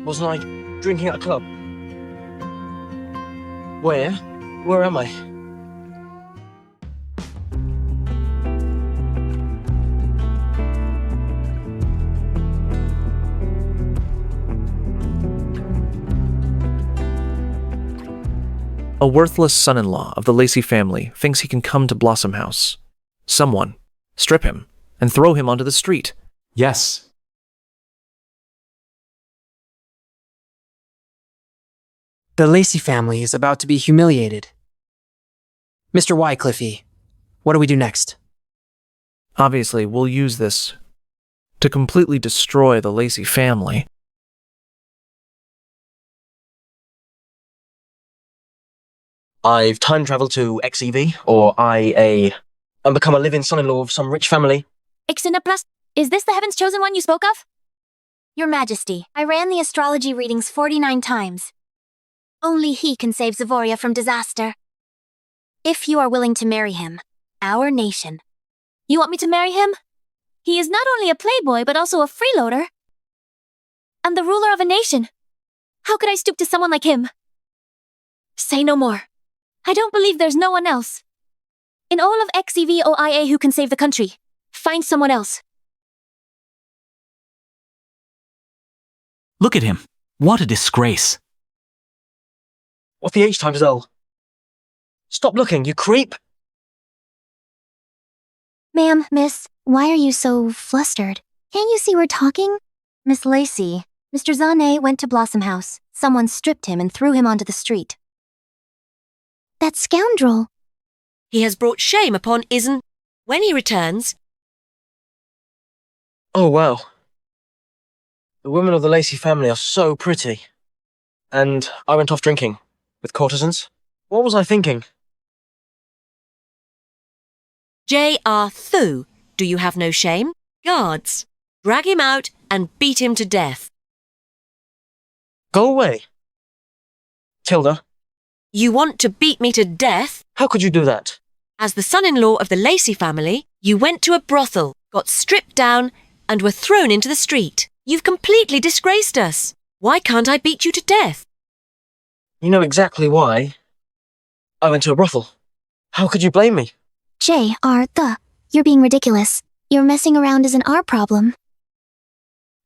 Wasn't I drinking at a club? Where? Where am I? A worthless son-in-law of the Lacey family thinks he can come to Blossom House. Someone strip him and throw him onto the street. Yes. The Lacey family is about to be humiliated. Mr. Wycliffe, what do we do next? Obviously, we'll use this to completely destroy the Lacey family. I've time traveled to XEV, or and become a living son-in-law of some rich family. Ixinaplas, is this the Heaven's Chosen One you spoke of? Your Majesty, I ran the astrology readings 49 times. Only he can save Zavoria from disaster. If you are willing to marry him, our nation. You want me to marry him? He is not only a playboy, but also a freeloader. And the ruler of a nation. How could I stoop to someone like him? Say no more. I don't believe there's no one else. In all of XEVOIA who can save the country, find someone else. Look at him. What a disgrace. What the H times L? Stop looking, you creep! Ma'am, miss, why are you so flustered? Can't you see we're talking? Miss Lacey, Mr. Zane went to Blossom House. Someone stripped him and threw him onto the street. That scoundrel! He has brought shame upon Isen. When he returns... Oh wow. The women of the Lacey family are so pretty. And I went off drinking with courtesans. What was I thinking? J.R. Thu, do you have no shame? Guards, drag him out and beat him to death. Go away. Tilda. You want to beat me to death? How could you do that? As the son-in-law of the Lacey family, you went to a brothel, got stripped down, and were thrown into the street. You've completely disgraced us. Why can't I beat you to death? You know exactly why. I went to a brothel. How could you blame me? J.R. You're being ridiculous. Your messing around isn't our problem.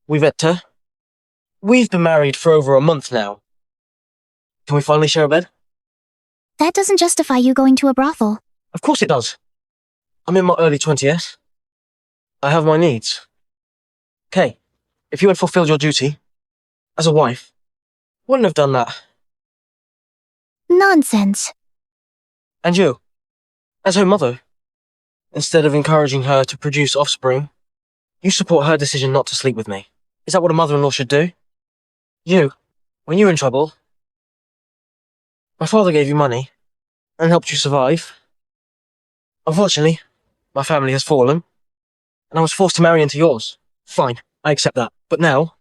We've been married for over a month now. Can we finally share a bed? That doesn't justify you going to a brothel. Of course it does. I'm in my early 20s. I have my needs. Kay, if you had fulfilled your duty as a wife, wouldn't have done that. Nonsense. And you, as her mother, instead of encouraging her to produce offspring, you support her decision not to sleep with me. Is that what a mother-in-law should do? You, when you were in trouble, my father gave you money and helped you survive. Unfortunately, my family has fallen, and I was forced to marry into yours. Fine, I accept that. But now,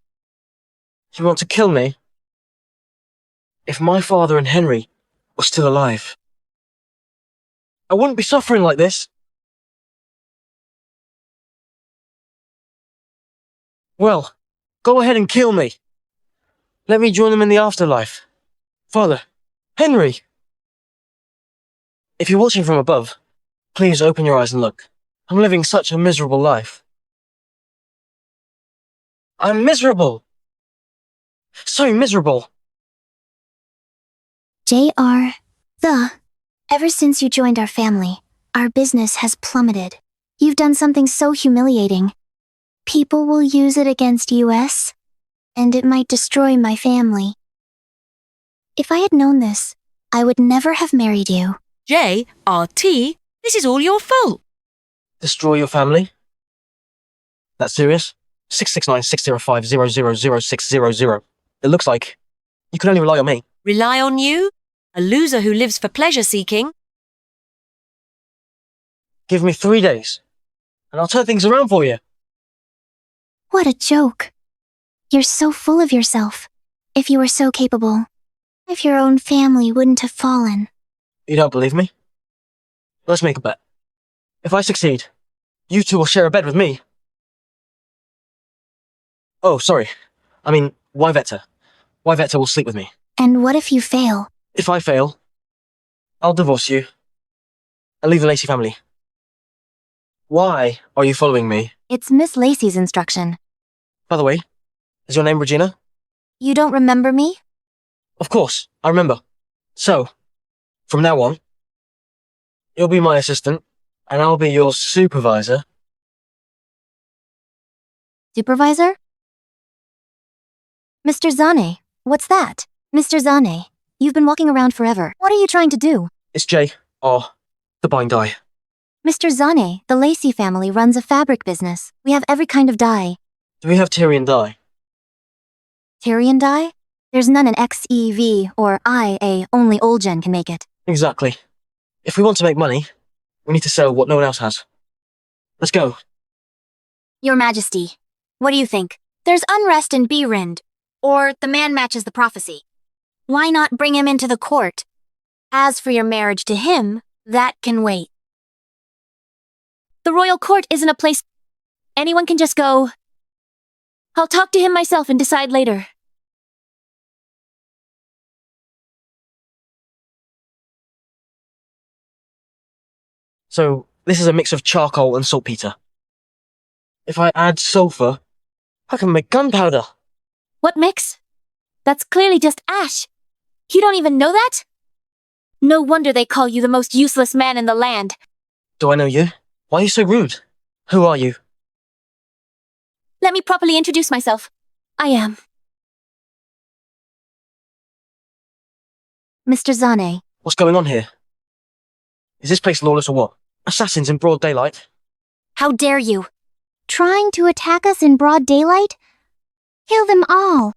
you want to kill me? If my father and Henry were still alive, I wouldn't be suffering like this. Well, go ahead and kill me. Let me join them in the afterlife. Father, Henry! If you're watching from above, please open your eyes and look. I'm living such a miserable life. I'm miserable! So miserable! J.R. Ever since you joined our family, our business has plummeted. You've done something so humiliating. People will use it against us, and it might destroy my family. If I had known this, I would never have married you. J.R.T., this is all your fault. Destroy your family? That serious? 669-605-000-600. It looks like you can only rely on me. Rely on you? A loser who lives for pleasure-seeking? Give me 3 days, and I'll turn things around for you. What a joke. You're so full of yourself. If you were so capable, if your own family wouldn't have fallen. You don't believe me? Let's make a bet. If I succeed, you two will share a bed with me. Oh, sorry. I mean, why Vector? why Vector will sleep with me. And what if you fail? If I fail, I'll divorce you and leave the Lacey family. Why are you following me? It's Miss Lacey's instruction. By the way, is your name Regina? You don't remember me? Of course, I remember. So, from now on, you'll be my assistant, and I'll be your supervisor. Supervisor? Mr. Zane, what's that? Mr. Zane, you've been walking around forever. What are you trying to do? It's J.R. the buying dye. Mr. Zane, the Lacey family runs a fabric business. We have every kind of dye. Do we have Tyrian dye? Tyrian dye? There's none in XEV or IA, only old gen can make it. Exactly. If we want to make money, we need to sell what no one else has. Let's go. Your Majesty, what do you think? There's unrest in Brind, or the man matches the prophecy. Why not bring him into the court? As for your marriage to him, that can wait. The royal court isn't a place anyone can just go. I'll talk to him myself and decide later. So, this is a mix of charcoal and saltpeter. If I add sulfur, I can make gunpowder. What mix? That's clearly just ash. You don't even know that? No wonder they call you the most useless man in the land. Do I know you? Why are you so rude? Who are you? Let me properly introduce myself. I am Mr. Zane. What's going on here? Is this place lawless or what? Assassins in broad daylight? How dare you? Trying to attack us in broad daylight? Kill them all.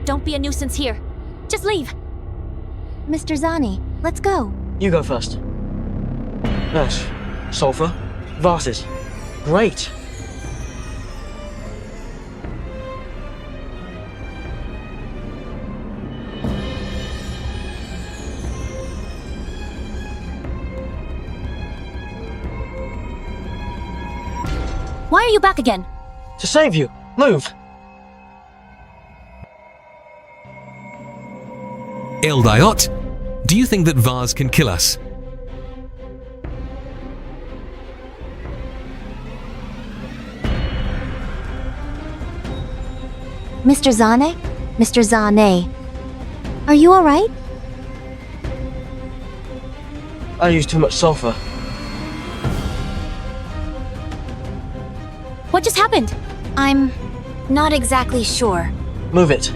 Don't be a nuisance here. Just leave. Mr. Zane, let's go. You go first. Ash. Sulfur. Vases. Great. Why are you back again? To save you. Move. Eldayot, do you think that Vase can kill us? Mr. Zane? Mr. Zane. Are you alright? I used too much sulfur. What just happened? I'm not exactly sure. Move it.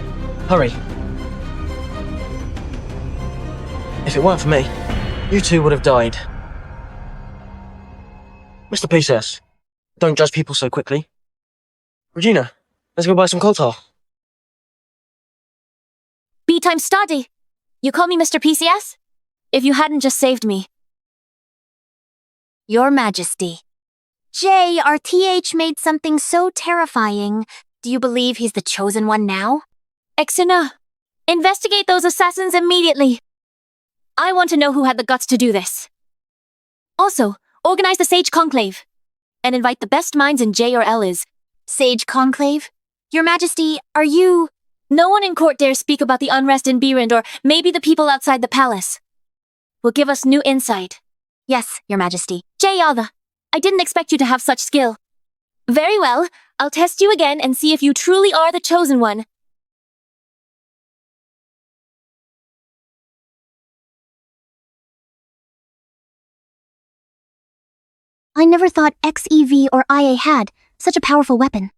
Hurry. If it weren't for me, you two would have died. Mr. Princess, don't judge people so quickly. Regina, let's go buy some coal tar. B-time study. You call me Mr. PCS? If you hadn't just saved me. Your Majesty. JRTH made something so terrifying. Do you believe he's the chosen one now? Exuna, investigate those assassins immediately. I want to know who had the guts to do this. Also, organize the Sage Conclave. And invite the best minds in J or L is. Sage Conclave? Your Majesty, are you... No one in court dares speak about the unrest in Brind or maybe the people outside the palace. Will give us new insight. Yes, Your Majesty. Jayada, I didn't expect you to have such skill. Very well, I'll test you again and see if you truly are the chosen one. I never thought XEV or IA had such a powerful weapon.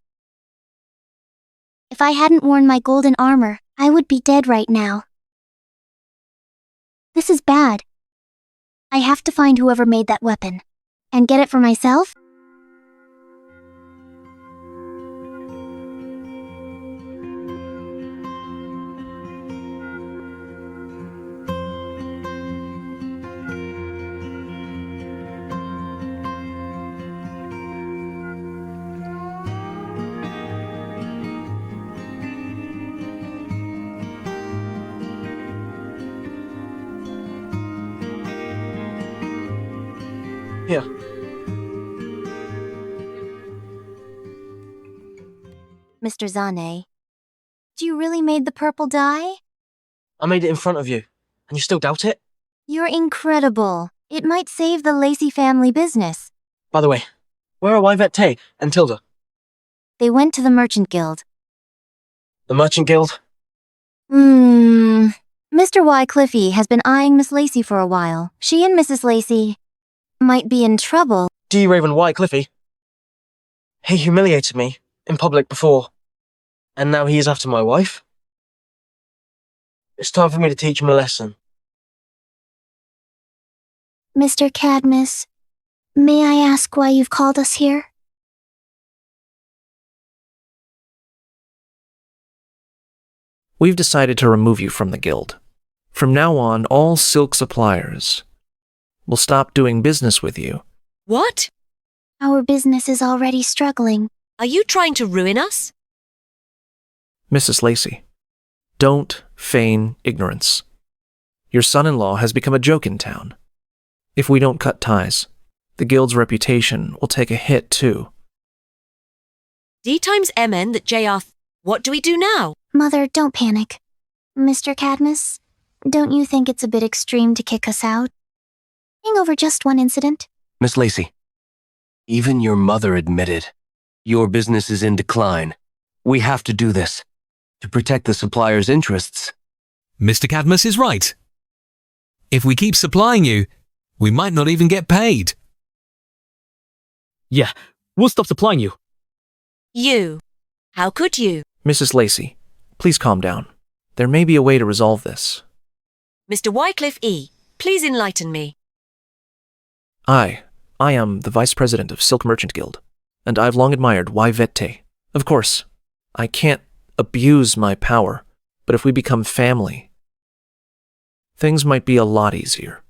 If I hadn't worn my golden armor, I would be dead right now. This is bad. I have to find whoever made that weapon. And get it for myself? Here. Mr. Zane, do you really made the purple dye? I made it in front of you, and you still doubt it? You're incredible. It might save the Lacey family business. By the way, where are Yvette and Tilda? They went to the Merchant Guild. The Merchant Guild? Mr. Wycliffe has been eyeing Miss Lacey for a while. She and Mrs. Lacey might be in trouble. D. Raven Wycliffe? He humiliated me in public before, and now he is after my wife? It's time for me to teach him a lesson. Mr. Cadmus, may I ask why you've called us here? We've decided to remove you from the guild. From now on, all silk suppliers will stop doing business with you. What? Our business is already struggling. Are you trying to ruin us? Mrs. Lacey, don't feign ignorance. Your son-in-law has become a joke in town. If we don't cut ties, the guild's reputation will take a hit too. D times MN that JR. What do we do now? Mother, don't panic. Mr. Cadmus, don't you think it's a bit extreme to kick us out? Over just one incident? Miss Lacey, even your mother admitted your business is in decline. We have to do this to protect the supplier's interests. Mr. Cadmus is right. If we keep supplying you, we might not even get paid. Yeah, we'll stop supplying you. You. How could you? Mrs. Lacey, please calm down. There may be a way to resolve this. Mr. Wycliffe E., please enlighten me. I am the Vice President of Silk Merchant Guild, and I've long admired Yvette. Of course, I can't abuse my power, but if we become family, things might be a lot easier.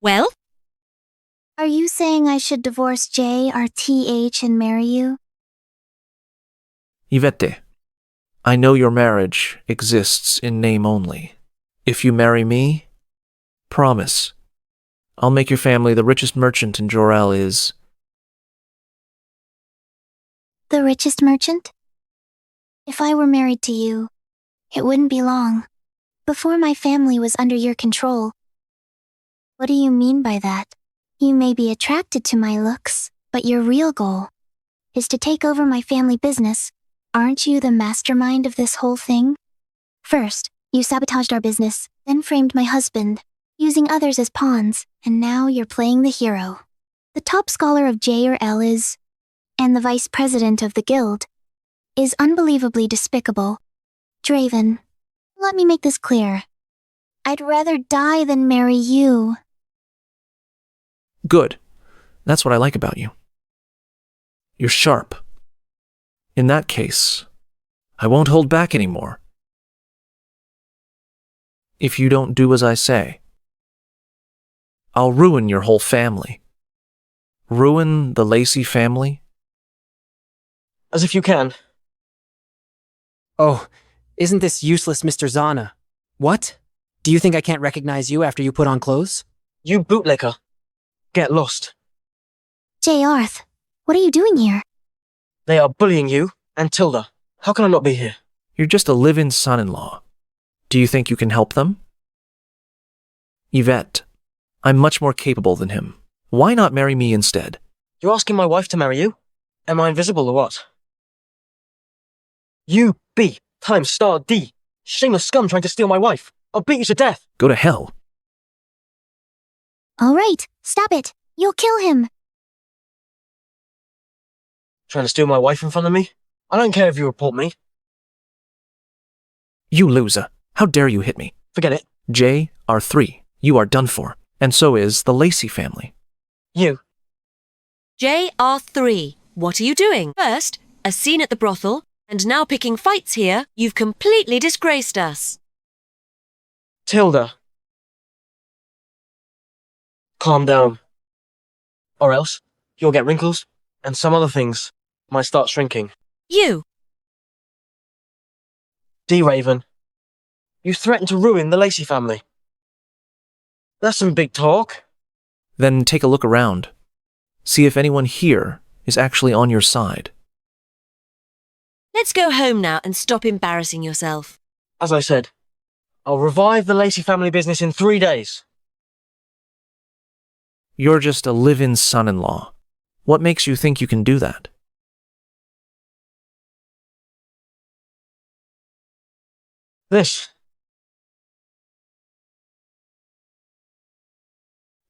Well? Are you saying I should divorce JRTH and marry you? Yvette, I know your marriage exists in name only. If you marry me, promise, I'll make your family the richest merchant in Jor-El is. The richest merchant? If I were married to you, it wouldn't be long. Before my family was under your control. What do you mean by that? You may be attracted to my looks, but your real goal is to take over my family business. Aren't you the mastermind of this whole thing? First, you sabotaged our business, then framed my husband, using others as pawns, and now you're playing the hero. The top scholar of Jor-El is, and the vice president of the guild, is unbelievably despicable. Draven, let me make this clear. I'd rather die than marry you. Good. That's what I like about you. You're sharp. In that case, I won't hold back anymore. If you don't do as I say, I'll ruin your whole family. Ruin the Lacey family? As if you can. Oh, isn't this useless Mr. Zana? What? Do you think I can't recognize you after you put on clothes? You bootlicker. Get lost. Arth, what are you doing here? They are bullying you and Tilda. How can I not be here? You're just a live-in son-in-law. Do you think you can help them? Yvette, I'm much more capable than him. Why not marry me instead? You're asking my wife to marry you? Am I invisible or what? You, B, times star D. Shameless scum trying to steal my wife. I'll beat you to death. Go to hell. All right, stop it. You'll kill him. Trying to steal my wife in front of me? I don't care if you report me. You loser. How dare you hit me? Forget it. JR3, you are done for. And so is the Lacey family. You. JR3, what are you doing? First, a scene at the brothel, and now picking fights here. You've completely disgraced us. Tilda. Calm down. Or else, you'll get wrinkles, and some other things might start shrinking. You. D. Raven. You threatened to ruin the Lacey family. That's some big talk. Then take a look around. See if anyone here is actually on your side. Let's go home now and stop embarrassing yourself. As I said, I'll revive the Lacey family business in 3 days. You're just a live-in son-in-law. What makes you think you can do that? This.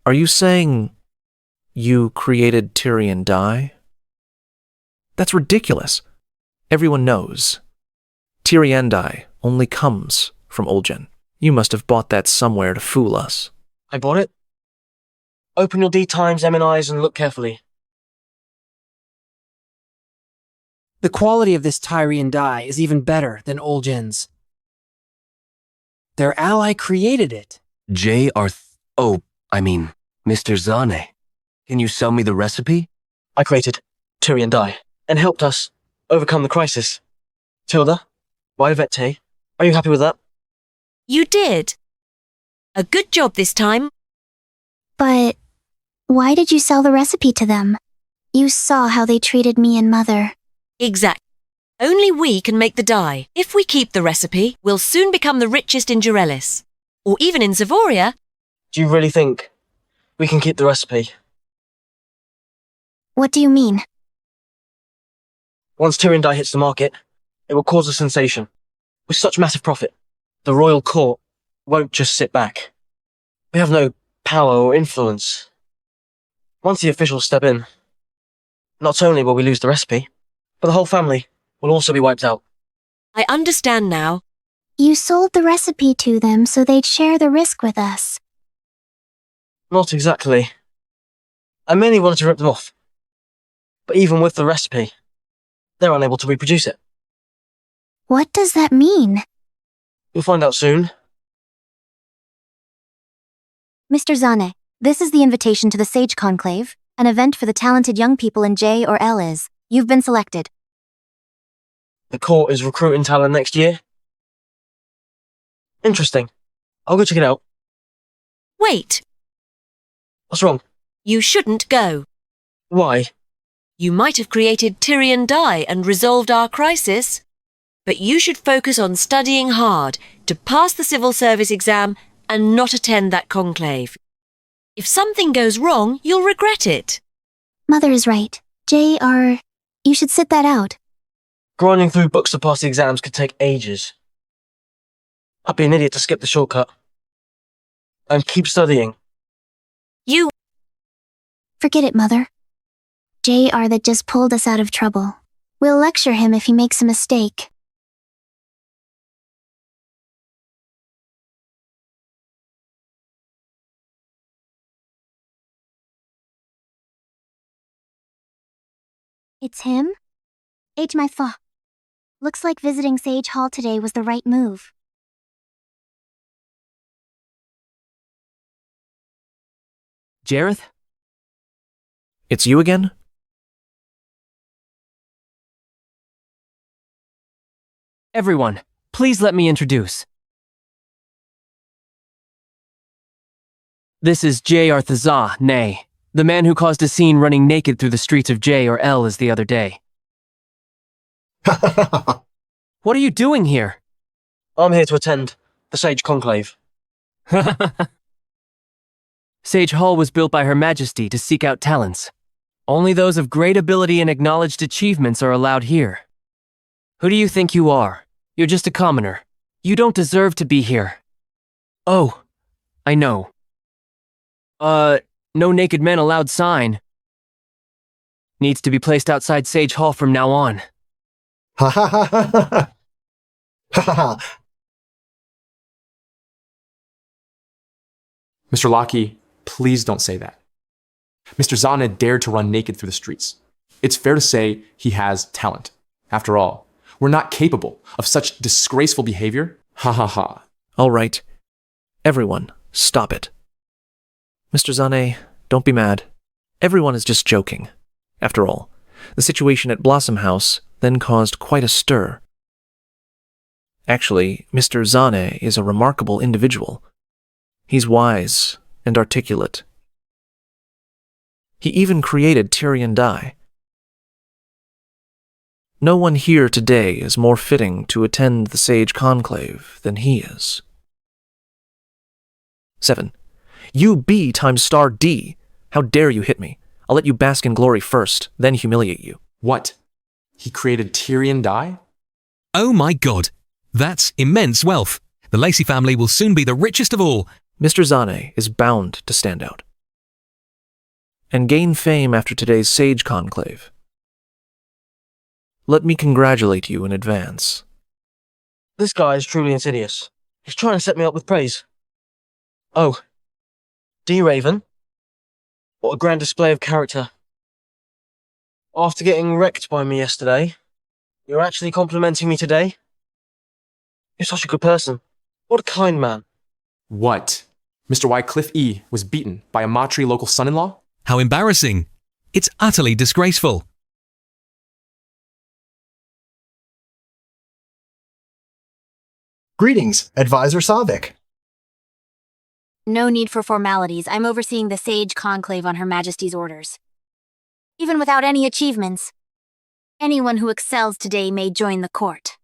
Are you saying you created Tyrion Dye? That's ridiculous. Everyone knows. Tyrion Dye only comes from Olgen. You must have bought that somewhere to fool us. I bought it. Open your D times MNIs and look carefully. The quality of this Tyrian dye is even better than Olgen's. Their ally created it. Mr. Zane. Can you sell me the recipe? I created Tyrion Dye and helped us overcome the crisis. Tilda, why Vette? Are you happy with that? You did. A good job this time. But why did you sell the recipe to them? You saw how they treated me and Mother. Exactly. Only we can make the dye. If we keep the recipe, we'll soon become the richest in Jurelis. Or even in Zavoria. Do you really think we can keep the recipe? What do you mean? Once Tyrion Dye hits the market, it will cause a sensation. With such massive profit, the royal court won't just sit back. We have no power or influence. Once the officials step in, not only will we lose the recipe, but the whole family will also be wiped out. I understand now. You sold the recipe to them so they'd share the risk with us. Not exactly. I mainly wanted to rip them off. But even with the recipe, they're unable to reproduce it. What does that mean? You'll find out soon. Mr. Zane, this is the invitation to the Sage Conclave, an event for the talented young people in J or L is. You've been selected. The court is recruiting talent next year. Interesting. I'll go check it out. Wait, What's wrong? you shouldn't go. Why? You might have created Tyrion Dye and resolved our crisis. But you should focus on studying hard to pass the civil service exam and not attend that conclave. If something goes wrong, you'll regret it. Mother is right. You should sit that out. Grinding through books to pass the exams could take ages. I'd be an idiot to skip the shortcut. And keep studying. You... Forget it, Mother. JR that just pulled us out of trouble. We'll lecture him if he makes a mistake. It's him? Age my thought. Looks like visiting Sage Hall today was the right move. Jareth? It's you again? Everyone, please let me introduce. This is J. Arthazah, nay, the man who caused a scene running naked through the streets of J or L as the other day. What are you doing here? I'm here to attend the Sage Conclave. Sage Hall was built by Her Majesty to seek out talents. Only those of great ability and acknowledged achievements are allowed here. Who do you think you are? You're just a commoner. You don't deserve to be here. Oh, I know. No naked men allowed sign. Needs to be placed outside Sage Hall from now on. Ha ha ha ha ha ha ha. Mr. Lockie, please don't say that. Mr. Zane dared to run naked through the streets. It's fair to say he has talent. After all, we're not capable of such disgraceful behavior. Ha ha ha. All right. Everyone, stop it. Mr. Zane, don't be mad. Everyone is just joking. After all, the situation at Blossom House then caused quite a stir. Actually, Mr. Zane is a remarkable individual. He's wise and articulate. He even created Tyrian dye. No one here today is more fitting to attend the Sage Conclave than he is. 7. You B times star D. How dare you hit me? I'll let you bask in glory first, then humiliate you. What? He created Tyrian dye? Oh my god, that's immense wealth. The Lacey family will soon be the richest of all. Mr. Zane is bound to stand out and gain fame after today's Sage Conclave. Let me congratulate you in advance. This guy is truly insidious. He's trying to set me up with praise. Oh. D. Raven? What a grand display of character. After getting wrecked by me yesterday, you're actually complimenting me today? You're such a good person. What a kind man. What? Mr. Wycliffe E. was beaten by a Matri local son-in-law? How embarrassing. It's utterly disgraceful. Greetings, Advisor Savik. No need for formalities. I'm overseeing the Sage Conclave on Her Majesty's orders. Even without any achievements, anyone who excels today may join the court.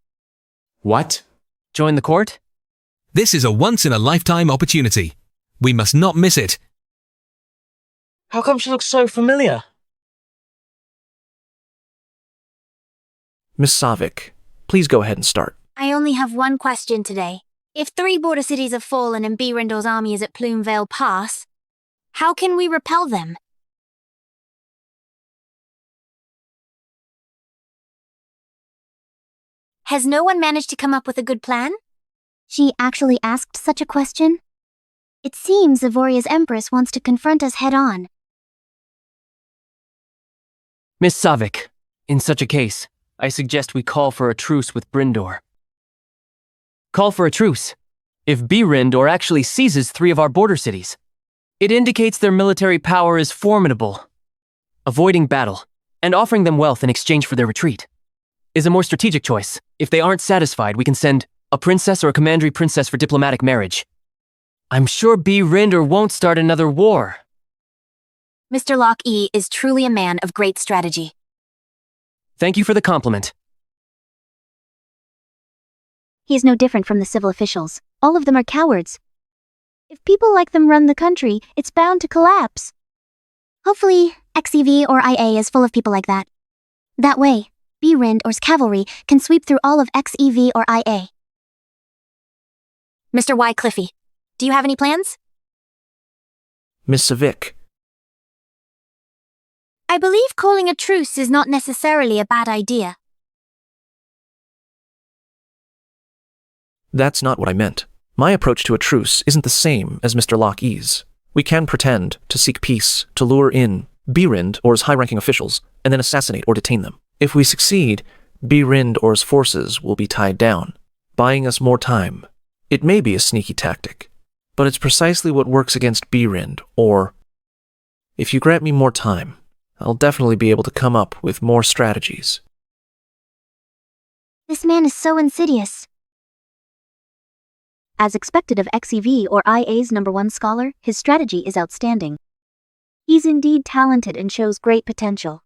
What? Join the court? This is a once-in-a-lifetime opportunity. We must not miss it. How come she looks so familiar? Miss Savik, please go ahead and start. I only have one question today. If 3 border cities have fallen and B. Rindor's army is at Plumevale Pass, how can we repel them? Has no one managed to come up with a good plan? She actually asked such a question? It seems Zavoria's Empress wants to confront us head-on. Miss Savik, in such a case, I suggest we call for a truce with Brindor. Call for a truce. If B. Rindor actually seizes 3 of our border cities, it indicates their military power is formidable. Avoiding battle and offering them wealth in exchange for their retreat is a more strategic choice. If they aren't satisfied, we can send a princess or a commandery princess for diplomatic marriage. I'm sure B. Rindor won't start another war. Mr. Locke E. is truly a man of great strategy. Thank you for the compliment. He is no different from the civil officials. All of them are cowards. If people like them run the country, it's bound to collapse. Hopefully, XEV or IA is full of people like that. That way, B. Rindor's cavalry can sweep through all of XEV or IA. Mr. Wycliffe, do you have any plans? Miss Savik, I believe calling a truce is not necessarily a bad idea. that's not what I meant. My approach to a truce isn't the same as Mr. Lockheed's. We can pretend to seek peace, to lure in Birind or his high-ranking officials, and then assassinate or detain them. If we succeed, Birind or his forces will be tied down, buying us more time. It may be a sneaky tactic, but it's precisely what works against Birind, or if you grant me more time, I'll definitely be able to come up with more strategies. This man is so insidious. As expected of XEV or IA's #1 scholar, his strategy is outstanding. He's indeed talented and shows great potential.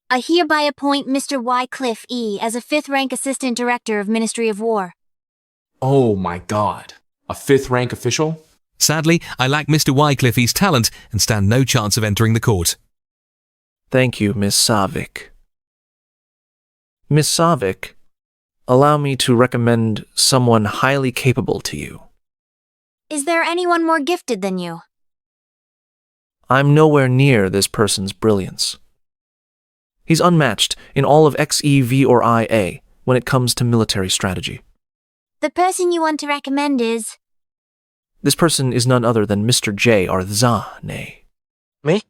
I hereby appoint Mr. Wycliffe E. as a 5th-rank Assistant Director of Ministry of War. Oh my god. A 5th-rank official? Sadly, I lack Mr. Wycliffe's talent and stand no chance of entering the court. Thank you, Miss Savik. Miss Savik, allow me to recommend someone highly capable to you. Is there anyone more gifted than you? I'm nowhere near this person's brilliance. He's unmatched in all of XEV or IA when it comes to military strategy. The person you want to recommend is... This person is none other than Mr. J. Arzane. Me?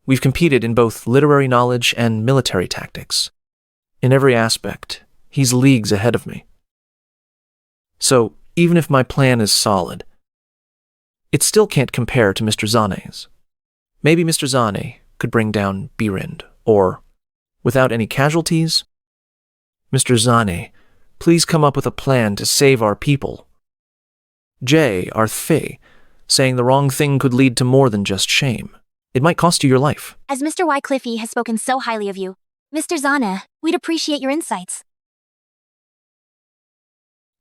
We've competed in both literary knowledge and military tactics. In every aspect, he's leagues ahead of me. So, even if my plan is solid, it still can't compare to Mr. Zane's. Maybe Mr. Zane could bring down Birind, or, without any casualties, Mr. Zane, please come up with a plan to save our people. J. Arthfe, saying the wrong thing could lead to more than just shame. It might cost you your life. As Mr. Wycliffe has spoken so highly of you, Mr. Zana, we'd appreciate your insights.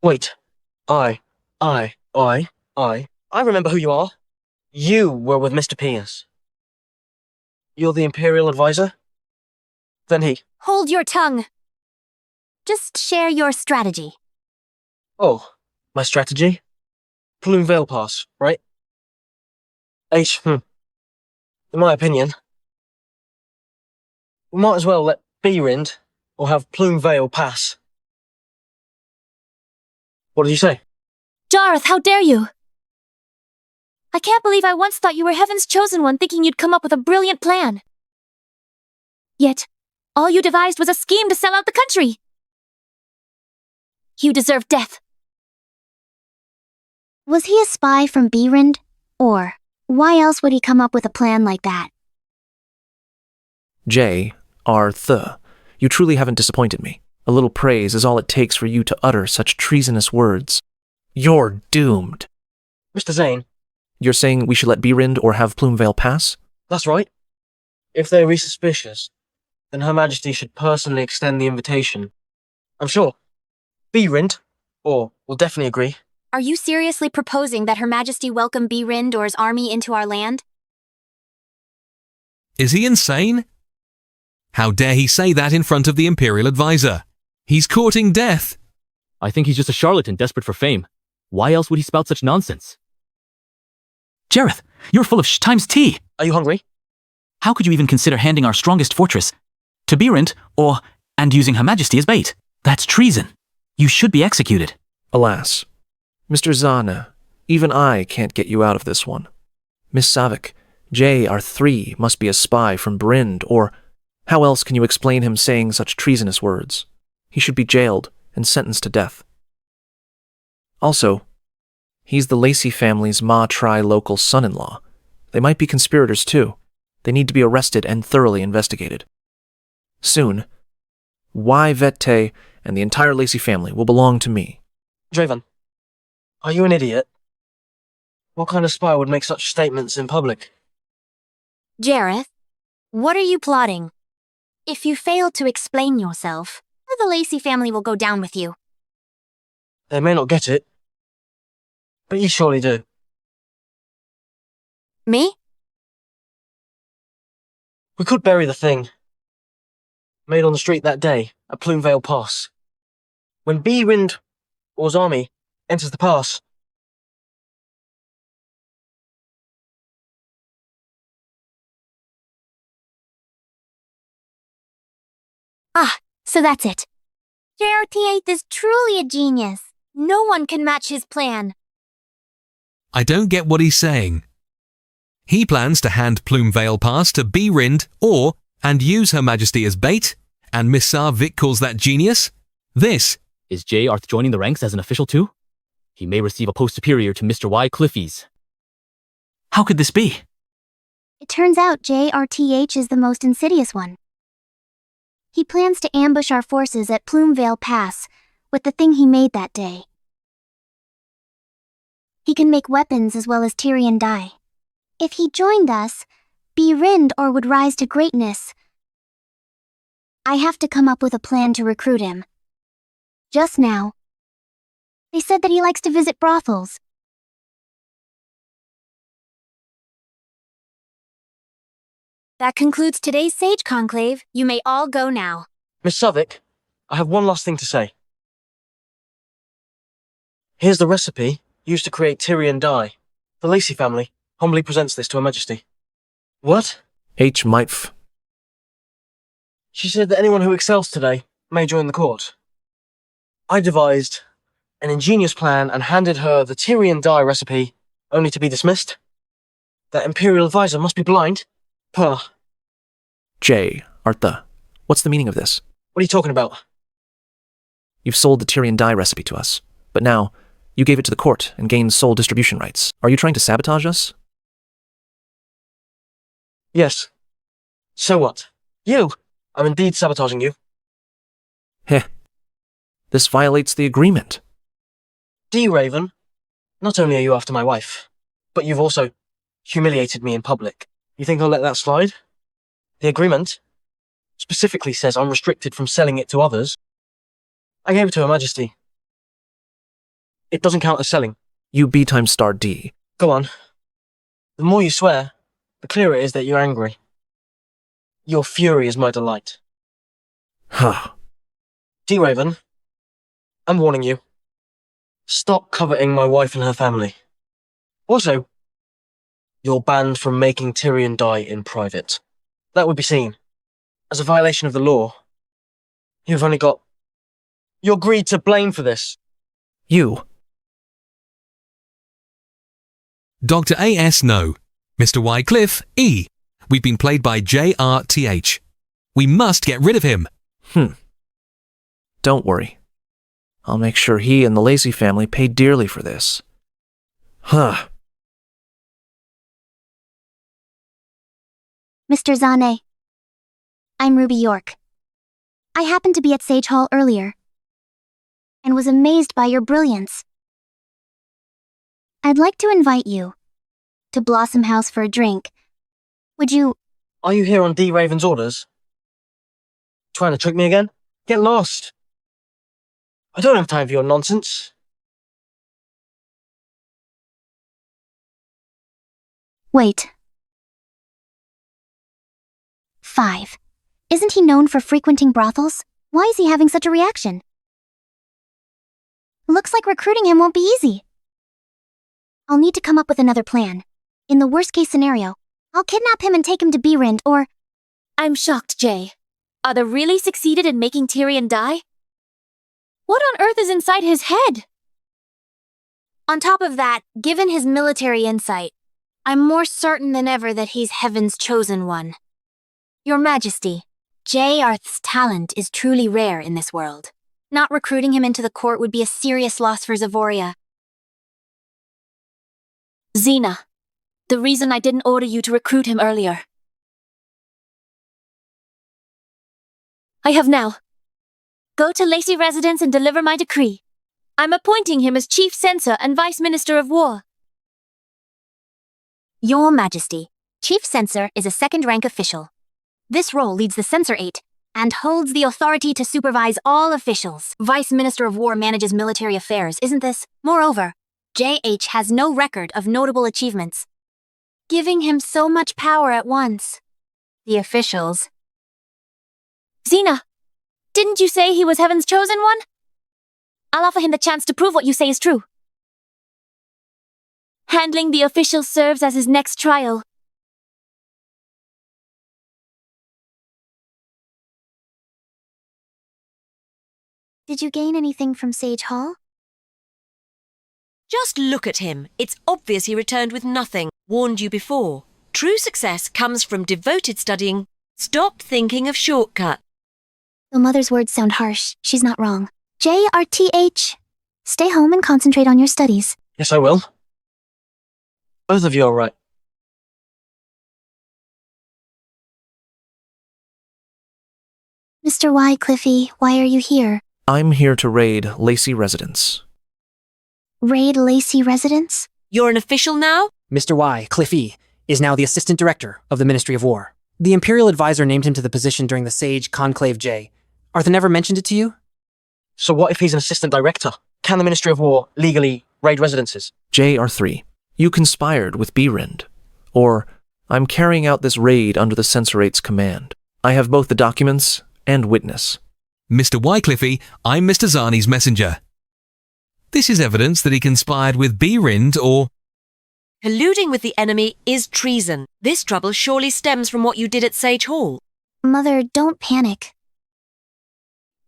Wait. I remember who you are. You were with Mr. Pierce. You're the Imperial Advisor? Then he. Hold your tongue. Just share your strategy. Oh, my strategy? Plume Veil Pass, right? In my opinion, we might as well let B-Rind or have Plume Veil pass. What did you say? Jareth, how dare you! I can't believe I once thought you were Heaven's chosen one, thinking you'd come up with a brilliant plan. Yet, all you devised was a scheme to sell out the country. You deserve death. Was he a spy from B-Rind? Or why else would he come up with a plan like that? J. Arth, you truly haven't disappointed me. A little praise is all it takes for you to utter such treasonous words. You're doomed. Mr. Zane. You're saying we should let B-Rind or have Plume Veil pass? That's right. If they be suspicious, then Her Majesty should personally extend the invitation. I'm sure B-Rind, or will definitely agree. Are you seriously proposing that Her Majesty welcome B-Rind or his army into our land? Is he insane? How dare he say that in front of the Imperial Advisor? He's courting death. I think he's just a charlatan desperate for fame. Why else would he spout such nonsense? Jareth, you're full of times T. Are you hungry? How could you even consider handing our strongest fortress to B-Rind and using Her Majesty as bait? That's treason. You should be executed. Alas, Mr. Zana, even I can't get you out of this one. Miss Savik, J. R3 must be a spy from Brind, or how else can you explain him saying such treasonous words? He should be jailed and sentenced to death. Also, he's the Lacey family's local son-in-law. They might be conspirators too. They need to be arrested and thoroughly investigated. Soon, Y Vette and the entire Lacey family will belong to me. Draven, are you an idiot? What kind of spy would make such statements in public? Jareth, what are you plotting? If you fail to explain yourself, the Lacey family will go down with you. They may not get it, but you surely do. Me? We could bury the thing. Made on the street that day, at Plume Veil Pass. When B-Rind or his army enters the pass. Ah, so that's it. JRT8 is truly a genius. No one can match his plan. I don't get what he's saying. He plans to hand Plume Veil Pass to B-Rind and use Her Majesty as bait, and Miss Vic calls that genius? This Is J. Arth joining the ranks as an official too? He may receive a post superior to Mr. Wycliffe's. How could this be? It turns out JRTH is the most insidious one. He plans to ambush our forces at Plume Veil Pass with the thing he made that day. He can make weapons as well as Tyrian dye. If he joined us, B-Rind or would rise to greatness. I have to come up with a plan to recruit him. Just now, they said that he likes to visit brothels. That concludes today's Sage Conclave. You may all go now. Miss Savik, I have one last thing to say. Here's the recipe used to create Tyrian dye. The Lacey family humbly presents this to Her Majesty. What? H. Mitf. She said that anyone who excels today may join the court. I devised an ingenious plan and handed her the Tyrian dye recipe, only to be dismissed. That Imperial Advisor must be blind. Puh. J. Artha. What's the meaning of this? What are you talking about? You've sold the Tyrian dye recipe to us, but now you gave it to the court and gained sole distribution rights. Are you trying to sabotage us? Yes. So what? I'm indeed sabotaging you. Heh. This violates the agreement. D. Raven, Not only are you after my wife, but you've also humiliated me in public. You think I'll let that slide? The agreement specifically says I'm restricted from selling it to others. I gave it to Her Majesty. It doesn't count as selling. You B times star D. Go on. The more you swear, the clearer it is that you're angry. Your fury is my delight. Huh. D. Raven, I'm warning you. Stop coveting my wife and her family. Also, you're banned from making Tyrion die in private. That would be seen as a violation of the law. You've only got your greed to blame for this. You. Dr. A.S. No. Mr. Wycliffe E. We've been played by J.R.T.H. We must get rid of him. Don't worry. I'll make sure he and the Lacey family pay dearly for this. Huh. Mr. Zane. I'm Ruby York. I happened to be at Sage Hall earlier and was amazed by your brilliance. I'd like to invite you to Blossom House for a drink. Would you... Are you here on D. Raven's orders? Trying to trick me again? Get lost. I don't have time for your nonsense. Wait. 5. Isn't he known for frequenting brothels? Why is he having such a reaction? Looks like recruiting him won't be easy. I'll need to come up with another plan. In the worst-case scenario, I'll kidnap him and take him to Berind, or... I'm shocked, Jay. Are they really succeeded in making Tyrion die? What on earth is inside his head? On top of that, given his military insight, I'm more certain than ever that he's Heaven's chosen one. Your Majesty, Jay Arth's talent is truly rare in this world. Not recruiting him into the court would be a serious loss for Zavoria. Xena, the reason I didn't order you to recruit him earlier. I have now. Go to Lacey Residence and deliver my decree. I'm appointing him as Chief Censor and Vice Minister of War. Your Majesty, Chief Censor is a second-rank official. This role leads the Censorate and holds the authority to supervise all officials. Vice Minister of War manages military affairs, isn't this? Moreover, JH has no record of notable achievements. Giving him so much power at once. The officials... Xena, didn't you say he was Heaven's chosen one? I'll offer him the chance to prove what you say is true. Handling the officials serves as his next trial. Did you gain anything from Sage Hall? Just look at him. It's obvious he returned with nothing. Warned you before. True success comes from devoted studying. Stop thinking of shortcuts. Though Mother's words sound harsh, she's not wrong. JRTH. Stay home and concentrate on your studies. Yes, I will. Both of you are right. Mr. Wycliffe, why are you here? I'm here to raid Lacey Residence. Raid Lacey Residence? You're an official now? Mr. Wycliffe is now the Assistant Director of the Ministry of War. The Imperial Advisor named him to the position during the Sage Conclave J. Arthur never mentioned it to you? So what if he's an assistant director? Can the Ministry of War legally raid residences? JR3. You conspired with Berind. Or, I'm carrying out this raid under the Censorate's command. I have both the documents and witness. Mr. Wycliffe, I'm Mr. Zani's messenger. This is evidence that he conspired with Berind or... Colluding with the enemy is treason. This trouble surely stems from what you did at Sage Hall. Mother, don't panic.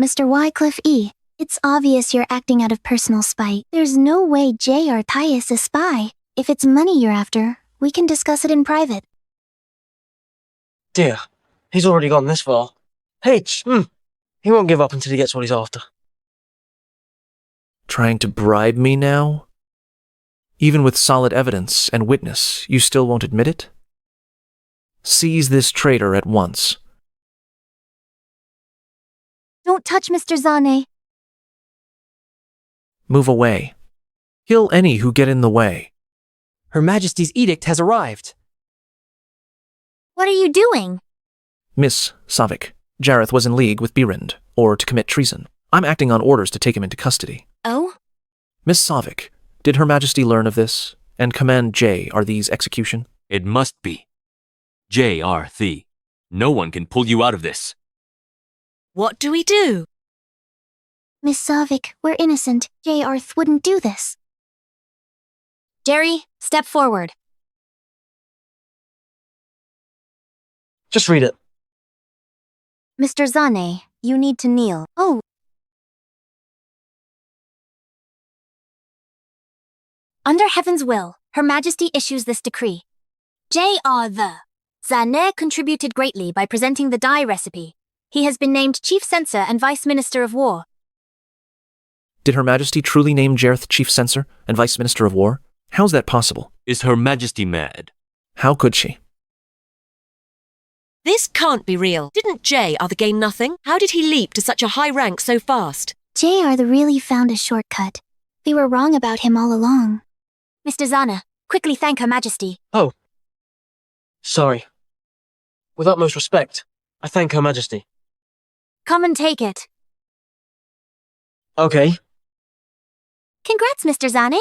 Mr. Wycliffe E., it's obvious you're acting out of personal spite. There's no way J.R. is a spy. If it's money you're after, we can discuss it in private. Dear, he's already gone this far. H, he won't give up until he gets what he's after. Trying to bribe me now? Even with solid evidence and witness, you still won't admit it? Seize this traitor at once. Don't touch Mr. Zane. Move away. Kill any who get in the way. Her Majesty's edict has arrived. What are you doing? Miss Savik, Jareth was in league with Birind, or to commit treason. I'm acting on orders to take him into custody. Oh? Miss Savik, did Her Majesty learn of this, and command J are these execution? It must be. J.R. Thee. No one can pull you out of this. What do we do? Miss Savik, we're innocent. J. Arth wouldn't do this. Jerry, step forward. Just read it. Mr. Zane, you need to kneel. Oh, Under Heaven's will, Her Majesty issues this decree. J.R. the Zane contributed greatly by presenting the dye recipe. He has been named Chief Censor and Vice Minister of War. Did Her Majesty truly name Jareth Chief Censor and Vice Minister of War? How's that possible? Is Her Majesty mad? How could she? This can't be real. Didn't J.R. gain nothing? How did he leap to such a high rank so fast? J.R. really found a shortcut. We were wrong about him all along. Mr. Zana, quickly thank Her Majesty. Oh. Sorry. With utmost respect, I thank Her Majesty. Come and take it. Okay. Congrats, Mr. Zane.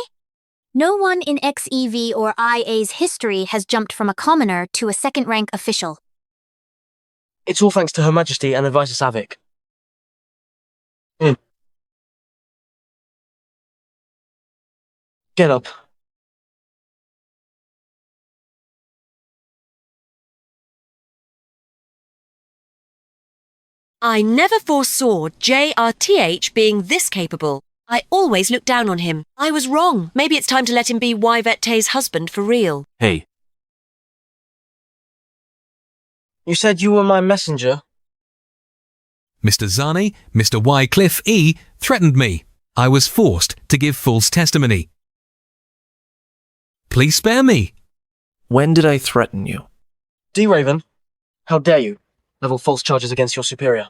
No one in XEV or IA's history has jumped from a commoner to a second-rank official. It's all thanks to Her Majesty and Advisor Savik. Get up. I never foresaw JRTH being this capable. I always looked down on him. I was wrong. Maybe it's time to let him be Yvette's husband for real. Hey, You said you were my messenger. Mr. Zani, Mr. Wycliffe E. threatened me. I was forced to give false testimony. Please spare me. When did I threaten you? D. Raven, how dare you level false charges against your superior?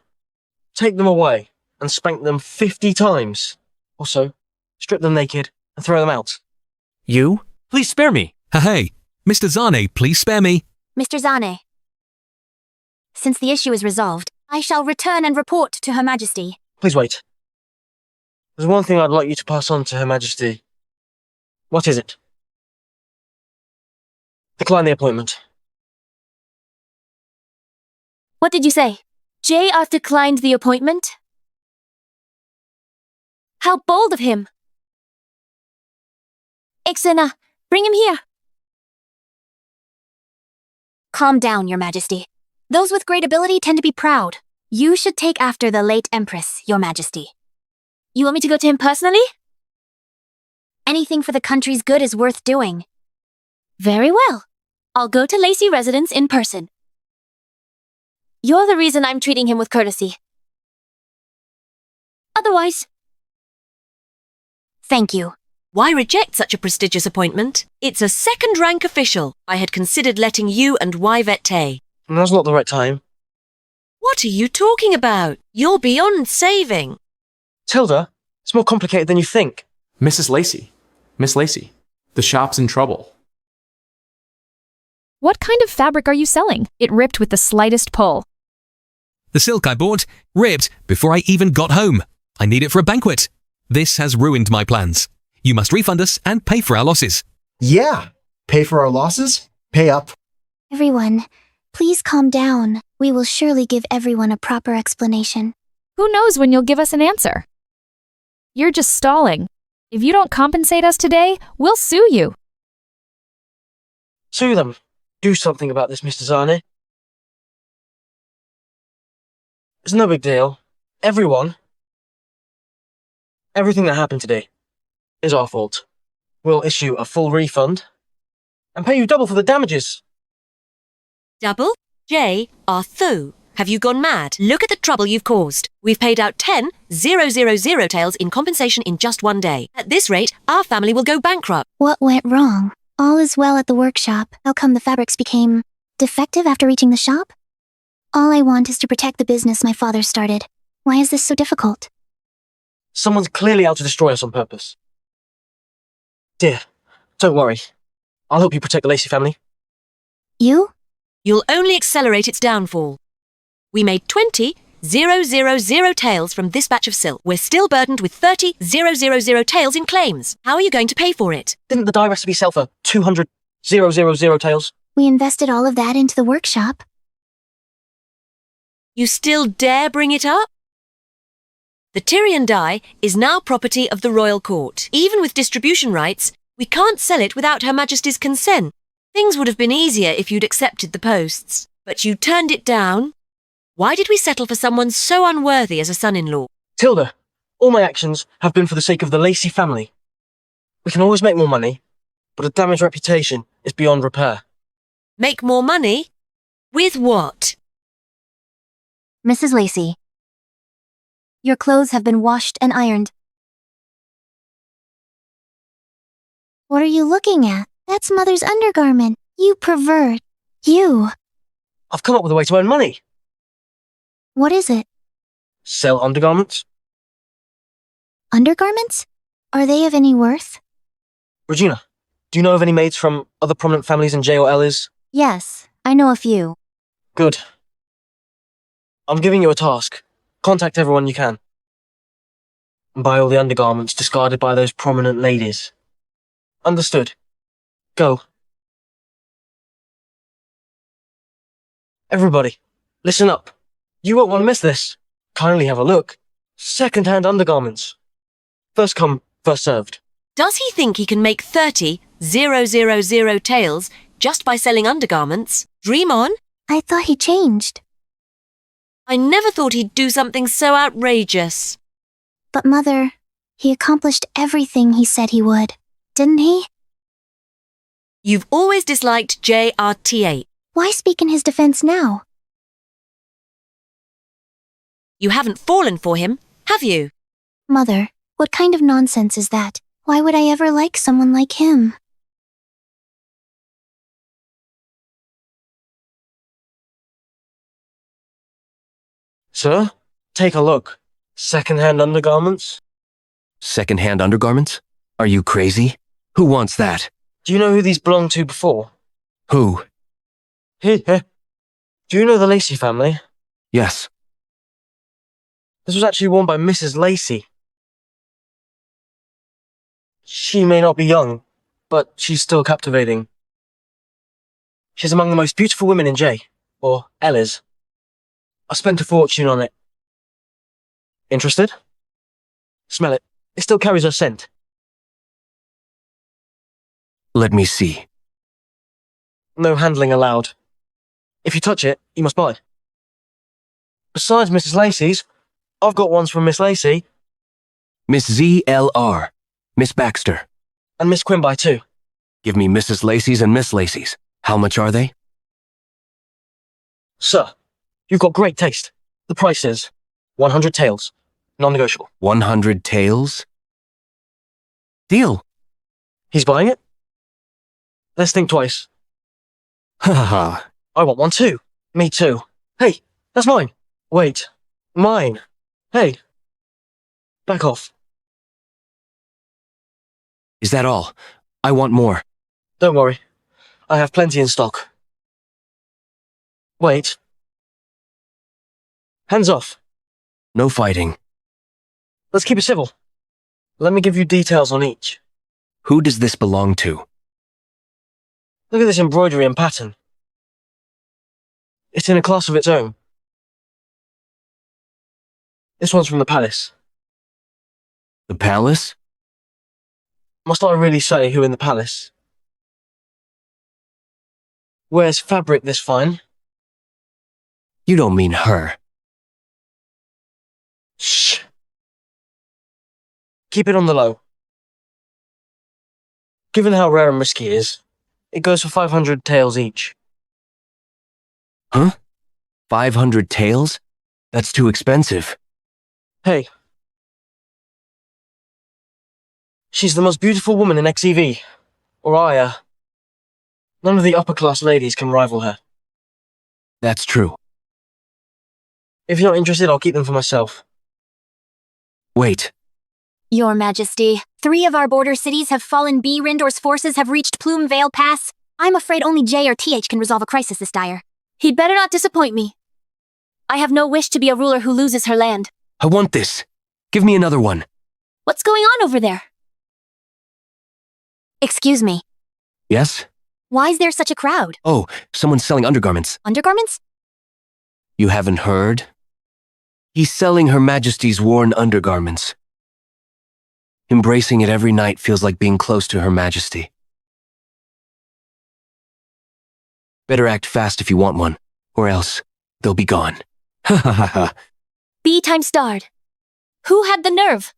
Take them away and spank them 50 times. Also, strip them naked and throw them out. You? please spare me. Hey, Mr. Zane, please spare me. Mr. Zane. Since the issue is resolved, I shall return and report to Her Majesty. Please wait. There's one thing I'd like you to pass on to Her Majesty. What is it? Decline the appointment. What did you say? J.R. declined the appointment? How bold of him! Ixena, bring him here. Calm down, Your Majesty. Those with great ability tend to be proud. You should take after the late Empress, Your Majesty. You want me to go to him personally? Anything for the country's good is worth doing. Very well. I'll go to Lacey residence in person. You're the reason I'm treating him with courtesy. Otherwise... Thank you. Why reject such a prestigious appointment? It's a second-rank official. I had considered letting you and Yvette. Now's not the right time. What are you talking about? You're beyond saving. Tilda, it's more complicated than you think. Mrs. Lacey. Miss Lacey. The shop's in trouble. What kind of fabric are you selling? It ripped with the slightest pull. The silk I bought ripped before I even got home. I need it for a banquet. This has ruined my plans. You must refund us and pay for our losses. Yeah. Pay for our losses? Pay up. Everyone, please calm down. We will surely give everyone a proper explanation. Who knows when you'll give us an answer? You're just stalling. If you don't compensate us today, we'll sue you. Sue them. Do something about this, Mr. Zane. It's no big deal. Everything that happened today is our fault. We'll issue a full refund and pay you double for the damages. Double? J. Arthu. Have you gone mad? Look at the trouble you've caused. We've paid out 10,000 taels in compensation in just one day. At this rate, our family will go bankrupt. What went wrong? All is well at the workshop. How come the fabrics became defective after reaching the shop? All I want is to protect the business my father started. Why is this so difficult? Someone's clearly out to destroy us on purpose. Dear, don't worry. I'll help you protect the Lacey family. You? You'll only accelerate its downfall. We made 20,000 taels from this batch of silk. We're still burdened with 30,000 taels in claims. How are you going to pay for it? Didn't the dye recipe sell for 200,000 taels? We invested all of that into the workshop. You still dare bring it up? The Tyrian dye is now property of the royal court. Even with distribution rights, we can't sell it without Her Majesty's consent. Things would have been easier if you'd accepted the posts, but you turned it down. Why did we settle for someone so unworthy as a son-in-law? Tilda, all my actions have been for the sake of the Lacey family. We can always make more money, but a damaged reputation is beyond repair. Make more money? With what? Mrs. Lacey, your clothes have been washed and ironed. What are you looking at? That's Mother's undergarment. You pervert. You. I've come up with a way to earn money. What is it? Sell undergarments. Undergarments? Are they of any worth? Regina, do you know of any maids from other prominent families in J or L's? Yes, I know a few. Good. I'm giving you a task. Contact everyone you can. And buy all the undergarments discarded by those prominent ladies. Understood. Go. Everybody, listen up. You won't want to miss this. Kindly have a look. Second-hand undergarments. First come, first served. Does he think he can make 30,000 taels just by selling undergarments? Dream on. I thought he changed. I never thought he'd do something so outrageous. But Mother, he accomplished everything he said he would, didn't he? You've always disliked JRT8. Why speak in his defense now? You haven't fallen for him, have you? Mother, what kind of nonsense is that? Why would I ever like someone like him? Sir, take a look. Second-hand undergarments? Second-hand undergarments? Are you crazy? Who wants that? Do you know who these belonged to before? Who? Here. Do you know the Lacey family? Yes. This was actually worn by Mrs. Lacey. She may not be young, but she's still captivating. She's among the most beautiful women in J, or Ellis. I spent a fortune on it. Interested? Smell it. It still carries her scent. Let me see. No handling allowed. If you touch it, you must buy. Besides Mrs. Lacey's, I've got ones from Miss Lacey. Miss ZLR. Miss Baxter. And Miss Quimby too. Give me Mrs. Lacey's and Miss Lacey's. How much are they? Sir, you've got great taste. The price is 100 taels. Non-negotiable. 100 taels? Deal. He's buying it? Let's think twice. Ha ha ha. I want one too. Me too. Hey, that's mine. Wait. Mine. Hey. Back off. Is that all? I want more. Don't worry. I have plenty in stock. Wait. Hands off. No fighting. Let's keep it civil. Let me give you details on each. Who does this belong to? Look at this embroidery and pattern. It's in a class of its own. This one's from the palace. The palace? Must I really say who in the palace? Wears fabric this fine? You don't mean her. Shh. Keep it on the low. Given how rare and risky it is, it goes for 500 taels each. Huh? 500 taels? That's too expensive. Hey. She's the most beautiful woman in XEV. Or Aya. None of the upper-class ladies can rival her. That's true. If you're not interested, I'll keep them for myself. Wait. Your Majesty, 3 of our border cities have fallen. B. Rindor's forces have reached Plume Vale Pass. I'm afraid only J or TH can resolve a crisis this dire. He'd better not disappoint me. I have no wish to be a ruler who loses her land. I want this. Give me another one. What's going on over there? Excuse me. Yes? Why is there such a crowd? Oh, someone's selling undergarments. Undergarments? You haven't heard? He's selling Her Majesty's worn undergarments. Embracing it every night feels like being close to Her Majesty. Better act fast if you want one, or else they'll be gone. Ha ha ha ha. B time starred. Who had the nerve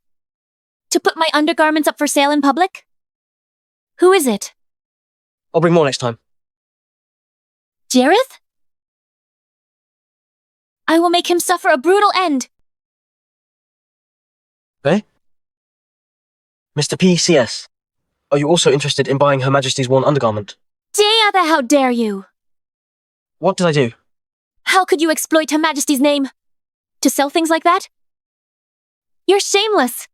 to put my undergarments up for sale in public? Who is it? I'll bring more next time. Jareth? I will make him suffer a brutal end. Eh? Mr. PCS, are you also interested in buying Her Majesty's worn undergarment? Jayatha, how dare you? What did I do? How could you exploit Her Majesty's name? To sell things like that? You're shameless.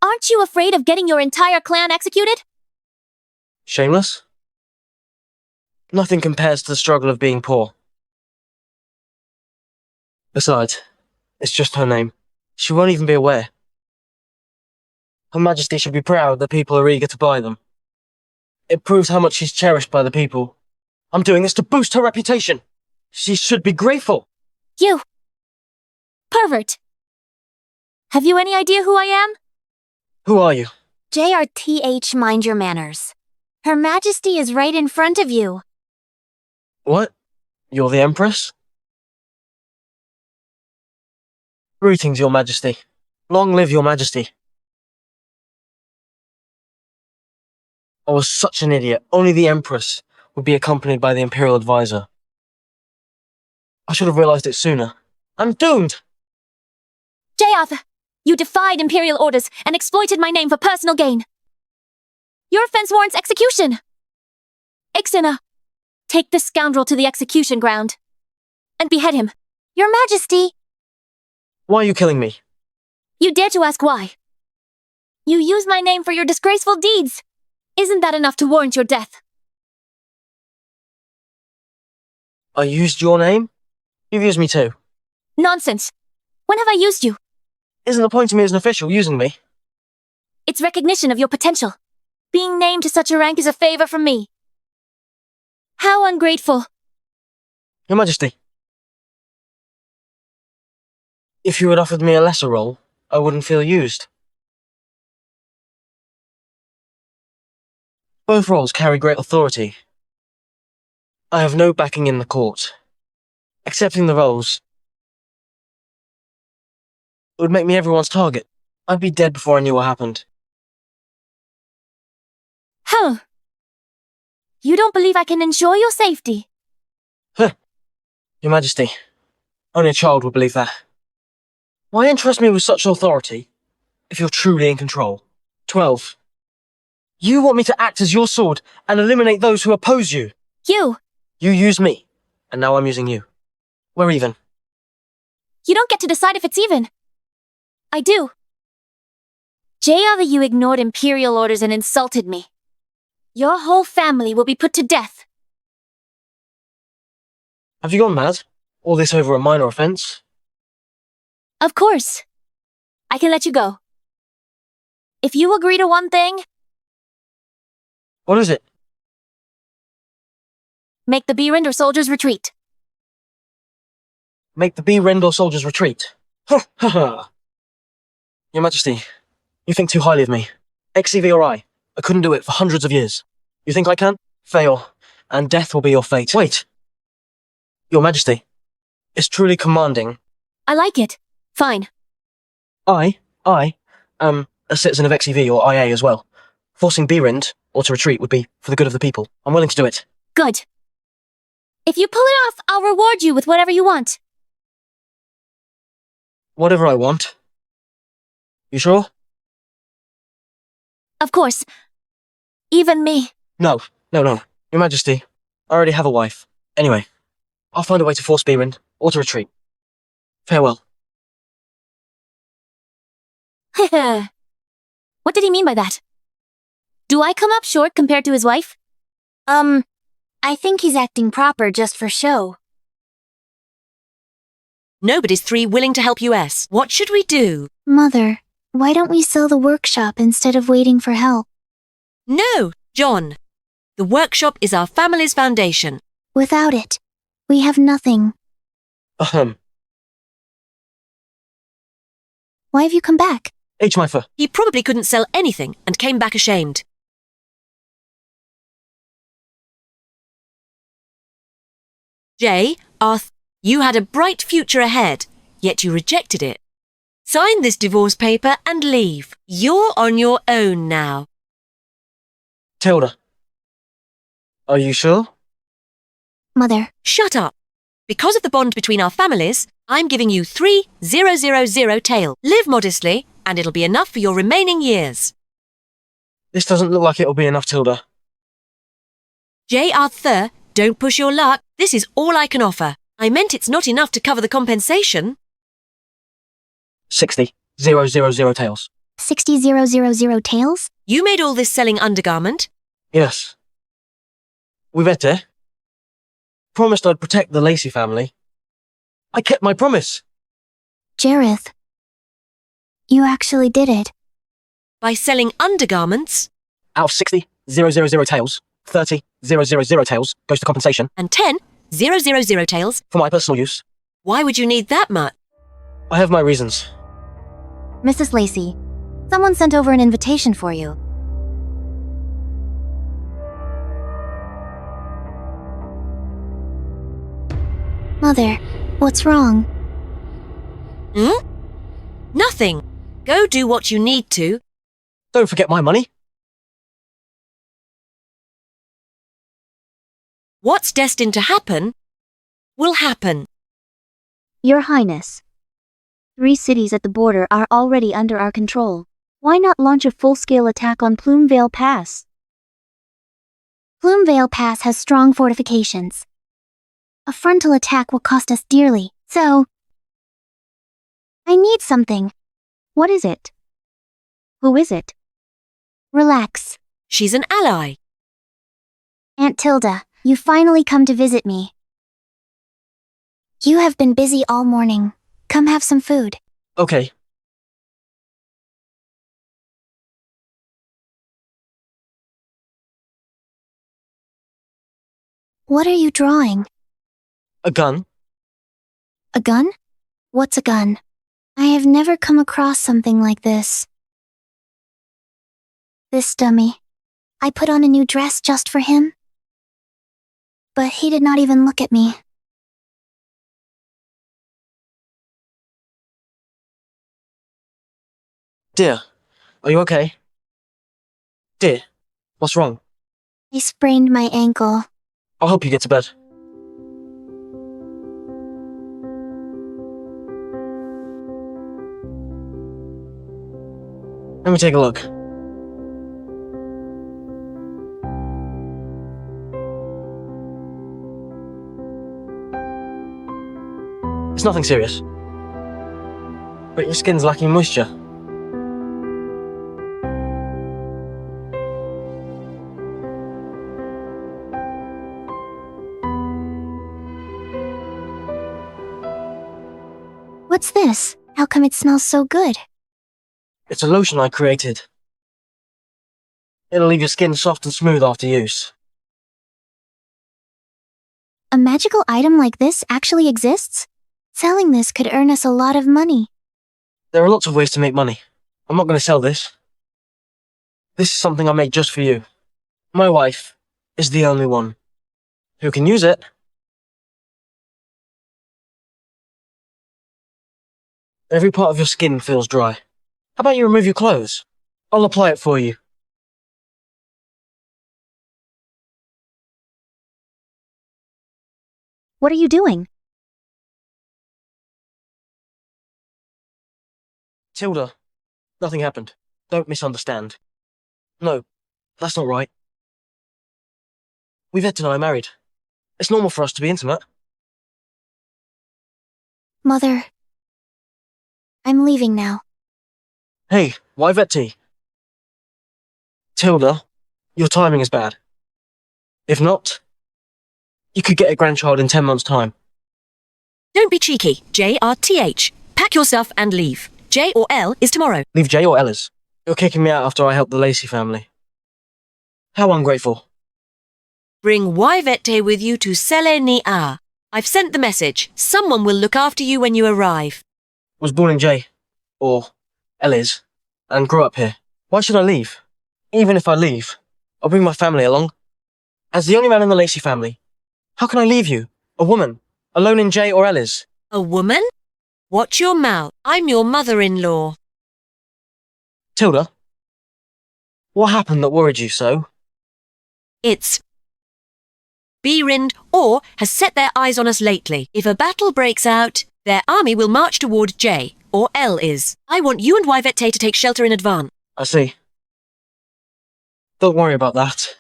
Aren't you afraid of getting your entire clan executed? Shameless? Nothing compares to the struggle of being poor. Besides, it's just her name. She won't even be aware. Her Majesty should be proud that people are eager to buy them. It proves how much she's cherished by the people. I'm doing this to boost her reputation. She should be grateful. You! Pervert! Have you any idea who I am? Who are you? JRTH, mind your manners. Her Majesty is right in front of you. What? You're the Empress? Greetings, Your Majesty. Long live Your Majesty. I was such an idiot. Only the Empress would be accompanied by the Imperial Advisor. I should have realized it sooner. I'm doomed! Jayatha, you defied Imperial orders and exploited my name for personal gain. Your offense warrants execution. Ixina, take this scoundrel to the execution ground and behead him. Your Majesty! Why are you killing me? You dare to ask why? You used my name for your disgraceful deeds. Isn't that enough to warrant your death? I used your name? You've used me too. Nonsense. When have I used you? Isn't appointing me as an official using me? It's recognition of your potential. Being named to such a rank is a favor from me. How ungrateful. Your Majesty. If you had offered me a lesser role, I wouldn't feel used. Both roles carry great authority. I have no backing in the court. Accepting the roles would make me everyone's target. I'd be dead before I knew what happened. Huh. You don't believe I can ensure your safety? Huh. Your Majesty, only a child would believe that. Why entrust me with such authority if you're truly in control? 12. You want me to act as your sword and eliminate those who oppose you. You used me, and now I'm using you. We're even. You don't get to decide if it's even. I do. Jayatha, you ignored Imperial orders and insulted me. Your whole family will be put to death. Have you gone mad? All this over a minor offense? Of course. I can let you go. If you agree to one thing... What is it? Make the B-Render soldiers retreat. Make the B-Rendor soldiers retreat. Ha ha ha! Your Majesty, you think too highly of me. XCV or I couldn't do it for hundreds of years. You think I can? Fail, and death will be your fate. Wait! Your Majesty, it's truly commanding. I like it. Fine. I am a citizen of XCV or IA as well. Forcing B-Rend or to retreat would be for the good of the people. I'm willing to do it. Good. If you pull it off, I'll reward you with whatever you want. Whatever I want. You sure? Of course. Even me. No. Your Majesty, I already have a wife. Anyway, I'll find a way to force B-Rend or to retreat. Farewell. What did he mean by that? Do I come up short compared to his wife? I think he's acting proper just for show. Nobody's 3 willing to help US. What should we do? Mother, why don't we sell the workshop instead of waiting for help? No, John. The workshop is our family's foundation. Without it, we have nothing. Why have you come back? H-Myfer. He probably couldn't sell anything and came back ashamed. Jay, you had a bright future ahead, yet you rejected it. Sign this divorce paper and leave. You're on your own now. Tilda. Are you sure? Mother. Shut up. Because of the bond between our families, I'm giving you 3,000 tael. Live modestly, and it'll be enough for your remaining years. This doesn't look like it'll be enough, Tilda. J. Arthur, don't push your luck. This is all I can offer. I meant it's not enough to cover the compensation. 60,000 taels. 60,000 taels? You made all this selling undergarment? Yes. Wivete promised I'd protect the Lacey family. I kept my promise. Jareth, you actually did it. By selling undergarments? Out of 60,000 taels, 30,000 taels goes to compensation. And 10,000 taels? For my personal use. Why would you need that much? I have my reasons. Mrs. Lacey, someone sent over an invitation for you. Mother, what's wrong? Nothing. Go do what you need to. Don't forget my money. What's destined to happen will happen. Your Highness, 3 cities at the border are already under our control. Why not launch a full-scale attack on Plumevale Pass? Plumevale Pass has strong fortifications. A frontal attack will cost us dearly, so... I need something. What is it? Who is it? Relax. She's an ally. Aunt Tilda, you finally come to visit me. You have been busy all morning. Come have some food. Okay. What are you drawing? A gun. A gun? What's a gun? I have never come across something like this. This dummy. I put on a new dress just for him. But he did not even look at me. Dear, are you okay? Dear, what's wrong? I sprained my ankle. I'll help you get to bed. Let me take a look. It's nothing serious. But your skin's lacking moisture. What's this? How come it smells so good? It's a lotion I created. It'll leave your skin soft and smooth after use. A magical item like this actually exists? Selling this could earn us a lot of money. There are lots of ways to make money. I'm not going to sell this. This is something I make just for you. My wife is the only one who can use it. Every part of your skin feels dry. How about you remove your clothes? I'll apply it for you. What are you doing? Tilda, nothing happened. Don't misunderstand. No, that's not right. Yvette and I are married. It's normal for us to be intimate. Mother, I'm leaving now. Hey, why Vetti? Tilda, your timing is bad. If not, you could get a grandchild in 10 months' time. Don't be cheeky. JRTH. Pack your stuff and leave. J or L is tomorrow. Leave Jay or Ellis. You're kicking me out after I helped the Lacey family. How ungrateful. Bring Yvette with you to Selenia. I've sent the message. Someone will look after you when you arrive. Was born in Jay, or Ellis, and grew up here. Why should I leave? Even if I leave, I'll bring my family along. As the only man in the Lacey family, how can I leave you, a woman, alone in Jay or Ellis? A woman? Watch your mouth. I'm your mother-in-law. Tilda, what happened that worried you so? It's Berind or has set their eyes on us lately. If a battle breaks out, their army will march toward J, or L is. I want you and Yvette to take shelter in advance. I see. Don't worry about that.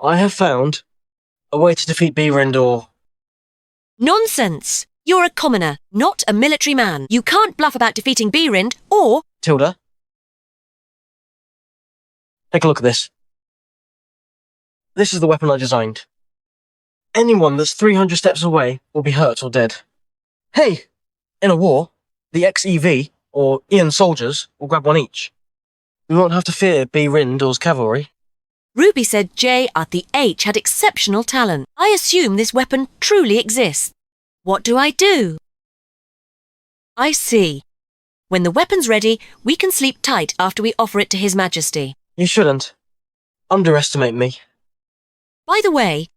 I have found a way to defeat Berind or... Nonsense! You're a commoner, not a military man. You can't bluff about defeating Berind or... Tilda? Take a look at this. This is the weapon I designed. Anyone that's 300 steps away will be hurt or dead. Hey! In a war, the XEV, or Ian soldiers, will grab one each. We won't have to fear Berind or's cavalry. Ruby said J at the H had exceptional talent. I assume this weapon truly exists. What do I do? I see. When the weapon's ready, we can sleep tight after we offer it to His Majesty. You shouldn't underestimate me. By the way,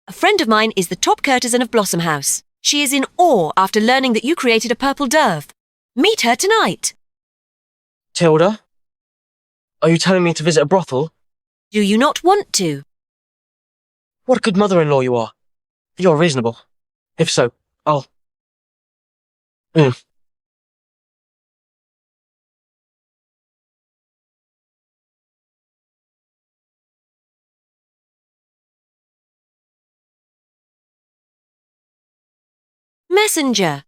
a friend of mine is the top courtesan of Blossom House. She is in awe after learning that you created a purple dove. Meet her tonight. Tilda? Are you telling me to visit a brothel? Do you not want to? What a good mother-in-law you are. You're reasonable. If so, I'll... Messenger.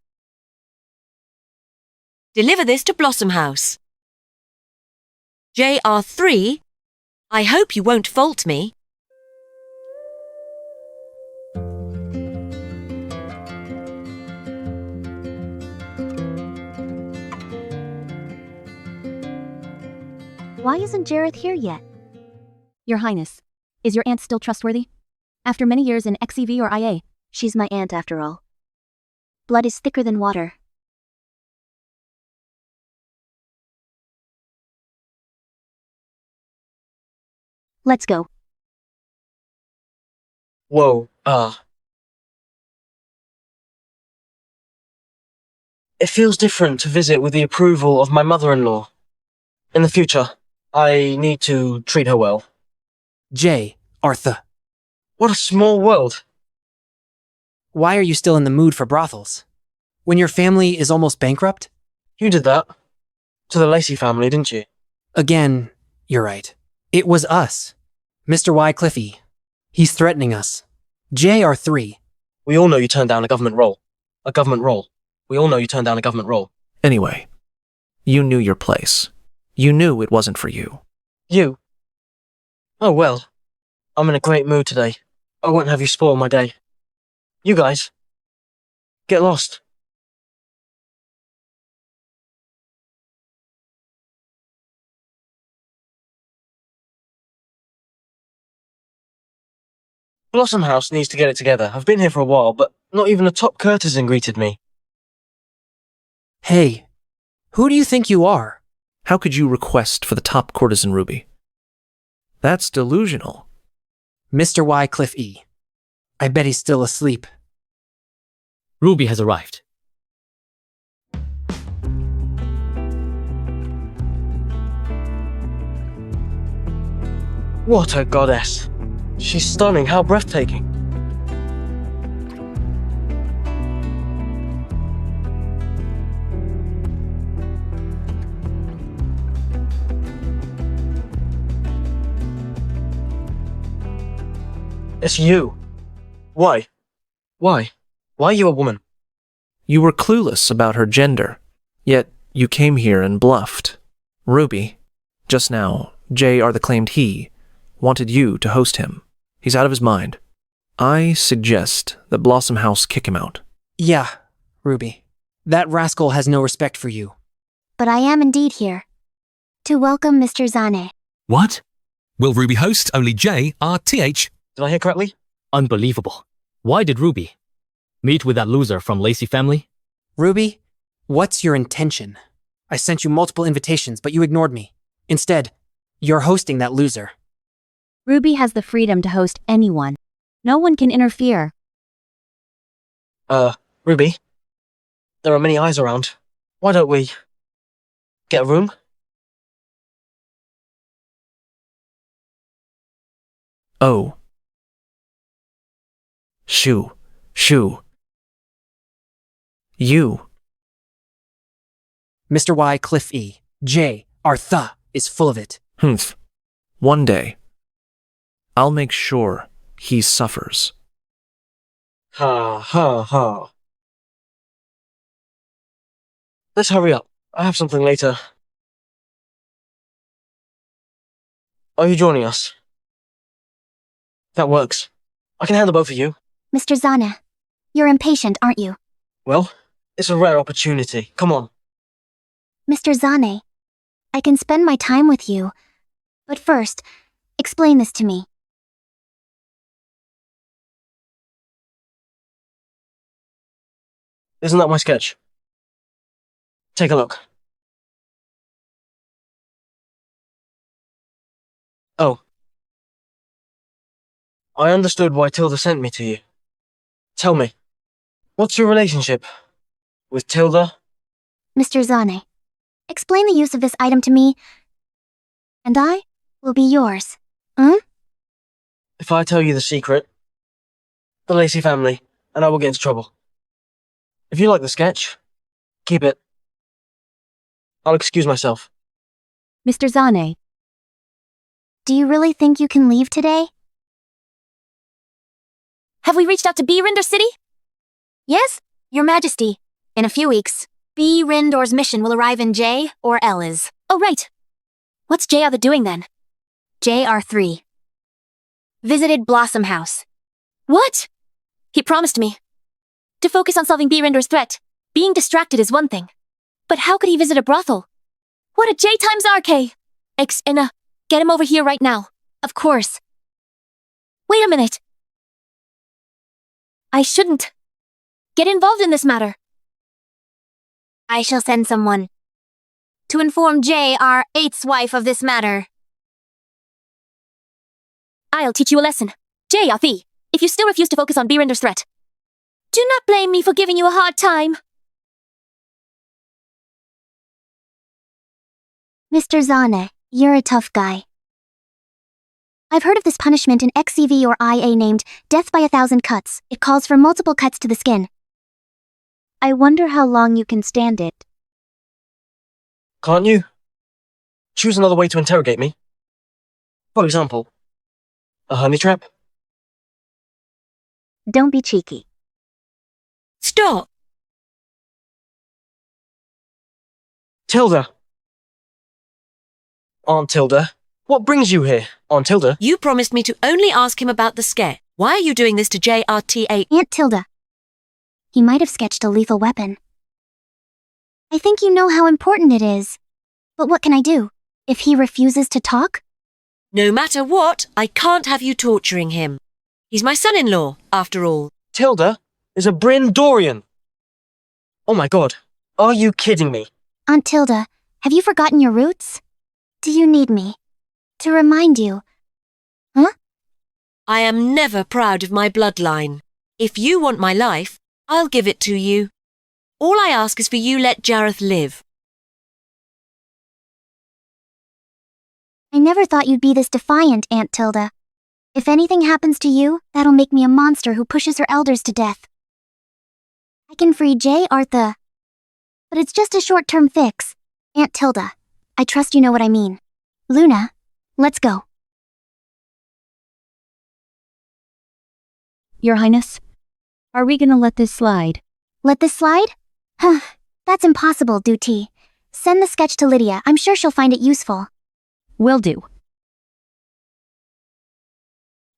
Deliver this to Blossom House. JR3, I hope you won't fault me. Why isn't Jareth here yet? Your Highness, is your aunt still trustworthy? After many years in XEV or IA, she's my aunt after all. Blood is thicker than water. Let's go. Whoa, It feels different to visit with the approval of my mother-in-law. In the future, I need to treat her well. J, Arthur. What a small world. Why are you still in the mood for brothels? When your family is almost bankrupt? You did that. To the Lacey family, didn't you? Again, you're right. It was us. Mr. Y. Cliffy. He's threatening us. JR3. We all know you turned down a government role. A government role. We all know you turned down a government role. Anyway, you knew your place. You knew it wasn't for you. You? Oh well. I'm in a great mood today. I won't have you spoil my day. You guys, get lost. Blossom House needs to get it together. I've been here for a while, but not even a top courtesan greeted me. Hey, who do you think you are? How could you request for the top courtesan, Ruby? That's delusional. Mr. Y. Cliff E. I bet he's still asleep. Ruby has arrived. What a goddess. She's stunning, how breathtaking. It's you. Why? Why? Why are you a woman? You were clueless about her gender, yet You came here and bluffed. Ruby, just now, Jay Arthur claimed he wanted you to host him. He's out of his mind. I suggest that Blossom House kick him out. Yeah, Ruby. That rascal has no respect for you. But I am indeed here. To welcome Mr. Zane. What? Will Ruby host only JRTH? Did I hear correctly? Unbelievable. Why did Ruby meet with that loser from Lacey family? Ruby, what's your intention? I sent you multiple invitations, but you ignored me. Instead, you're hosting that loser. Ruby has the freedom to host anyone. No one can interfere. Ruby? There are many eyes around. Why don't we get a room? Oh. Shoo. You. Mr. Y. Cliff E. J. Arthur is full of it. Humph. One day, I'll make sure he suffers. Ha ha ha. Let's hurry up. I have something later. Are you joining us? That works. I can handle both of you. Mr. Zane, you're impatient, aren't you? Well, it's a rare opportunity. Come on. Mr. Zane, I can spend my time with you. But first, explain this to me. Isn't that my sketch? Take a look. Oh. I understood why Tilda sent me to you. Tell me, what's your relationship with Tilda? Mr. Zane, explain the use of this item to me, and I will be yours. If I tell you the secret, the Lacey family, and I will get into trouble. If you like the sketch, keep it. I'll excuse myself. Mr. Zane, Do you really think you can leave today? Have we reached out to B. Rinder City? Yes, Your Majesty. In a few weeks, B. Rindor's mission will arrive in J or Ella's. Oh, right. What's J. Arthur doing then? JR3. Visited Blossom House. What? He promised me to focus on solving B. Rindor's threat. Being distracted is one thing. But how could he visit a brothel? What a J times RK! Get him over here right now. Of course. Wait a minute. I shouldn't get involved in this matter. I shall send someone to inform J, our 8th wife, of this matter. I'll teach you a lesson. J, Arthur, if you still refuse to focus on B. Rinder's threat, do not blame me for giving you a hard time. Mr. Zane, you're a tough guy. I've heard of this punishment in XCV or IA named Death by 1,000 Cuts. It calls for multiple cuts to the skin. I wonder how long you can stand it. Can't you? Choose another way to interrogate me. For example, a honey trap. Don't be cheeky. Stop! Tilda. Aunt Tilda, what brings you here, Aunt Tilda? You promised me to only ask him about the scare. Why are you doing this to JRT8? Aunt Tilda. He might have sketched a lethal weapon. I think you know how important it is. But what can I do? If he refuses to talk? No matter what, I can't have you torturing him. He's my son-in-law, after all. Tilda is a Bryn Dorian. Oh my god, are you kidding me? Aunt Tilda, have you forgotten your roots? Do you need me to remind you? Huh? I am never proud of my bloodline. If you want my life, I'll give it to you. All I ask is for you let Jareth live. I never thought you'd be this defiant, Aunt Tilda. If anything happens to you, that'll make me a monster who pushes her elders to death. I can free J. Arthur. But it's just a short-term fix. Aunt Tilda, I trust you know what I mean. Luna, let's go. Your Highness, are we gonna let this slide? Let this slide? Huh, that's impossible, Duty. Send the sketch to Lydia. I'm sure she'll find it useful. Will do.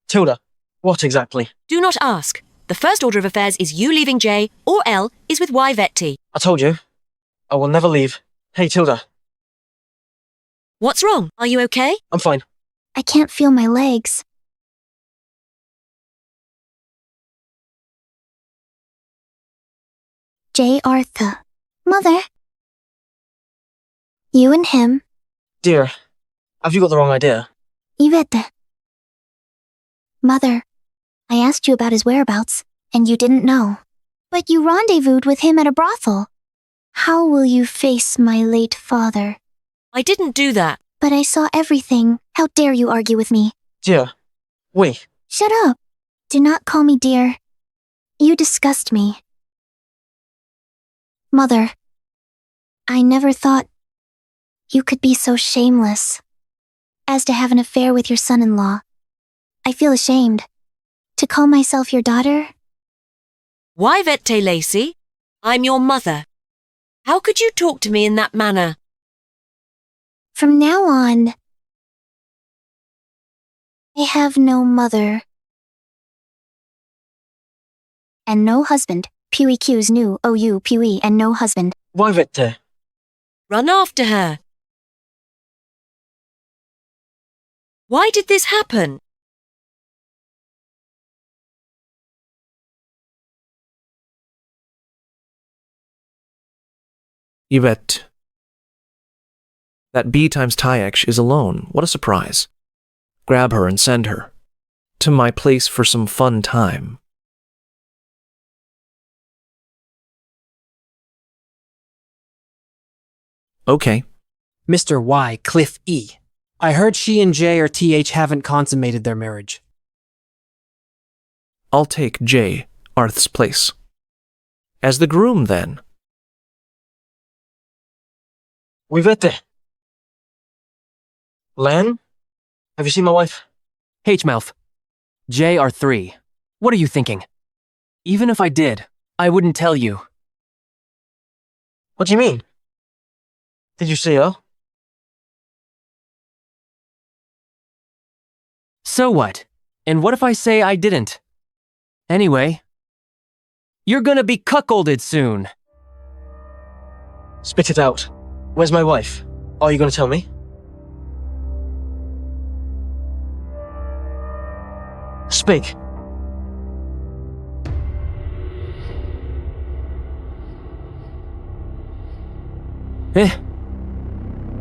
Tilda, what exactly? Do not ask. The first order of affairs is you leaving J, or L is with Y vet T. I told you. I will never leave. Hey, Tilda. What's wrong? Are you okay? I'm fine. I can't feel my legs. J. Arthur. Mother. You and him. Dear, have you got the wrong idea? Yvette. Mother, I asked you about his whereabouts, and you didn't know. But you rendezvoused with him at a brothel. How will you face my late father? I didn't do that. But I saw everything. How dare you argue with me? Dear, we. Shut up. Do not call me dear. You disgust me. Mother, I never thought you could be so shameless as to have an affair with your son-in-law. I feel ashamed. To call myself your daughter? Why Vette Lacey? I'm your mother. How could you talk to me in that manner? From now on, I have no mother. And no husband. PEQ's new OU PE and no husband. Why Vette? Run after her. Why did this happen? Yvette. That B times Tiex is alone. What a surprise. Grab her and send her to my place for some fun time. Okay. Mr. Y, Cliff E. I heard she and J or TH haven't consummated their marriage. I'll take J, Arth's place. As the groom, then. We Vette. Len? Have you seen my wife? H-mouth. J are 3. What are you thinking? Even if I did, I wouldn't tell you. What do you mean? Did you see her? So what? And what if I say I didn't? Anyway, you're gonna be cuckolded soon. Spit it out. Where's my wife? Are you going to tell me? Speak.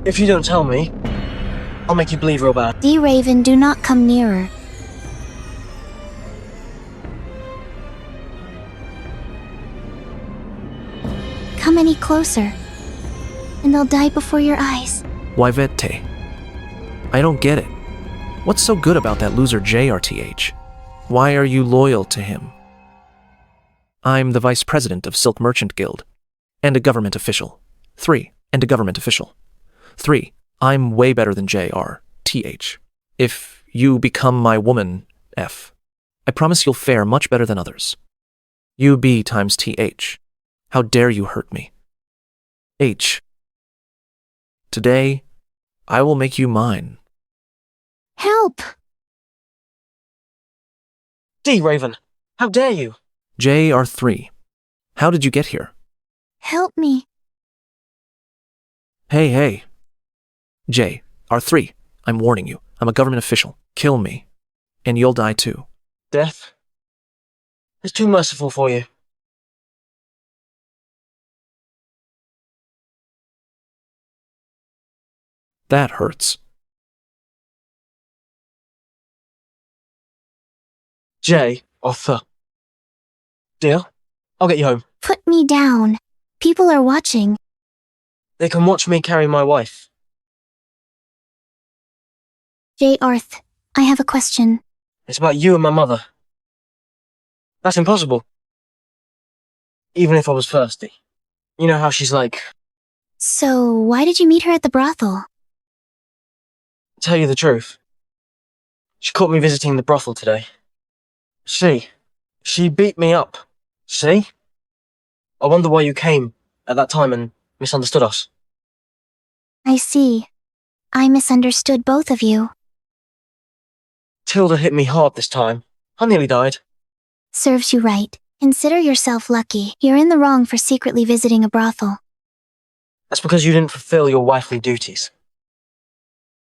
If you don't tell me, I'll make you bleed real bad. D. Raven, do not come nearer. Come any closer, and they'll die before your eyes. Why Vette? I don't get it. What's so good about that loser JRTH? Why are you loyal to him? I'm the vice president of Silk Merchant Guild, and a government official. 3, and a government official. 3, I'm way better than JRTH. If you become my woman, F, I promise you'll fare much better than others. UB times TH. How dare you hurt me? H. Today, I will make you mine. Help! D. Raven, how dare you? JR3. How did you get here? Help me. Hey. JR3. I'm warning you. I'm a government official. Kill me. And you'll die too. Death is too merciful for you. That hurts. J or Th. Deal? I'll get you home. Put me down. People are watching. They can watch me carry my wife. J. Arth, I have a question. It's about you and my mother. That's impossible. Even if I was thirsty. You know how she's like. So, why did you meet her at the brothel? Tell you the truth. She caught me visiting the brothel today. She beat me up. See? I wonder why you came at that time and misunderstood us. I see. I misunderstood both of you. Tilda hit me hard this time. I nearly died. Serves you right. Consider yourself lucky. You're in the wrong for secretly visiting a brothel. That's because you didn't fulfill your wifely duties.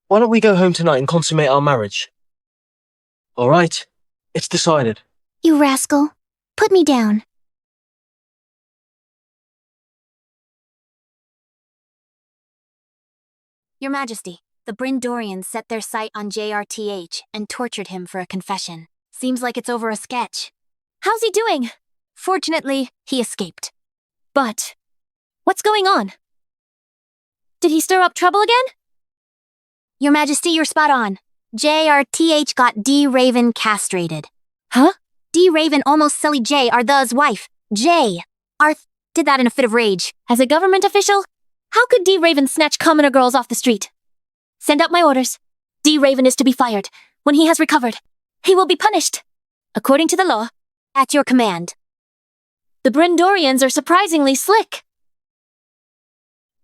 Why don't we go home tonight and consummate our marriage? All right, it's decided. You rascal. Put me down. Your Majesty, the Brindorians set their sight on JRTH and tortured him for a confession. Seems like it's over a sketch. How's he doing? Fortunately, he escaped. But what's going on? Did he stir up trouble again? Your Majesty, you're spot on. JRTH got D. Raven castrated. Huh? D. Raven almost sullied J. Arthur's wife. J. Arth did that in a fit of rage. As a government official, how could D. Raven snatch commoner girls off the street? Send out my orders. D. Raven is to be fired. When he has recovered, he will be punished. According to the law, at your command. The Brindorians are surprisingly slick.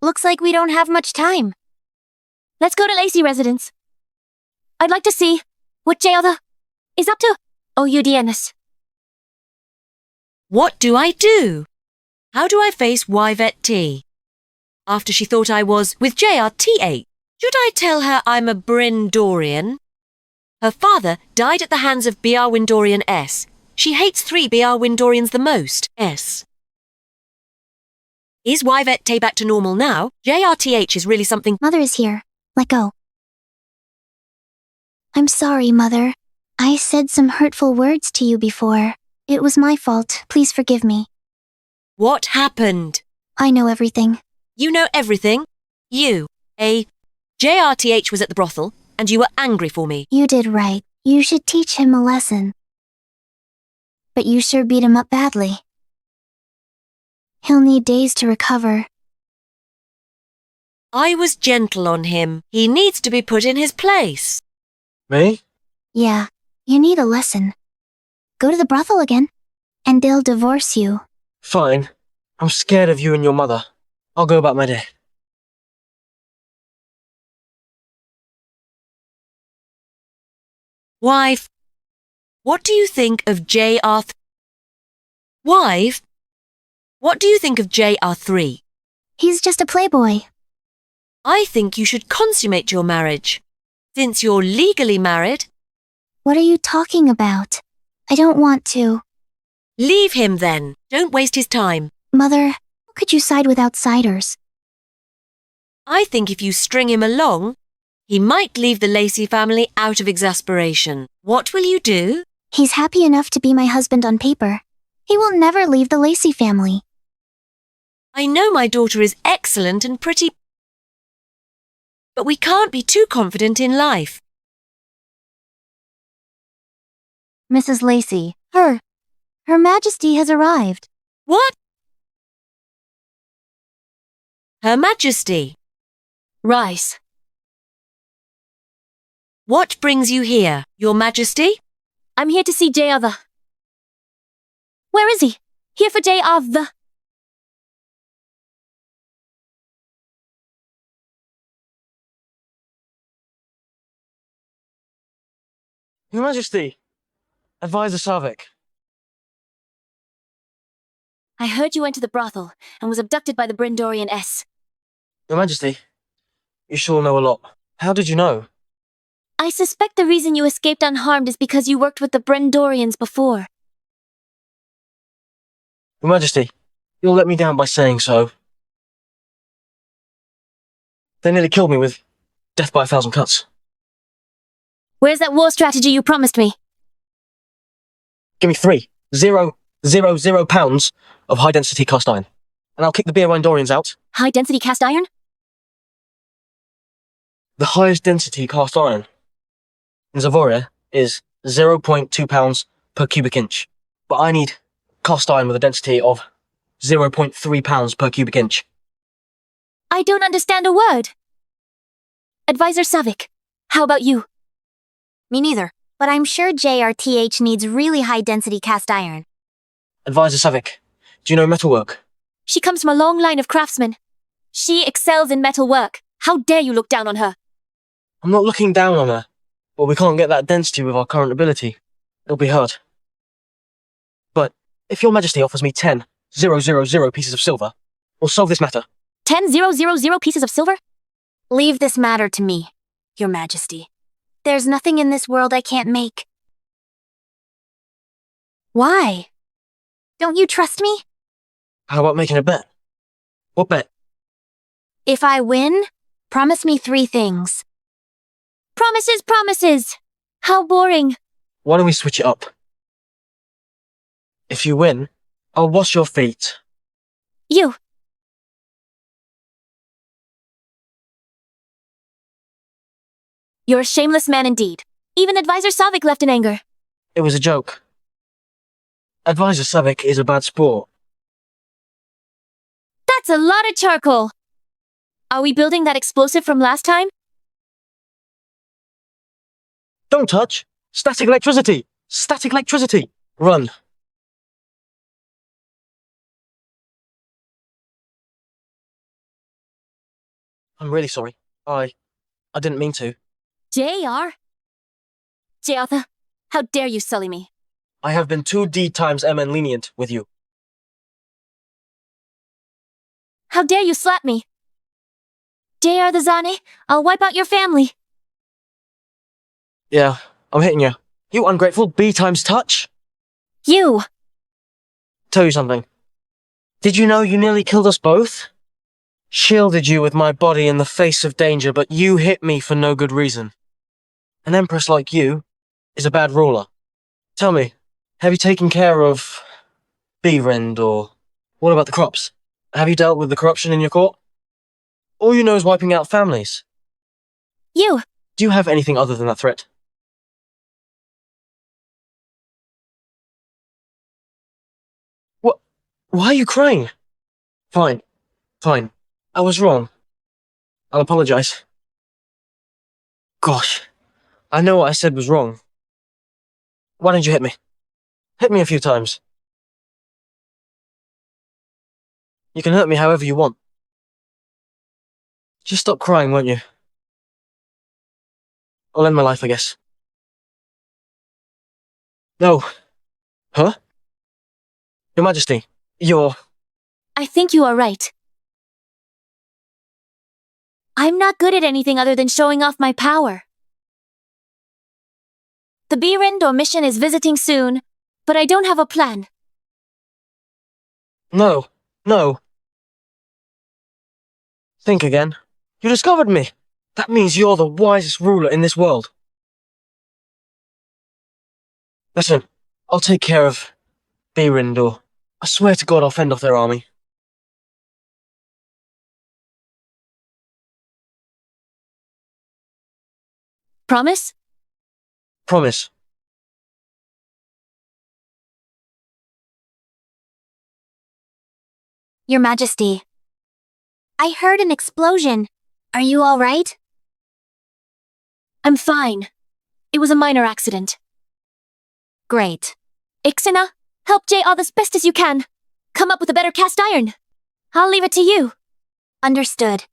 Looks like we don't have much time. Let's go to Lacey residence. I'd like to see what J. Arthur is up to. OUDNS. What do I do? How do I face Yvette T? After she thought I was with JRT8, should I tell her I'm a Brindorian? Her father died at the hands of BR Windorian S. She hates 3 BR Windorians the most, S. Is Yvette T back to normal now? JRTH is really something. Mother is here. Let go. I'm sorry, Mother. I said some hurtful words to you before. It was my fault. Please forgive me. What happened? I know everything. You know everything? You, JRTH was at the brothel, and you were angry for me. You did right. You should teach him a lesson. But you sure beat him up badly. He'll need days to recover. I was gentle on him. He needs to be put in his place. Me? Yeah, you need a lesson. Go to the brothel again, and they'll divorce you. Fine. I'm scared of you and your mother. I'll go about my day. Wife, what do you think of Wife, what do you think of JR3? He's just a playboy. I think you should consummate your marriage. Since you're legally married. What are you talking about? I don't want to. Leave him then. Don't waste his time. Mother, how could you side with outsiders? I think if you string him along, he might leave the Lacey family out of exasperation. What will you do? He's happy enough to be my husband on paper. He will never leave the Lacey family. I know my daughter is excellent and pretty, but we can't be too confident in life. Mrs. Lacey, Her Majesty has arrived. What? Her Majesty. Rise. What brings you here, Your Majesty? I'm here to see J. Arthur. Where is he? Here for J. Arthur. Your Majesty, Advisor Savik. I heard you went to the brothel and was abducted by the Brindorian S. Your Majesty, you sure know a lot. How did you know? I suspect the reason you escaped unharmed is because you worked with the Brindorians before. Your Majesty, you'll let me down by saying so. They nearly killed me with death by 1,000 cuts. Where's that war strategy you promised me? Give me 3,000 pounds of high-density cast iron, and I'll kick the BR Windorians out. High-density cast iron? The highest density cast iron in Zavoria is 0.2 pounds per cubic inch, but I need cast iron with a density of 0.3 pounds per cubic inch. I don't understand a word. Advisor Savik, how about you? Me neither, but I'm sure JRTH needs really high-density cast iron. Advisor Savik, do you know metalwork? She comes from a long line of craftsmen. She excels in metal work. How dare you look down on her? I'm not looking down on her, but we can't get that density with our current ability. It'll be hard. But if your Majesty offers me 10,000 pieces of silver, we'll solve this matter. 10,000 pieces of silver? Leave this matter to me, Your Majesty. There's nothing in this world I can't make. Why? Don't you trust me? How about making a bet? What bet? If I win, promise me 3 things. Promises, promises! How boring. Why don't we switch it up? If you win, I'll wash your feet. You. You're a shameless man indeed. Even Advisor Savik left in anger. It was a joke. Advisor Savik is a bad sport. That's a lot of charcoal. Are we building that explosive from last time? Don't touch! Static electricity! Static electricity! Run. I'm really sorry. I didn't mean to. J.R.? J. Arthur, how dare you sully me? I have been 2D times MN lenient with you. How dare you slap me? J.R. the Zane, I'll wipe out your family. Yeah, I'm hitting you. You ungrateful B times touch! You! Tell you something. Did you know you nearly killed us both? Shielded you with my body in the face of danger, but you hit me for no good reason. An empress like you is a bad ruler. Tell me, have you taken care of Berend, or what about the crops? Have you dealt with the corruption in your court? All you know is wiping out families. You! Do you have anything other than that threat? What? Why are you crying? Fine. Fine. I was wrong. I'll apologize. Gosh. I know what I said was wrong. Why didn't you hit me? Hit me a few times. You can hurt me however you want. Just stop crying, won't you? I'll end my life, I guess. No. Huh? Your Majesty, you're... I think you are right. I'm not good at anything other than showing off my power. The Berend mission is visiting soon, but I don't have a plan. No. No. Think again. You discovered me. That means you're the wisest ruler in this world. Listen, I'll take care of Berend, or I swear to God I'll fend off their army. Promise? Promise. Your Majesty. I heard an explosion. Are you all right? I'm fine. It was a minor accident. Great. Ixina, help J.R. as best as you can. Come up with a better cast iron. I'll leave it to you. Understood.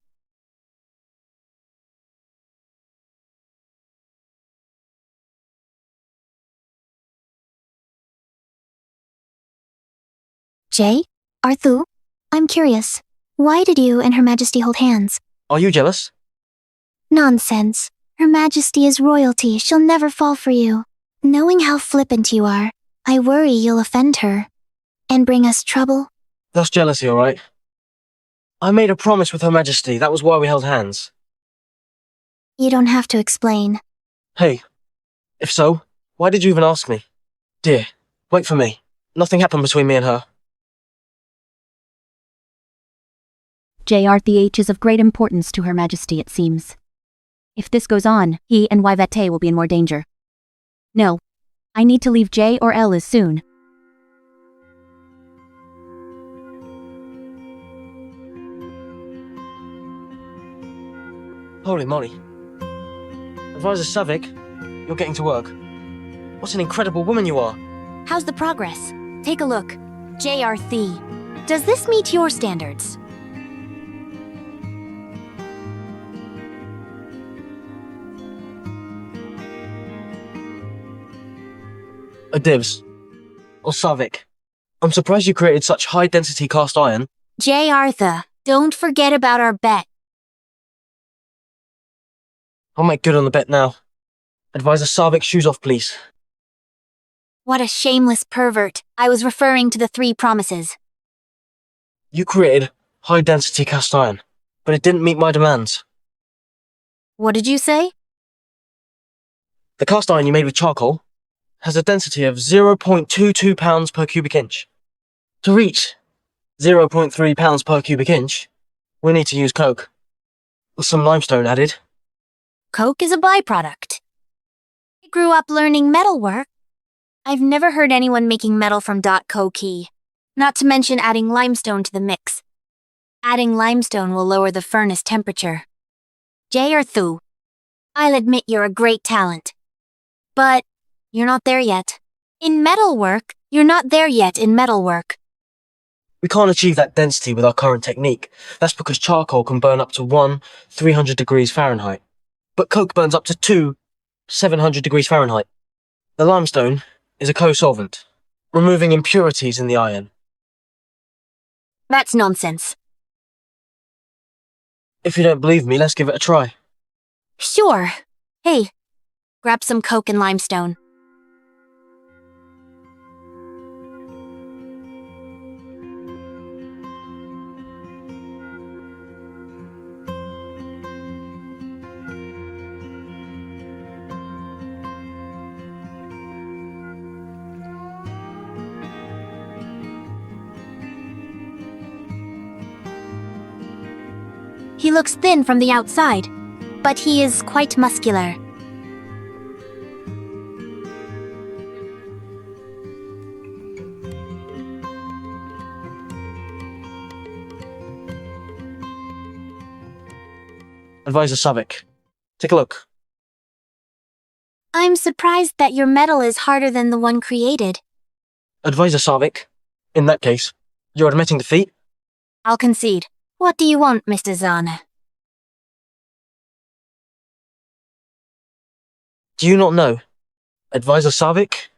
Jay? Arthu? I'm curious. Why did you and Her Majesty hold hands? Are you jealous? Nonsense. Her Majesty is royalty. She'll never fall for you. Knowing how flippant you are, I worry you'll offend her. And bring us trouble. That's jealousy, alright? I made a promise with Her Majesty. That was why we held hands. You don't have to explain. Hey, if so, why did you even ask me? Dear, wait for me. Nothing happened between me and her. JRTH is of great importance to Her Majesty, it seems. If this goes on, he and Yvette will be in more danger. No. I need to leave J or L as soon. Holy moly. Advisor Savik, you're getting to work. What an incredible woman you are. How's the progress? Take a look. J.R. Does this meet your standards? A Divs. Or Savik. I'm surprised you created such high-density cast iron. J. Arthur, don't forget about our bet. I'll make good on the bet now. Advisor Savik, shoes off, please. What a shameless pervert. I was referring to the 3 promises. You created high-density cast iron, but it didn't meet my demands. What did you say? The cast iron you made with charcoal has a density of 0.22 pounds per cubic inch. To reach 0.3 pounds per cubic inch, we need to use coke, with some limestone added. Coke is a byproduct. I grew up learning metalwork. I've never heard anyone making metal from .coke, not to mention adding limestone to the mix. Adding limestone will lower the furnace temperature. J. or Thu, I'll admit you're a great talent. But you're not there yet. In metalwork, you're not there yet in metalwork. We can't achieve that density with our current technique. That's because charcoal can burn up to 300 degrees Fahrenheit. But coke burns up to 700 degrees Fahrenheit. The limestone is a co-solvent, removing impurities in the iron. That's nonsense. If you don't believe me, let's give it a try. Sure. Hey, grab some coke and limestone. He looks thin from the outside, but he is quite muscular. Advisor Savik, take a look. I'm surprised that your metal is harder than the one created. Advisor Savik, in that case, you're admitting defeat? I'll concede. What do you want, Mr. Zana? Do you not know? Advisor Savik?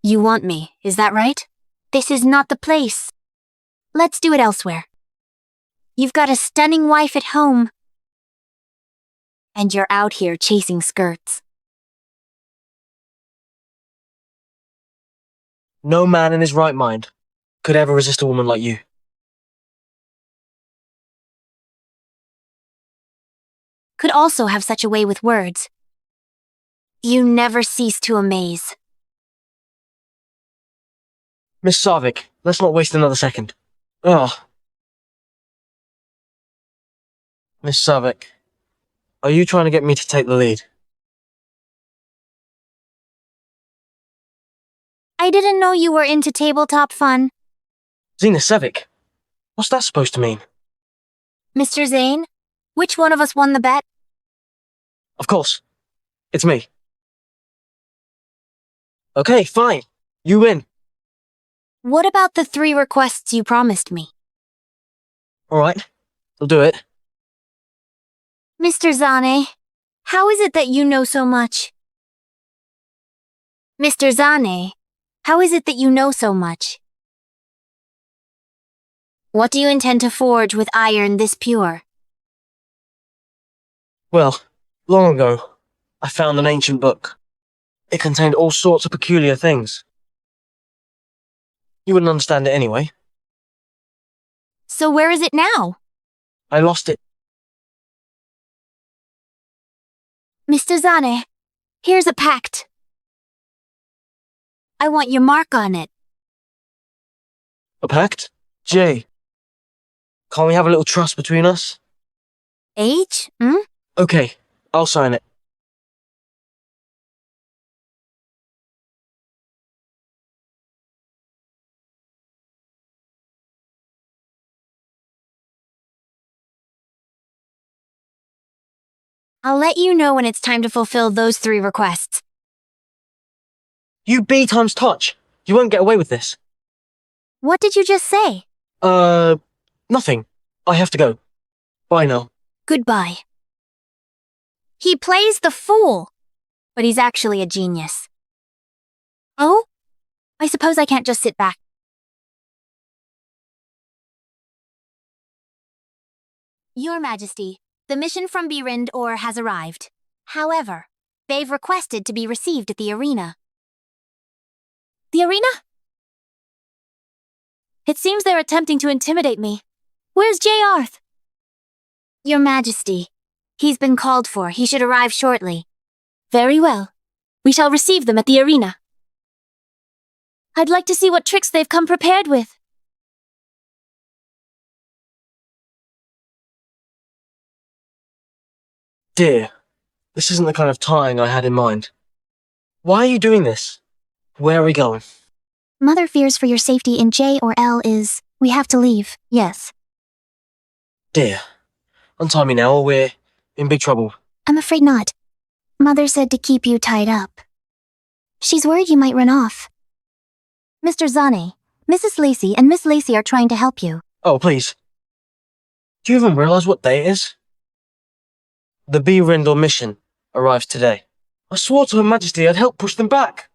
You want me, is that right? This is not the place. Let's do it elsewhere. You've got a stunning wife at home. And you're out here chasing skirts. No man in his right mind could ever resist a woman like you. Could also have such a way with words. You never cease to amaze. Miss Savik, let's not waste another second. Miss Savik, are you trying to get me to take the lead? I didn't know you were into tabletop fun. Zena Savik, what's that supposed to mean? Mr. Zane, which one of us won the bet? Of course, it's me. Okay, fine. You win. What about the 3 requests you promised me? Alright, I'll do it. Mr. Zane, how is it that you know so much? Mr. Zane, how is it that you know so much? What do you intend to forge with iron this pure? Well, long ago, I found an ancient book. It contained all sorts of peculiar things. You wouldn't understand it anyway. So where is it now? I lost it. Mr. Zane, here's a pact. I want your mark on it. A pact? Jay, can't we have a little trust between us? H? Okay, I'll sign it. I'll let you know when it's time to fulfill those 3 requests. You B times touch. You won't get away with this. What did you just say? Nothing. I have to go. Bye now. Goodbye. He plays the fool, but he's actually a genius. Oh? I suppose I can't just sit back. Your Majesty, the mission from Birind Or has arrived. However, they've requested to be received at the arena. The arena? It seems they're attempting to intimidate me. Where's J. Arth? Your Majesty, he's been called for. He should arrive shortly. Very well. We shall receive them at the arena. I'd like to see what tricks they've come prepared with. Dear, this isn't the kind of tying I had in mind. Why are you doing this? Where are we going? Mother fears for your safety in J or L is, we have to leave, yes. Dear, untie me now or we're in big trouble. I'm afraid not. Mother said to keep you tied up. She's worried you might run off. Mr. Zane, Mrs. Lacey and Miss Lacey are trying to help you. Oh, please. Do you even realize what day it is? The Rindor mission arrives today. I swore to Her Majesty I'd help push them back.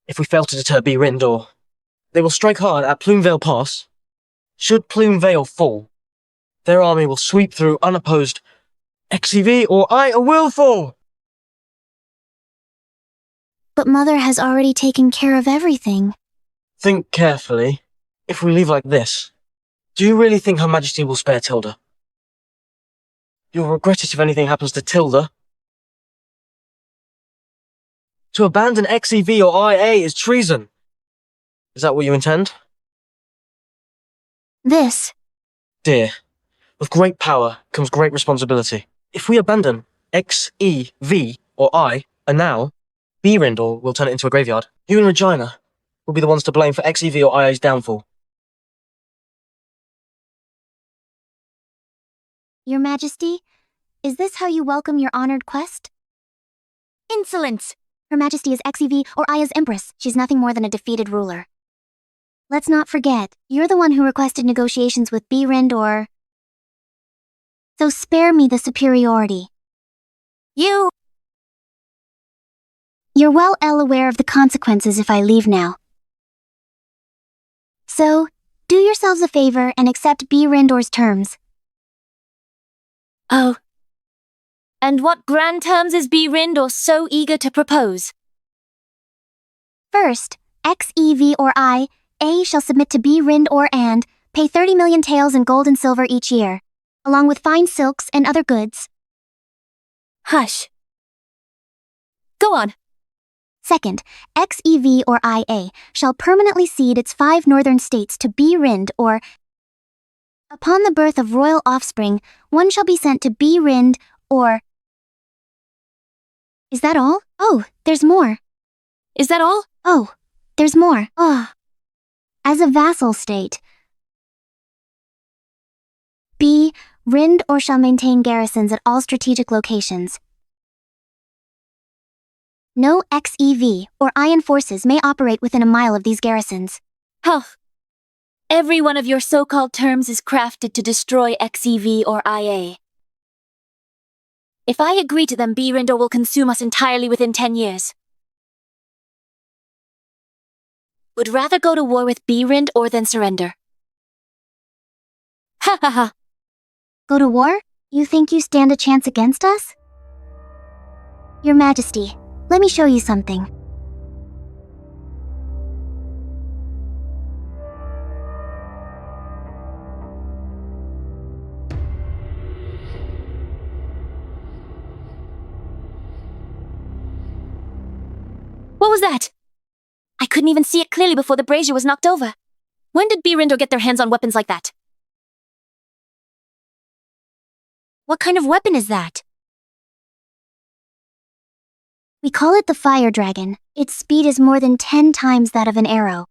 If we fail to deter Rindor, they will strike hard at Plumevale Pass. Should Plumevale fall, their army will sweep through unopposed. XEV or I will fall! But Mother has already taken care of everything. Think carefully. If we leave like this, do you really think Her Majesty will spare Tilda? You'll regret it if anything happens to Tilda. To abandon XEV or IA is treason. Is that what you intend? This. Dear, with great power comes great responsibility. If we abandon XEV or I, and now, Rindor will turn it into a graveyard. You and Regina will be the ones to blame for XEV or IA's downfall. Your Majesty, is this how you welcome your honored quest? Insolence! Her Majesty is XEV or Aya's Empress. She's nothing more than a defeated ruler. Let's not forget, you're the one who requested negotiations with Rindor. So spare me the superiority. You're well aware of the consequences if I leave now. So, do yourselves a favor and accept Rindor's terms. Oh. And what grand terms is Rindor so eager to propose? First, XEV or I, A shall submit to Rindor and pay 30 million taels in gold and silver each year, along with fine silks and other goods. Hush. Go on. Second, XEV or IA shall permanently cede its 5 northern states to Rind or... Upon the birth of royal offspring, one shall be sent to Rind or... Is that all? Oh, there's more. Is that all? Oh, there's more. As a vassal state, Rind or shall maintain garrisons at all strategic locations. No XEV or IN forces may operate within a mile of these garrisons. Huh. Every one of your so-called terms is crafted to destroy XEV or IA. If I agree to them, Rindor will consume us entirely within 10 years. Would rather go to war with Rindor than surrender. Ha ha ha. Go to war? You think you stand a chance against us? Your Majesty, let me show you something. What was that? I couldn't even see it clearly before the brazier was knocked over. When did Rindor get their hands on weapons like that? What kind of weapon is that? We call it the Fire Dragon. Its speed is more than 10 times that of an arrow.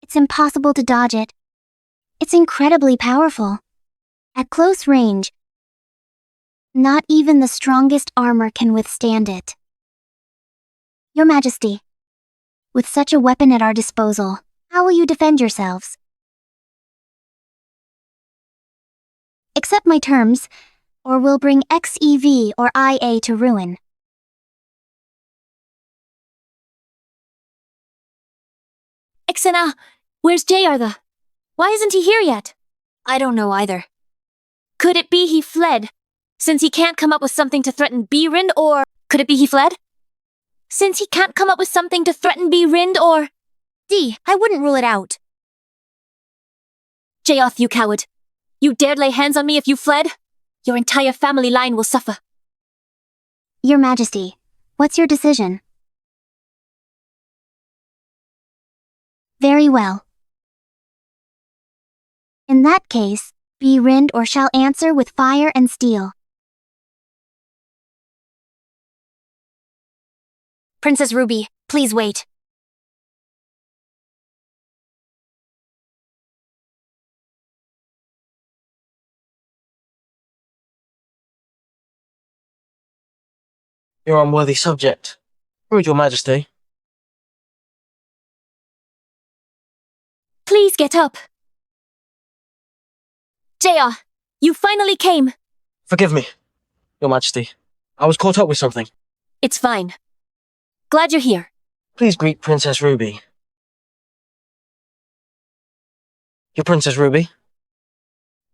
It's impossible to dodge it. It's incredibly powerful. At close range, not even the strongest armor can withstand it. Your Majesty, with such a weapon at our disposal, how will you defend yourselves? accept my terms, or we'll bring XEV or IA to ruin. Ixana, where's Jayartha? Why isn't he here yet? I don't know either. Could it be he fled, since he can't come up with something to threaten B-Rind, or could it be he fled? Since he can't come up with something to threaten B-Rind, or... I wouldn't rule it out. Jayoth, you coward. You dared lay hands on me if you fled? Your entire family line will suffer. Your Majesty, what's your decision? Very well. In that case, B-Rind or shall answer with fire and steel. Princess Ruby, please wait. Your unworthy subject. Rude, Your Majesty. Please get up. Jaya, you finally came. Forgive me, Your Majesty. I was caught up with something. It's fine. Glad you're here. Please greet Princess Ruby. You're Princess Ruby?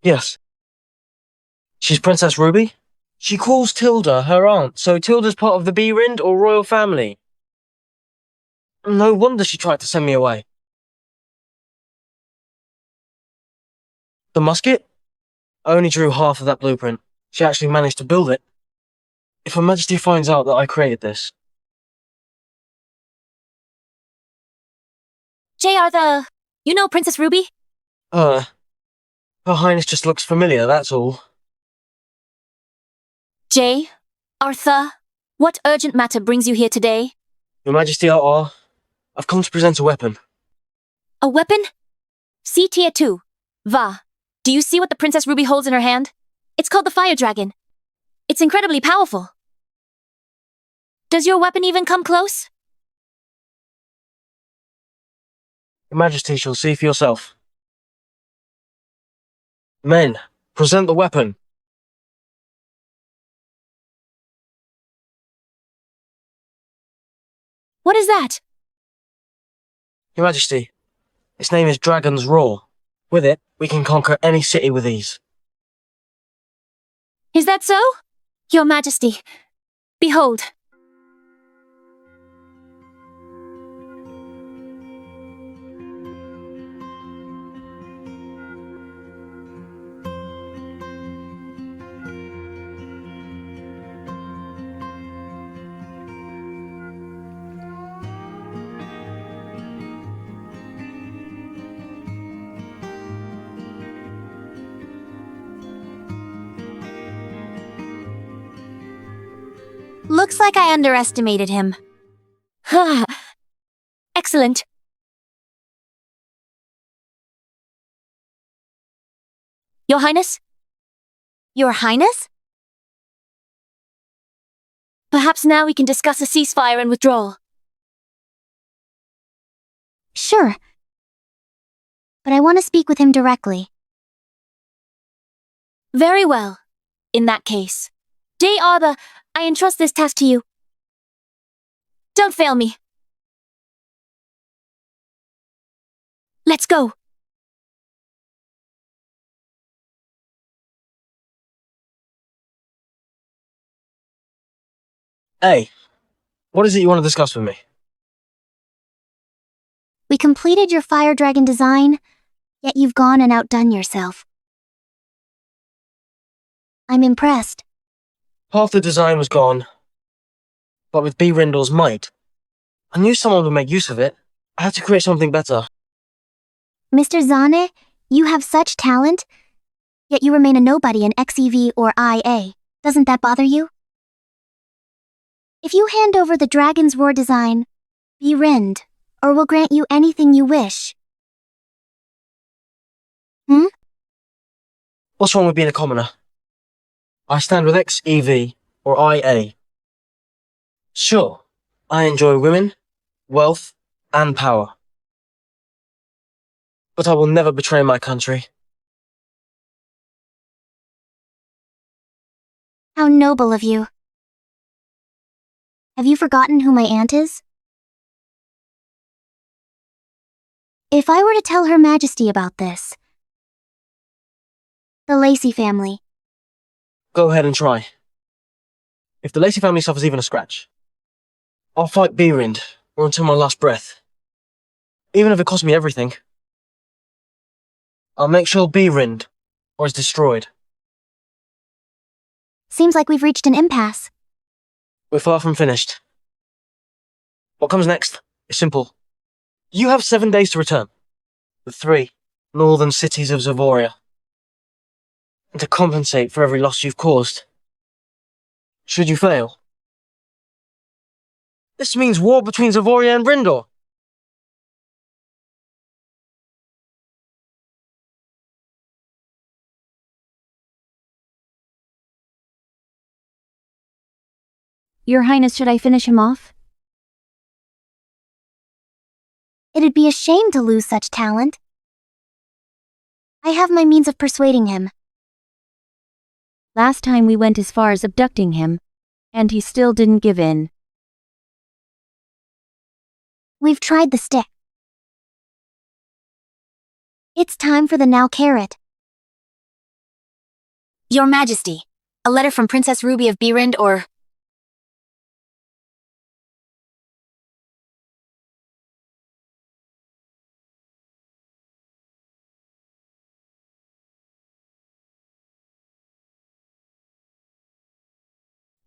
Yes. She's Princess Ruby? She calls Tilda her aunt, so Tilda's part of the B-Rind or royal family. No wonder she tried to send me away. The musket? I only drew half of that blueprint. She actually managed to build it. If Her Majesty finds out that I created this... Jayartha, you know Princess Ruby? Her Highness just looks familiar, that's all. Jay, Artha, what urgent matter brings you here today? Your Majesty, I've come to present a weapon. A weapon? C tier 2. Va, do you see what the Princess Ruby holds in her hand? It's called the Fire Dragon. It's incredibly powerful. Does your weapon even come close? Your Majesty shall see for yourself. Men, present the weapon. What is that? Your Majesty, its name is Dragon's Roar. With it, we can conquer any city with ease. Is that so? Your Majesty, behold. Looks like I underestimated him. Ha! Excellent. Your Highness? Your Highness? Perhaps now we can discuss a ceasefire and withdrawal. Sure. But I want to speak with him directly. Very well. In that case. Jayartha, I entrust this task to you. Don't fail me. Let's go. Hey, what is it you want to discuss with me? We completed your Fire Dragon design, yet you've gone and outdone yourself. I'm impressed. Half the design was gone, but with B. Rindle's might, I knew someone would make use of it. I had to create something better. Mr. Zane, you have such talent, yet you remain a nobody in XEV or IA. Doesn't that bother you? If you hand over the Dragon's Roar design, be Rind, or we'll grant you anything you wish. What's wrong with being a commoner? I stand with XEV or IA. Sure, I enjoy women, wealth, and power. But I will never betray my country. How noble of you. Have you forgotten who my aunt is? If I were to tell Her Majesty about this... The Lacey family. Go ahead and try. If the Lacey family suffers even a scratch, I'll fight Beerind, or until my last breath. Even if it costs me everything. I'll make sure Beerind, or is destroyed. Seems like we've reached an impasse. We're far from finished. What comes next is simple. You have 7 days to return. The 3 northern cities of Zavoria. And to compensate for every loss you've caused. Should you fail, this means war between Zavoria and Brindor. Your Highness, should I finish him off? It'd be a shame to lose such talent. I have my means of persuading him. Last time we went as far as abducting him, and he still didn't give in. We've tried the stick. It's time for the now carrot. Your Majesty, a letter from Princess Ruby of Beerind or...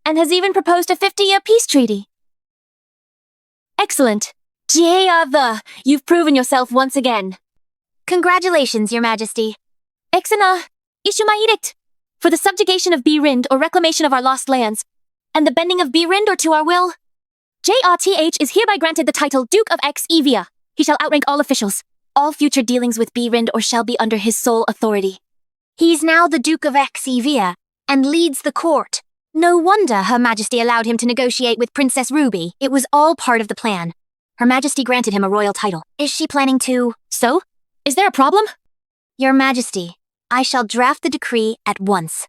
and has even proposed a 50-year peace treaty. Excellent. You've proven yourself once again. Congratulations, Your Majesty. Exena, issue my edict. For the subjugation of Beerind or reclamation of our lost lands, and the bending of Beerind or to our will, JRTH is hereby granted the title Duke of Evia. He shall outrank all officials. All future dealings with Beerind or shall be under his sole authority. He's now the Duke of Evia, and leads the court. No wonder Her Majesty allowed him to negotiate with Princess Ruby. It was all part of the plan. Her Majesty granted him a royal title. Is she planning to... So? Is there a problem? Your Majesty, I shall draft the decree at once.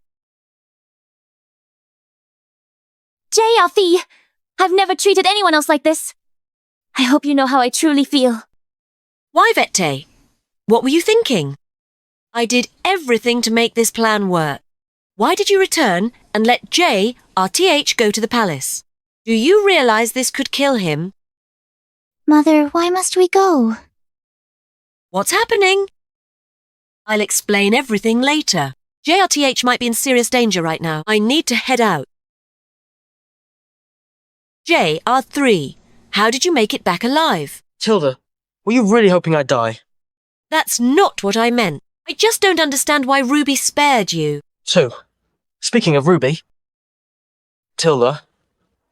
JRT, I've never treated anyone else like this. I hope you know how I truly feel. Why, Vette? What were you thinking? I did everything to make this plan work. Why did you return and let JRTH go to the palace? Do you realize this could kill him? Mother, why must we go? What's happening? I'll explain everything later. JRTH might be in serious danger right now. I need to head out. JR3, how did you make it back alive? Tilda, were you really hoping I'd die? That's not what I meant. I just don't understand why Ruby spared you. So, speaking of Ruby, Tilda,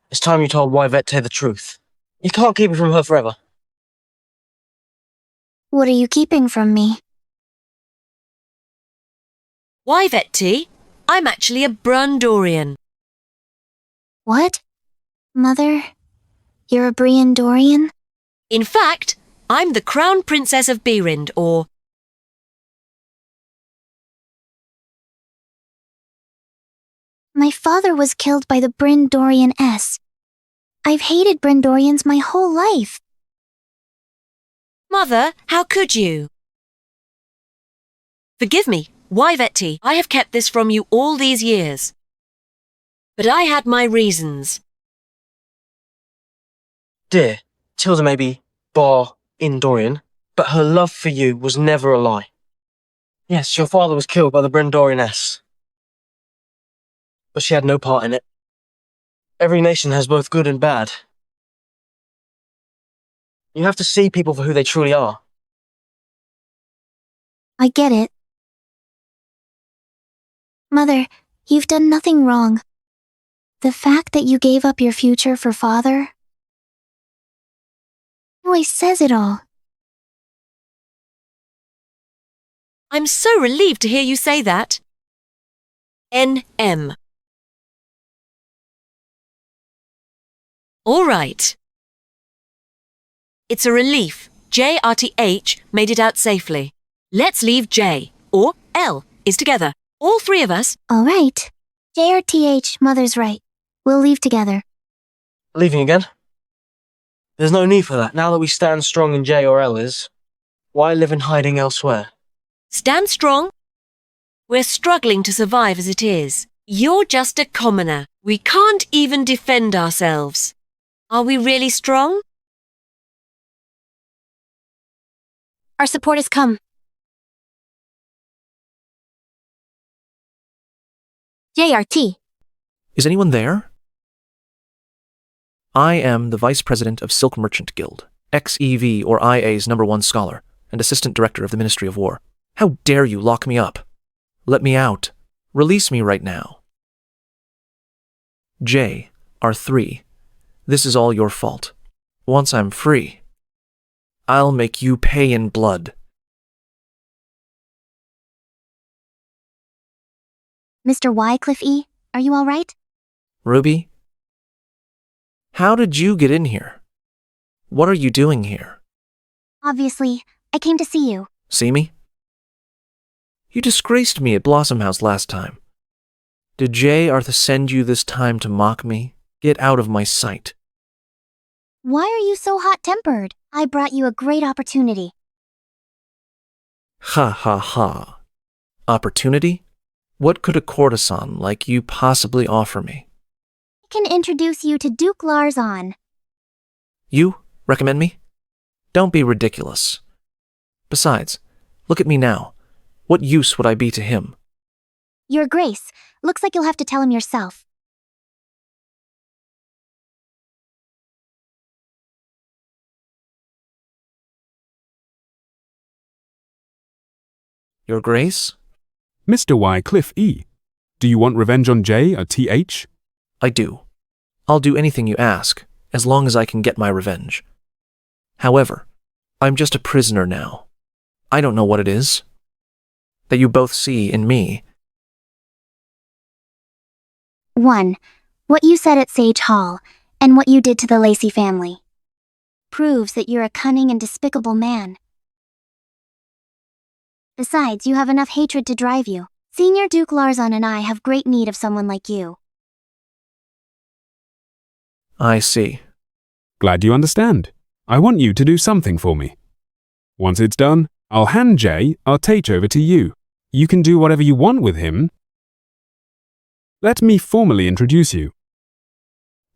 it's time you told Vette the truth. You can't keep it from her forever. What are you keeping from me? Why, Vette? I'm actually a Brundorian. What? Mother, you're a Briandorian? In fact, I'm the Crown Princess of Beerind, or... My father was killed by the Brindorian S. I've hated Brindorians my whole life. Mother, how could you? Forgive me, Vette. I have kept this from you all these years. But I had my reasons. Dear, Tilda may be Indorian, but her love for you was never a lie. Yes, your father was killed by the Brindorian S. But she had no part in it. Every nation has both good and bad. You have to see people for who they truly are. I get it. Mother, you've done nothing wrong. The fact that you gave up your future for father always says it all. I'm so relieved to hear you say that. NM. All right. It's a relief. JRTH made it out safely. Let's leave J, or L, is together. All three of us. All right. JRTH, Mother's right. We'll leave together. Leaving again? There's no need for that. Now that we stand strong in J or L is, why live in hiding elsewhere? Stand strong. We're struggling to survive as it is. You're just a commoner. We can't even defend ourselves. Are we really strong? Our support has come. JRT. Is anyone there? I am the Vice President of Silk Merchant Guild, XEV or IA's #1 scholar, and Assistant Director of the Ministry of War. How dare you lock me up? Let me out. Release me right now. J, R3. This is all your fault. Once I'm free, I'll make you pay in blood. Mr. Wycliffe E., are you all right? Ruby? How did you get in here? What are you doing here? Obviously, I came to see you. See me? You disgraced me at Blossom House last time. Did J. Arthur send you this time to mock me? Get out of my sight. Why are you so hot-tempered? I brought you a great opportunity. Ha ha ha. Opportunity? What could a courtesan like you possibly offer me? I can introduce you to Duke Larzon. You recommend me? Don't be ridiculous. Besides, look at me now. What use would I be to him? Your Grace, looks like you'll have to tell him yourself. Your Grace? Mr. Wycliffe E., do you want revenge on J or TH? I do. I'll do anything you ask, as long as I can get my revenge. However, I'm just a prisoner now. I don't know what it is that you both see in me. 1. What you said at Sage Hall, and what you did to the Lacey family, proves that you're a cunning and despicable man. Besides, you have enough hatred to drive you. Senior Duke Larzon and I have great need of someone like you. I see. Glad you understand. I want you to do something for me. Once it's done, I'll hand J our Tate over to you. You can do whatever you want with him. Let me formally introduce you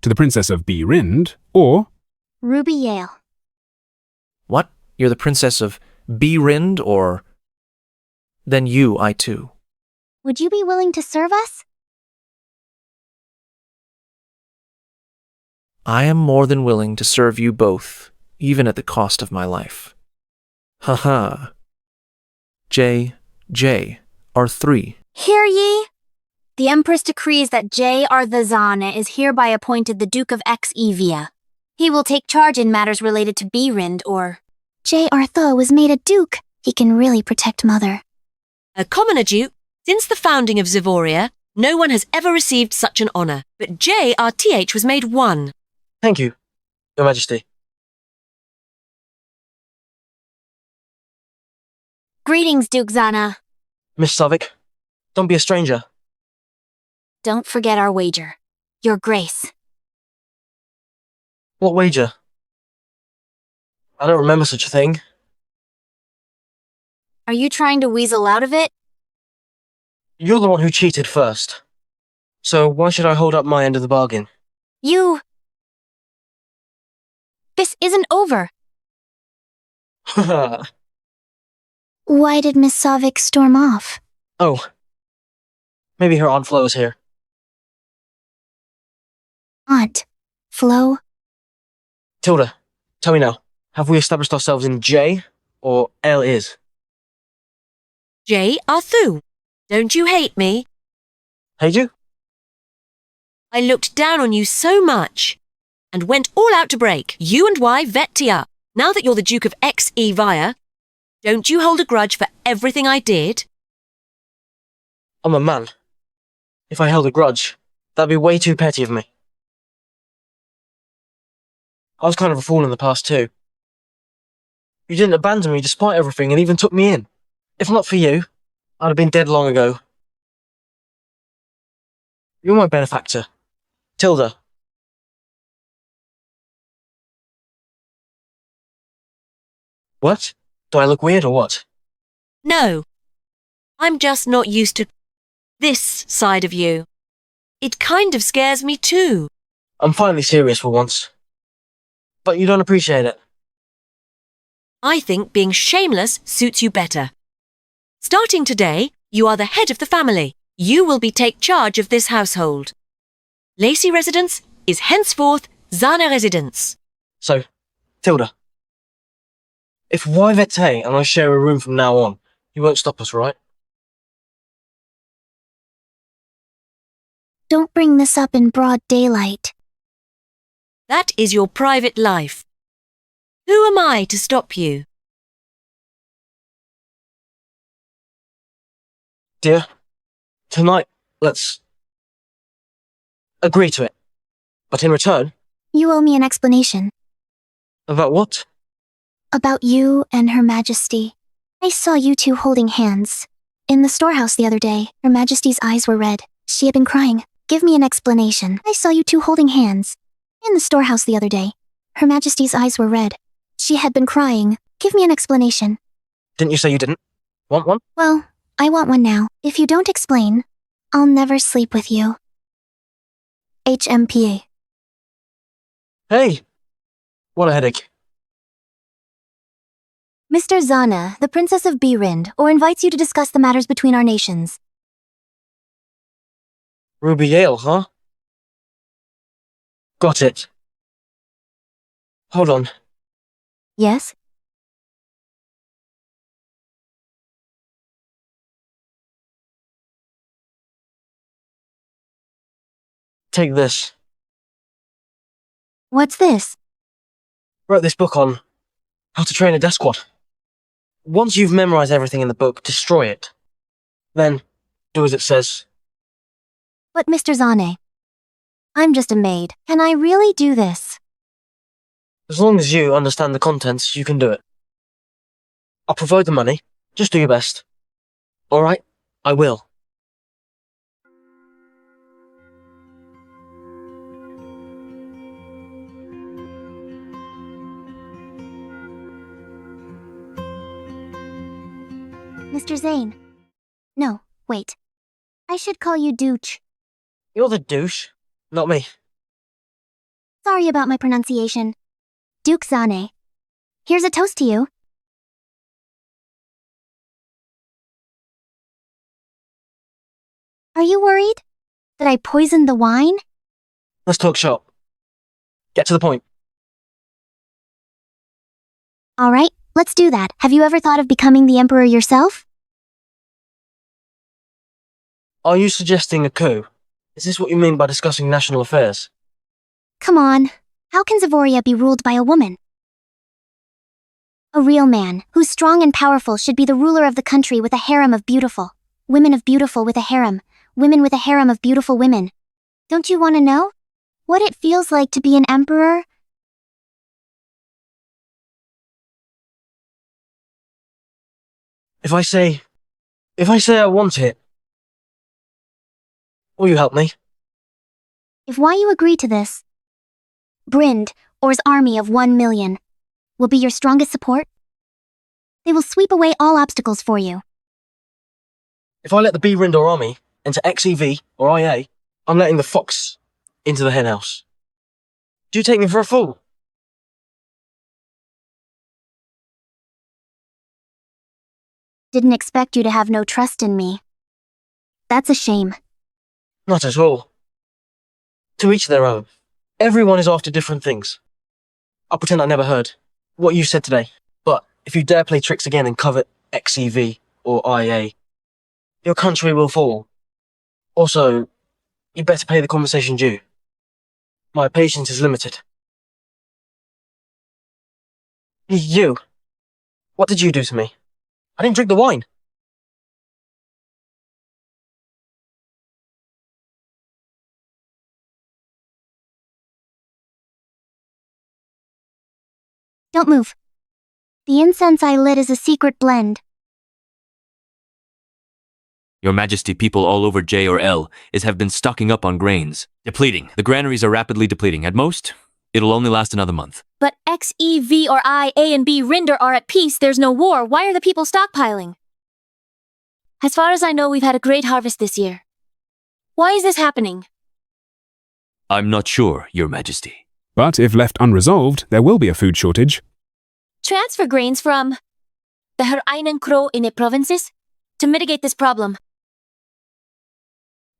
to the Princess of B. Rind, or Ruby Yale. What? You're the Princess of B. Rind, or... Then you, I too. Would you be willing to serve us? I am more than willing to serve you both, even at the cost of my life. Haha. J, R3. Hear ye? The Empress decrees that J. Arthazana is hereby appointed the Duke of Exevia. He will take charge in matters related to Brind or... J. Artho was made a duke. He can really protect Mother. A commoner duke? Since the founding of Zavoria, no one has ever received such an honour, but JRTH was made one. Thank you, Your Majesty. Greetings, Duke Zana. Miss Savick, don't be a stranger. Don't forget our wager. Your Grace. What wager? I don't remember such a thing. Are you trying to weasel out of it? You're the one who cheated first. So why should I hold up my end of the bargain? You... This isn't over. Why did Miss Savick storm off? Oh. Maybe her Aunt Flo is here. Aunt Flo? Tilda, tell me now. Have we established ourselves in J or L is? J. Arthu, don't you hate me? Hate you? I looked down on you so much and went all out to break. You and Y Vettia. Now that you're the Duke of Exevia, don't you hold a grudge for everything I did? I'm a man. If I held a grudge, that'd be way too petty of me. I was kind of a fool in the past too. You didn't abandon me despite everything and even took me in. If not for you, I'd have been dead long ago. You're my benefactor. Tilda. What? Do I look weird or what? No, I'm just not used to this side of you. It kind of scares me too. I'm finally serious for once. But you don't appreciate it. I think being shameless suits you better. Starting today, you are the head of the family. You will take charge of this household. Lacey residence is henceforth Zana residence. So, Tilda. If Yvette and I share a room from now on, you won't stop us, right? Don't bring this up in broad daylight. That is your private life. Who am I to stop you? Dear, tonight, let's agree to it. But in return... You owe me an explanation. About what? About you and Her Majesty. I saw you two holding hands. In the storehouse the other day, Her Majesty's eyes were red. She had been crying. Give me an explanation. I saw you two holding hands. In the storehouse the other day, Her Majesty's eyes were red. She had been crying. Give me an explanation. Didn't you say you didn't? Want one? Well, I want one now. If you don't explain, I'll never sleep with you. HMPA. Hey! What a headache. Mr. Zana, the Princess of Birind, invites you to discuss the matters between our nations. Ruby Yale, huh? Got it. Hold on. Yes? Take this. What's this? Wrote this book on how to train a death squad. Once you've memorized everything in the book, destroy it. Then, do as it says. But Mr. Zane, I'm just a maid. Can I really do this? As long as you understand the contents, you can do it. I'll provide the money. Just do your best. Alright? I will. Mr. Zane. No, wait. I should call you Dooch. You're the douche, not me. Sorry about my pronunciation. Duke Zane. Here's a toast to you. Are you worried? That I poisoned the wine? Let's talk shop. Get to the point. Alright, let's do that. Have you ever thought of becoming the Emperor yourself? Are you suggesting a coup? Is this what you mean by discussing national affairs? Come on. How can Zavoria be ruled by a woman? A real man, who's strong and powerful, should be the ruler of the country with a harem of beautiful. Women of beautiful with a harem. Women with a harem of beautiful women. Don't you want to know? What it feels like to be an emperor? If I say I want it, will you help me? If why you agree to this, Brind, or his army of 1 million, will be your strongest support? They will sweep away all obstacles for you. If I let the Rindor army into XEV or IA, I'm letting the fox into the henhouse. Do you take me for a fool? Didn't expect you to have no trust in me. That's a shame. Not at all. To each their own. Everyone is after different things. I'll pretend I never heard what you said today. But if you dare play tricks again and covet XEV or IA, your country will fall. Also, you better pay the conversation due. My patience is limited. You. What did you do to me? I didn't drink the wine. Don't move. The incense I lit is a secret blend. Your Majesty, people all over J or L have been stocking up on grains. Depleting. The granaries are rapidly depleting. At most, it'll only last another month. But X, E, V, or I, A, and B, Rinder are at peace. There's no war. Why are the people stockpiling? As far as I know, we've had a great harvest this year. Why is this happening? I'm not sure, Your Majesty. But if left unresolved, there will be a food shortage. Transfer grains from the Hereinen Crow in the provinces to mitigate this problem.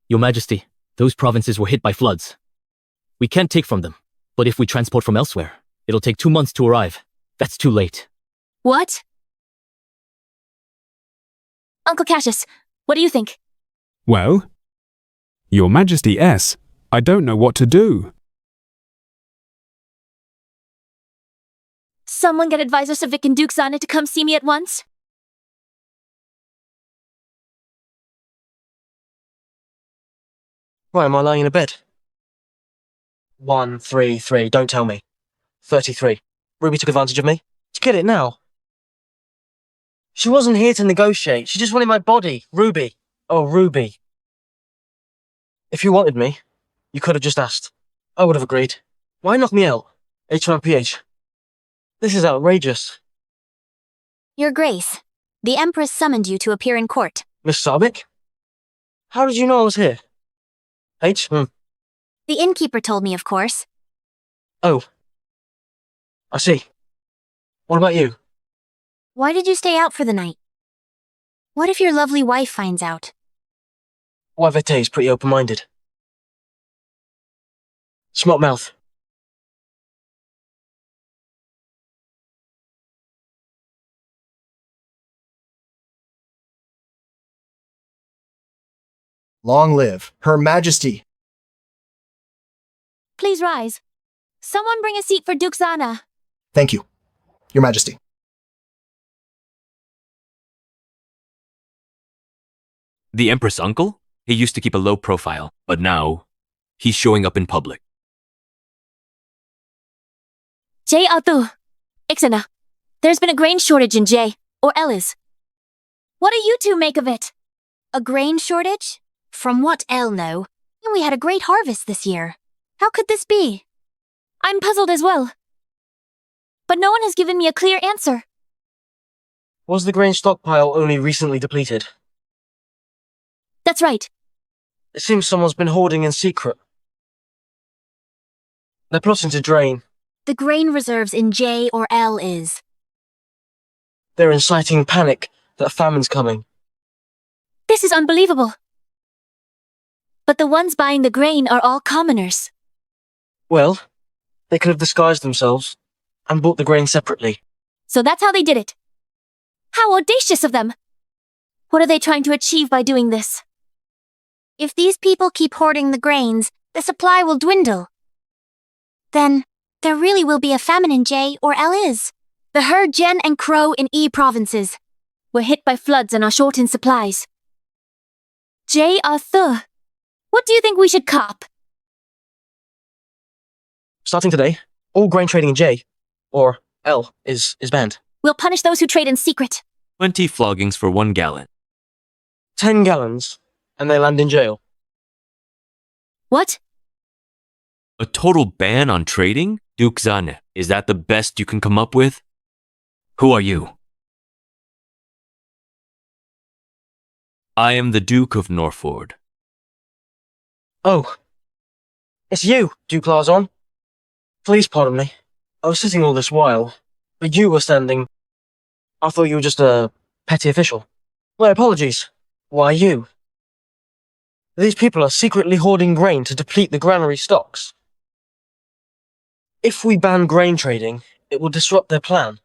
Your Majesty, those provinces were hit by floods. We can't take from them, but if we transport from elsewhere, it'll take 2 months to arrive. That's too late. What? Uncle Cassius, what do you think? Well, Your Majesty S, I don't know what to do. Someone get Advisor Savick and Duke Zana to come see me at once? Why am I lying in a bed? 133, don't tell me. 33. Ruby took advantage of me. Let's get it now. She wasn't here to negotiate. She just wanted my body. Ruby. Oh, Ruby. If you wanted me, you could have just asked. I would have agreed. Why knock me out? H1PH. This is outrageous. Your Grace, the Empress summoned you to appear in court. Miss Savick? How did you know I was here? H? The innkeeper told me, of course. Oh. I see. What about you? Why did you stay out for the night? What if your lovely wife finds out? Wavete is pretty open-minded. Smart mouth. Long live Her Majesty. Please rise. Someone bring a seat for Duke Zana. Thank you, Your Majesty. The Empress uncle? He used to keep a low profile, but now he's showing up in public. J. Atu. Ixana. There's been a grain shortage in J, or Ellis. What do you two make of it? A grain shortage? From what El know, we had a great harvest this year. How could this be? I'm puzzled as well. But no one has given me a clear answer. Was the grain stockpile only recently depleted? That's right. It seems someone's been hoarding in secret. They're plotting to drain. The grain reserves in J or L is. They're inciting panic that a famine's coming. This is unbelievable. But the ones buying the grain are all commoners. Well, they could have disguised themselves and bought the grain separately. So that's how they did it. How audacious of them! What are they trying to achieve by doing this? If these people keep hoarding the grains, the supply will dwindle. Then, there really will be a famine in J or L is. The herd Jen and Crow in E provinces were hit by floods and are short in supplies. J are Th. What do you think we should cop? Starting today, all grain trading in J, or L, is banned. We'll punish those who trade in secret. 20 floggings for 1 gallon. 10 gallons, and they land in jail. What? A total ban on trading? Duke Zane, is that the best you can come up with? Who are you? I am the Duke of Norford. Oh. It's you, Duke Larzon. Please pardon me. I was sitting all this while, but you were standing. I thought you were just a petty official. My apologies. Why you? These people are secretly hoarding grain to deplete the granary stocks. If we ban grain trading, it will disrupt their plan.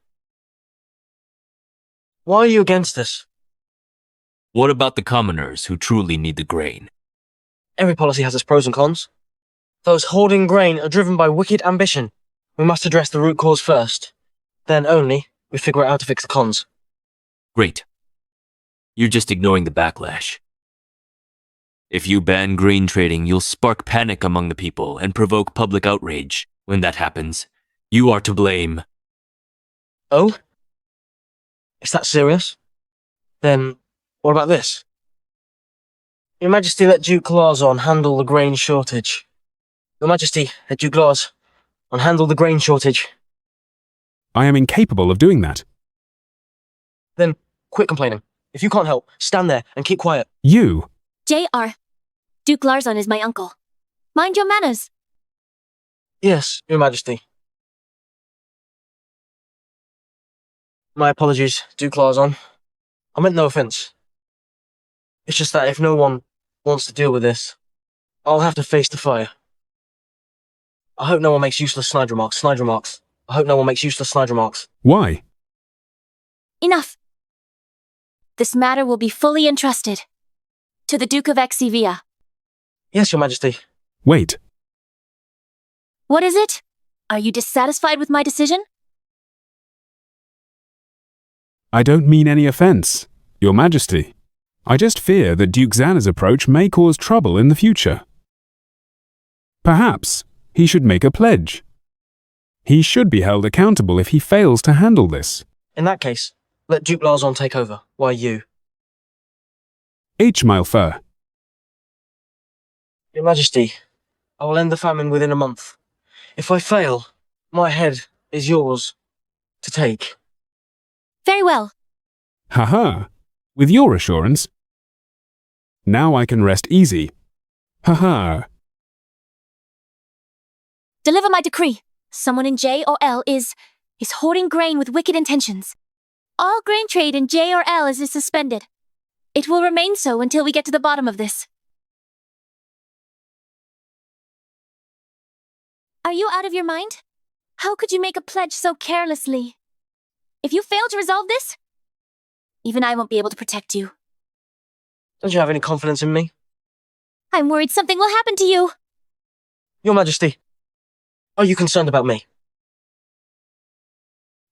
Why are you against this? What about the commoners who truly need the grain? Every policy has its pros and cons. Those hoarding grain are driven by wicked ambition. We must address the root cause first. Then only we figure out how to fix the cons. Great. You're just ignoring the backlash. If you ban grain trading, you'll spark panic among the people and provoke public outrage. When that happens, you are to blame. Oh? Is that serious? Then what about this? Your Majesty let Duke Larzon handle the grain shortage. Your Majesty let Duke Larzon handle the grain shortage. I am incapable of doing that. Then quit complaining. If you can't help, stand there and keep quiet. You! JR. Duke Larzon is my uncle. Mind your manners. Yes, Your Majesty. My apologies, Duke Larzon. I meant no offense. It's just that if no one wants to deal with this, I'll have to face the fire. I hope no one makes useless snide remarks. I hope no one makes useless snide remarks. Why? Enough. This matter will be fully entrusted to the Duke of Exivia. Yes, Your Majesty. Wait. What is it? Are you dissatisfied with my decision? I don't mean any offense, Your Majesty. I just fear that Duke Xana's approach may cause trouble in the future. Perhaps he should make a pledge. He should be held accountable if he fails to handle this. In that case, let Duke Larzon take over. Why you? H. Malfer. Your Majesty, I will end the famine within a month. If I fail, my head is yours to take. Very well. Haha. With your assurance. Now I can rest easy. Haha. Deliver my decree. Someone in J or L is hoarding grain with wicked intentions. All grain trade in J or L is suspended. It will remain so until we get to the bottom of this. Are you out of your mind? How could you make a pledge so carelessly? If you fail to resolve this, even I won't be able to protect you. Don't you have any confidence in me? I'm worried something will happen to you. Your Majesty, are you concerned about me?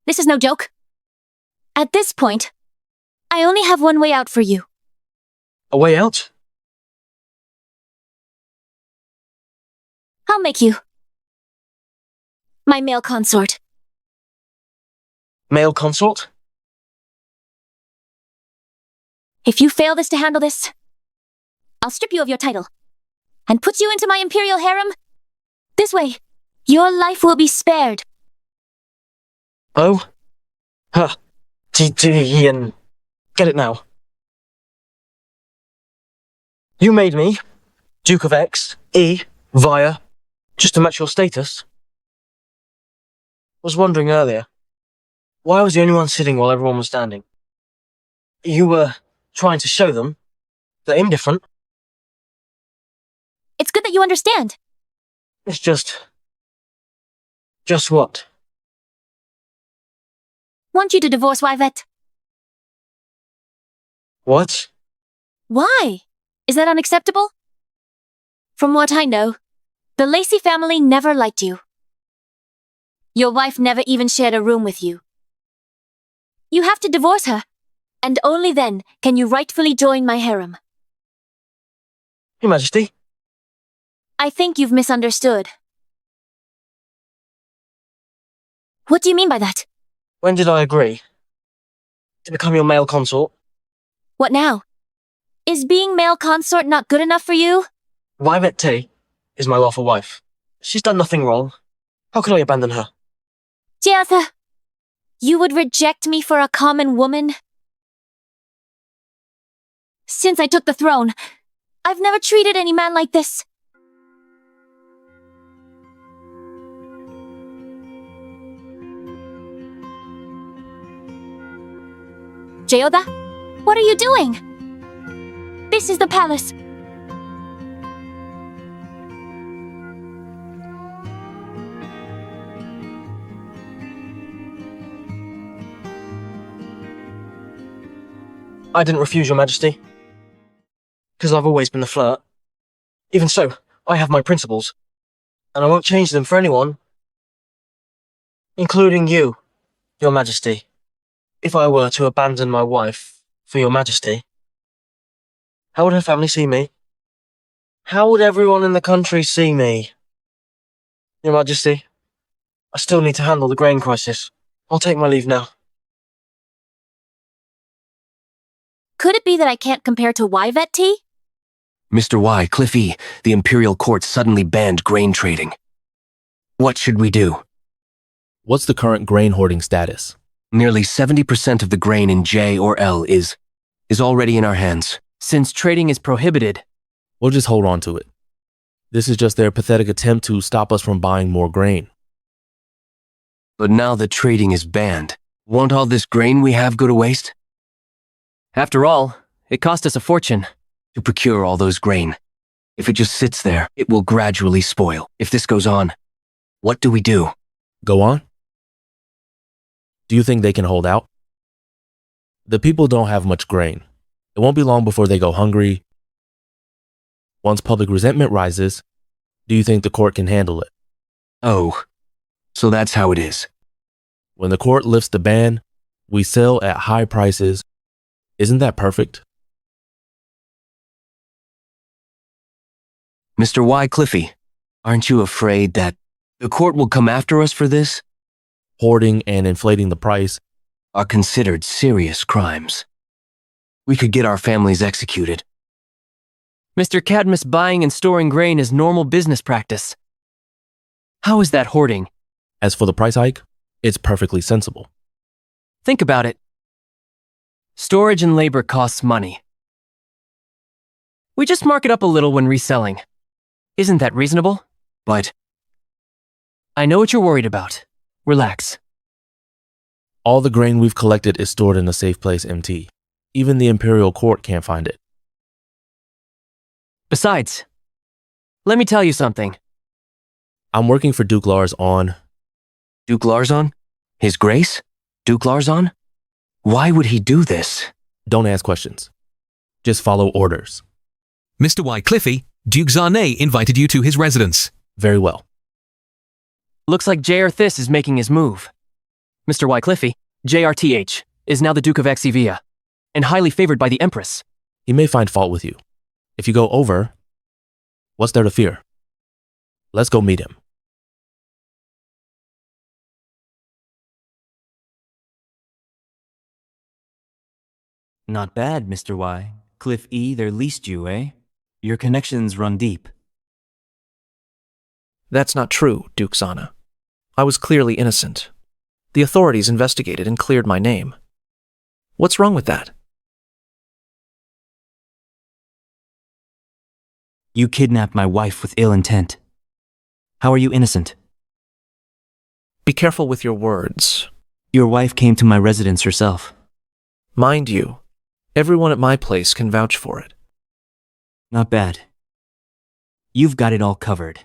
This is no joke. At this point, I only have one way out for you. A way out? I'll make you my male consort. Male consort? If you fail to handle this, I'll strip you of your title and put you into my imperial harem. This way, your life will be spared. Oh? Huh. Ian. Get it now. You made me Duke of X, E, Via, just to match your status. Was wondering earlier, why I was the only one sitting while everyone was standing? You were trying to show them that I'm different. It's good that you understand. It's just what? Want you to divorce Yvette. What? Why? Is that unacceptable? From what I know, the Lacey family never liked you. Your wife never even shared a room with you. You have to divorce her, and only then can you rightfully join my harem. Your Majesty. I think you've misunderstood. What do you mean by that? When did I agree to become your male consort? What now? Is being male consort not good enough for you? Yvette is my lawful wife. She's done nothing wrong. How could I abandon her? Jatha, you would reject me for a common woman? Since I took the throne, I've never treated any man like this. Jeoda, what are you doing? This is the palace. I didn't refuse, Your Majesty. Because I've always been a flirt. Even so, I have my principles. And I won't change them for anyone. Including you, Your Majesty. If I were to abandon my wife for Your Majesty, how would her family see me? How would everyone in the country see me? Your Majesty, I still need to handle the grain crisis. I'll take my leave now. Could it be that I can't compare to Yvette? Mr. Y, Cliff E, the Imperial Court suddenly banned grain trading. What should we do? What's the current grain hoarding status? Nearly 70% of the grain in J or L is already in our hands. Since trading is prohibited, We'll just hold on to it. This is just their pathetic attempt to stop us from buying more grain. But now that trading is banned, won't all this grain we have go to waste? after all, it cost us a fortune. To procure all those grain. If it just sits there, it will gradually spoil. If this goes on, what do we do? Go on? Do you think they can hold out? The people don't have much grain. It won't be long before they go hungry. Once public resentment rises, do you think the court can handle it? Oh, so that's how it is. When the court lifts the ban, we sell at high prices. Isn't that perfect? Mr. Y. Cliffy, aren't you afraid that the court will come after us for this? Hoarding and inflating the price are considered serious crimes. We could get our families executed. Mr. Cadmus, buying and storing grain is normal business practice. How is that hoarding? As for the price hike, it's perfectly sensible. Think about it. Storage and labor costs money. We just mark it up a little when reselling. Isn't that reasonable? But I know what you're worried about. Relax. All the grain we've collected is stored in a safe place, MT. Even the Imperial Court can't find it. Besides, let me tell you something. I'm working for Duke Larzon. Duke Larzon? His Grace? Duke Larzon? Why would he do this? Don't ask questions. Just follow orders. Mr. Y. Cliffy, Duke Zarnay invited you to his residence. Very well. Looks like J.R. Thys is making his move. Mr. Y. Cliffy, JRTH, is now the Duke of Exivia, and highly favored by the Empress. He may find fault with you. If you go over, what's there to fear? Let's go meet him. Not bad, Mr. Y. Cliff E, they're leased you, eh? Your connections run deep. That's not true, Duke Zana. I was clearly innocent. The authorities investigated and cleared my name. What's wrong with that? You kidnapped my wife with ill intent. How are you innocent? Be careful with your words. Your wife came to my residence herself. Mind you, everyone at my place can vouch for it. Not bad. You've got it all covered.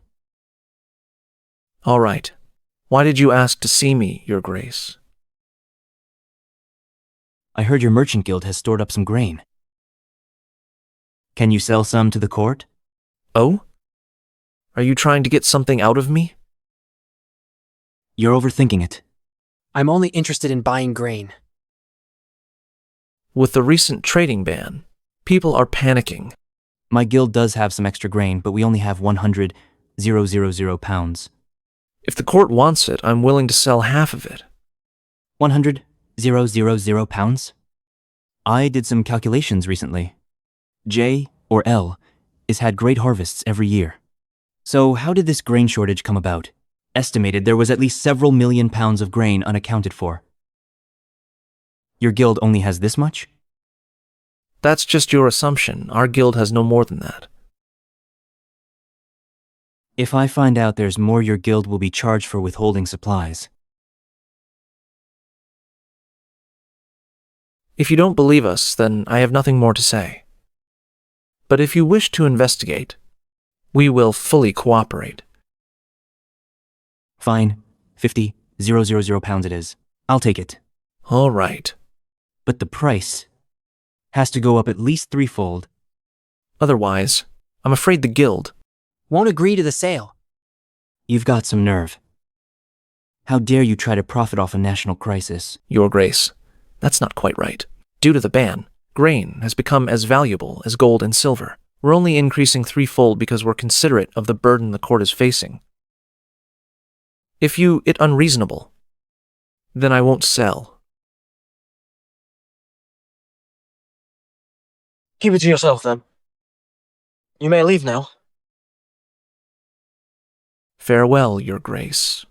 All right. Why did you ask to see me, Your Grace? I heard your merchant guild has stored up some grain. Can you sell some to the court? Oh? Are you trying to get something out of me? You're overthinking it. I'm only interested in buying grain. With the recent trading ban, people are panicking. My guild does have some extra grain, but we only have 100,000 pounds. If the court wants it, I'm willing to sell half of it. 100,000 pounds? I did some calculations recently. J, or L, is had great harvests every year. So how did this grain shortage come about? Estimated there was at least several million pounds of grain unaccounted for. Your guild only has this much? That's just your assumption. Our guild has no more than that. If I find out there's more, your guild will be charged for withholding supplies. If you don't believe us, then I have nothing more to say. But if you wish to investigate, we will fully cooperate. Fine. 50,000 pounds it is. I'll take it. All right. But the price has to go up at least threefold. Otherwise, I'm afraid the guild won't agree to the sale. You've got some nerve. How dare you try to profit off a national crisis? Your Grace, that's not quite right. Due to the ban, grain has become as valuable as gold and silver. We're only increasing threefold because we're considerate of the burden the court is facing. If you it unreasonable, then I won't sell. Keep it to yourself, then. You may leave now. Farewell, Your Grace.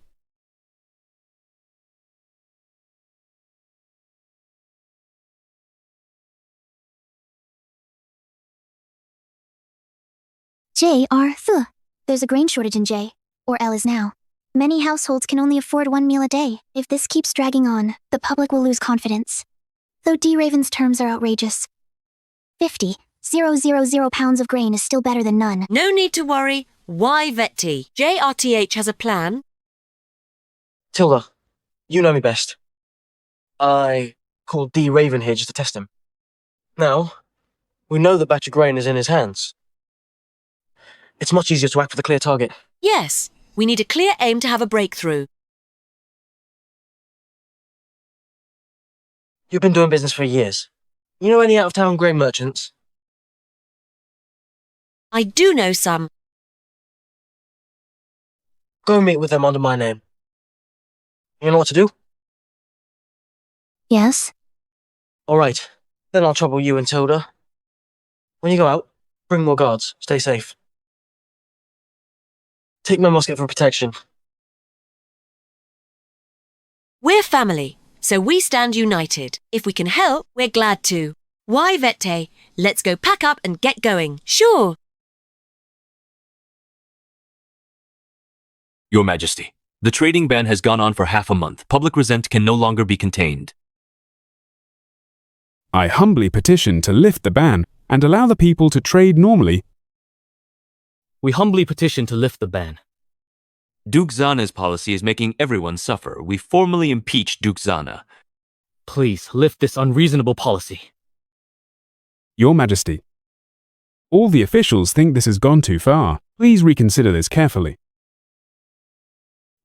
J.R.Th. There's a grain shortage in J, or L is now. Many households can only afford 1 meal a day. If this keeps dragging on, the public will lose confidence. Though D. Raven's terms are outrageous. 50,000 pounds of grain is still better than none. No need to worry. Why Vetti? JRTH has a plan. Tilda, you know me best. I called D. Raven here just to test him. Now, we know the batch of grain is in his hands. It's much easier to act with a clear target. Yes, we need a clear aim to have a breakthrough. You've been doing business for years. You know any out-of-town grain merchants? I do know some. Go meet with them under my name. You know what to do? Yes? Alright, then I'll trouble you and Tilda. When you go out, bring more guards. Stay safe. Take my musket for protection. We're family, so we stand united. If we can help, we're glad to. Why Vette? Let's go pack up and get going. Sure. Your Majesty, the trading ban has gone on for half a month. Public resent can no longer be contained. I humbly petition to lift the ban and allow the people to trade normally. We humbly petition to lift the ban. Duke Zana's policy is making everyone suffer. We formally impeach Duke Zana. Please lift this unreasonable policy. Your Majesty, all the officials think this has gone too far. Please reconsider this carefully.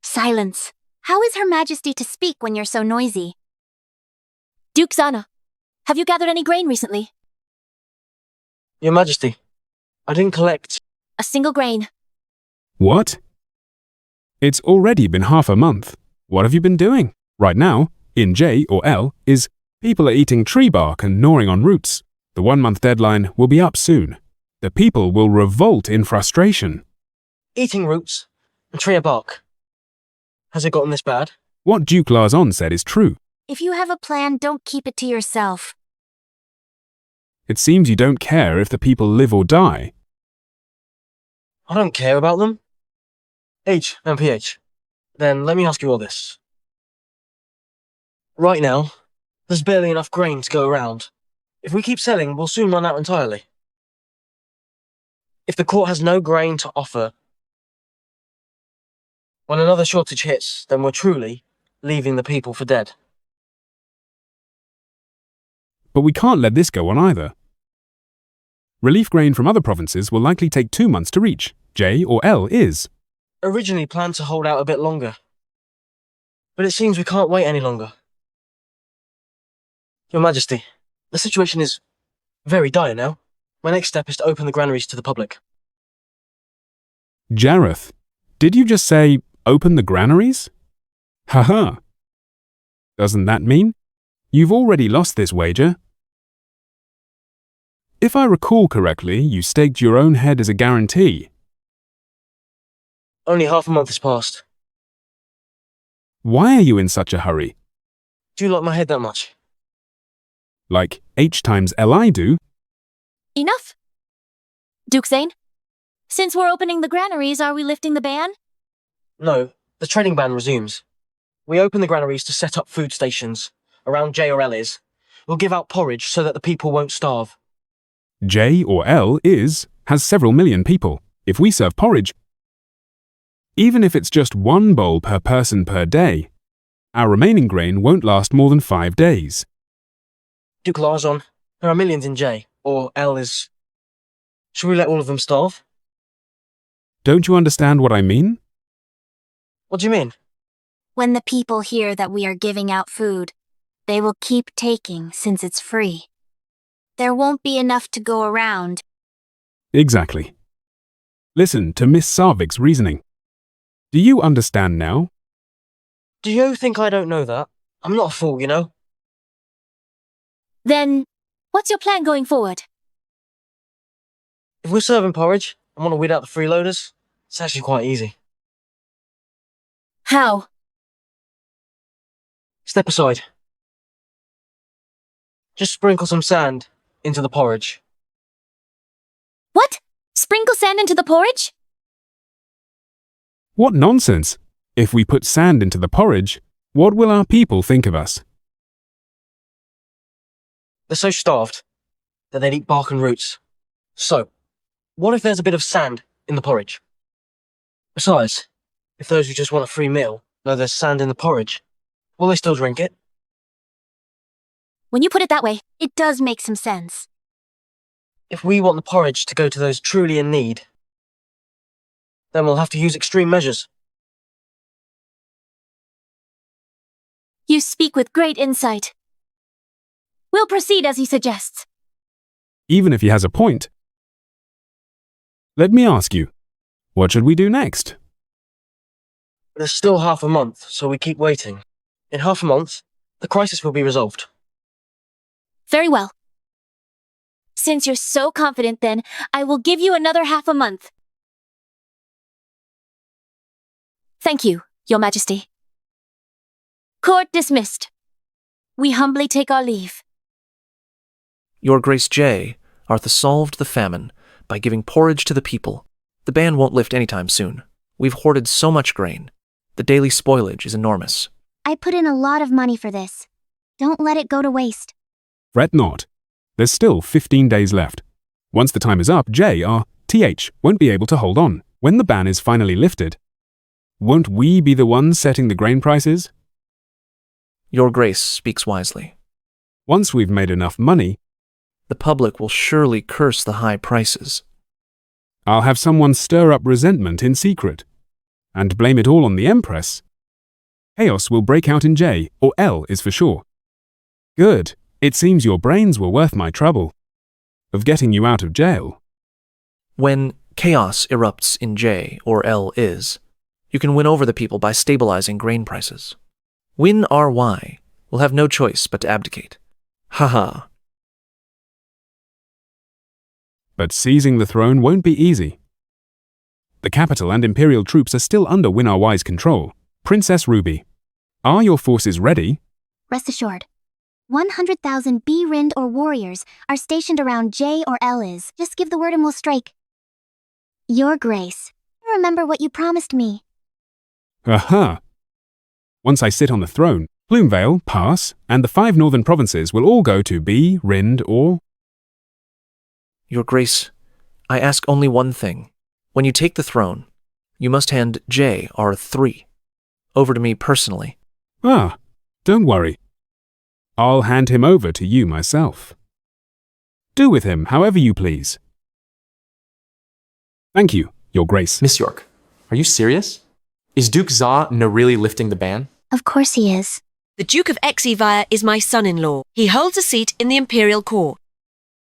Silence. How is Her Majesty to speak when you're so noisy? Duke Zana, have you gathered any grain recently? Your Majesty, I didn't collect A single grain. What? It's already been half a month. What have you been doing? Right now, in J or L is people are eating tree bark and gnawing on roots. The 1-month deadline will be up soon. The people will revolt in frustration. eating roots and tree bark. Has it gotten this bad? What Duke Larzon said is true. If you have a plan, don't keep it to yourself. It seems you don't care if the people live or die. I don't care about them. H and PH. Then let me ask you all this. Right now, there's barely enough grain to go around. If we keep selling, we'll soon run out entirely. If the court has no grain to offer, when another shortage hits, then we're truly leaving the people for dead. But we can't let this go on either. Relief grain from other provinces will likely take 2 months to reach. J or L is. Originally planned to hold out a bit longer. But it seems we can't wait any longer. Your Majesty, the situation is very dire now. My next step is to open the granaries to the public. Jareth, did you just say open the granaries? Haha. Doesn't that mean you've already lost this wager? If I recall correctly, you staked your own head as a guarantee. Only half a month has passed. Why are you in such a hurry? Do you like my head that much? Like H times Li do? Enough! Duke Zane, since we're opening the granaries, are we lifting the ban? No, the trading ban resumes. We open the granaries to set up food stations around J or L is. We'll give out porridge so that the people won't starve. J or L has several million people. If we serve porridge, even if it's just 1 bowl per person per day, our remaining grain won't last more than 5 days. Duke Larzon, there are millions in J, or L is. Should we let all of them starve? Don't you understand what I mean? What do you mean? When the people hear that we are giving out food, they will keep taking since it's free. There won't be enough to go around. Exactly. Listen to Miss Sarvik's reasoning. Do you understand now? Do you think I don't know that? I'm not a fool, you know? Then, what's your plan going forward? If we're serving porridge and want to weed out the freeloaders, it's actually quite easy. How? Step aside. Just sprinkle some sand into the porridge. What? Sprinkle sand into the porridge? What nonsense! If we put sand into the porridge, what will our people think of us? They're so starved that they'd eat bark and roots. So, what if there's a bit of sand in the porridge? Besides, if those who just want a free meal know there's sand in the porridge, will they still drink it? When you put it that way, it does make some sense. If we want the porridge to go to those truly in need, then we'll have to use extreme measures. You speak with great insight. We'll proceed as he suggests. Even if he has a point. Let me ask you, what should we do next? There's still half a month, so we keep waiting. In half a month, the crisis will be resolved. Very well. Since you're so confident then, I will give you another half a month. Thank you, Your Majesty. Court dismissed. We humbly take our leave. Your Grace J. Arthur solved the famine by giving porridge to the people. The ban won't lift anytime soon. We've hoarded so much grain. The daily spoilage is enormous. I put in a lot of money for this. Don't let it go to waste. Fret not. There's still 15 days left. Once the time is up, JRTH won't be able to hold on. When the ban is finally lifted, won't we be the ones setting the grain prices? Your Grace speaks wisely. Once we've made enough money, the public will surely curse the high prices. I'll have someone stir up resentment in secret and blame it all on the Empress. Chaos will break out in J, or L is for sure. Good. It seems your brains were worth my trouble of getting you out of jail. When chaos erupts in J, or L is, you can win over the people by stabilizing grain prices. Win RY will have no choice but to abdicate. Haha. But seizing the throne won't be easy. The capital and Imperial troops are still under WinRY's control. Princess Ruby, are your forces ready? Rest assured. 100,000 B-Rind or warriors are stationed around J or L is. Just give the word and we'll strike. Your Grace, remember what you promised me. Aha! Once I sit on the throne, Plumevale, Pass, and the 5 northern provinces will all go to B, Rind, or... Your Grace, I ask only one thing. When you take the throne, you must hand JR3 over to me personally. Ah, don't worry. I'll hand him over to you myself. Do with him however you please. Thank you, Your Grace. Miss York, are you serious? Is Duke Za really lifting the ban? Of course he is. The Duke of Exivire is my son-in-law. He holds a seat in the Imperial Court.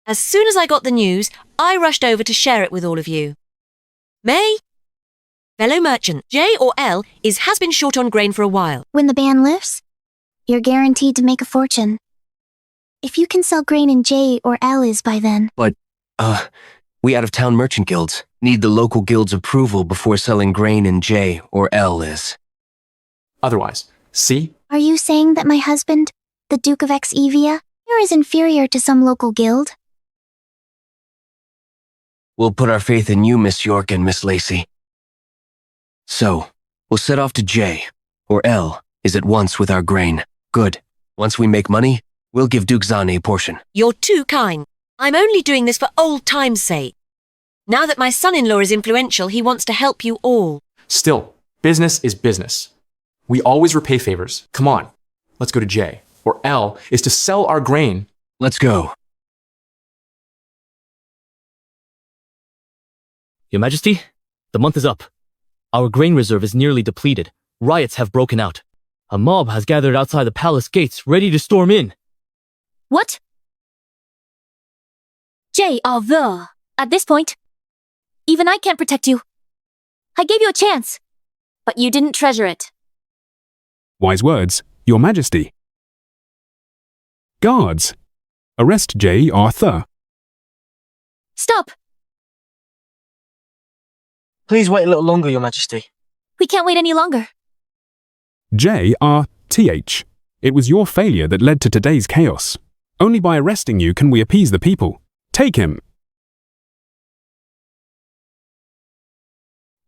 As soon as I got the news, I rushed over to share it with all of you. May? Fellow merchant, J or L has been short on grain for a while. When the ban lifts, you're guaranteed to make a fortune. If you can sell grain in J or L is by then. But, we out-of-town merchant guilds need the local guild's approval before selling grain in J or L is. Otherwise, see? Are you saying that my husband, the Duke of Exivia, is inferior to some local guild? We'll put our faith in you, Miss York and Miss Lacey. So, we'll set off to J, or L, is at once with our grain. Good. Once we make money, we'll give Duke Zane a portion. You're too kind. I'm only doing this for old time's sake. Now that my son-in-law is influential, he wants to help you all. Still, business is business. We always repay favors. Come on, let's go to J, or L is to sell our grain. Let's go. Your Majesty, the month is up. Our grain reserve is nearly depleted. Riots have broken out. A mob has gathered outside the palace gates, ready to storm in. What? J. Arthur. At this point, even I can't protect you. I gave you a chance, but you didn't treasure it. Wise words, Your Majesty. Guards, arrest J. Arthur. Stop! Please wait a little longer, Your Majesty. We can't wait any longer. JRTH. It was your failure that led to today's chaos. Only by arresting you can we appease the people. Take him.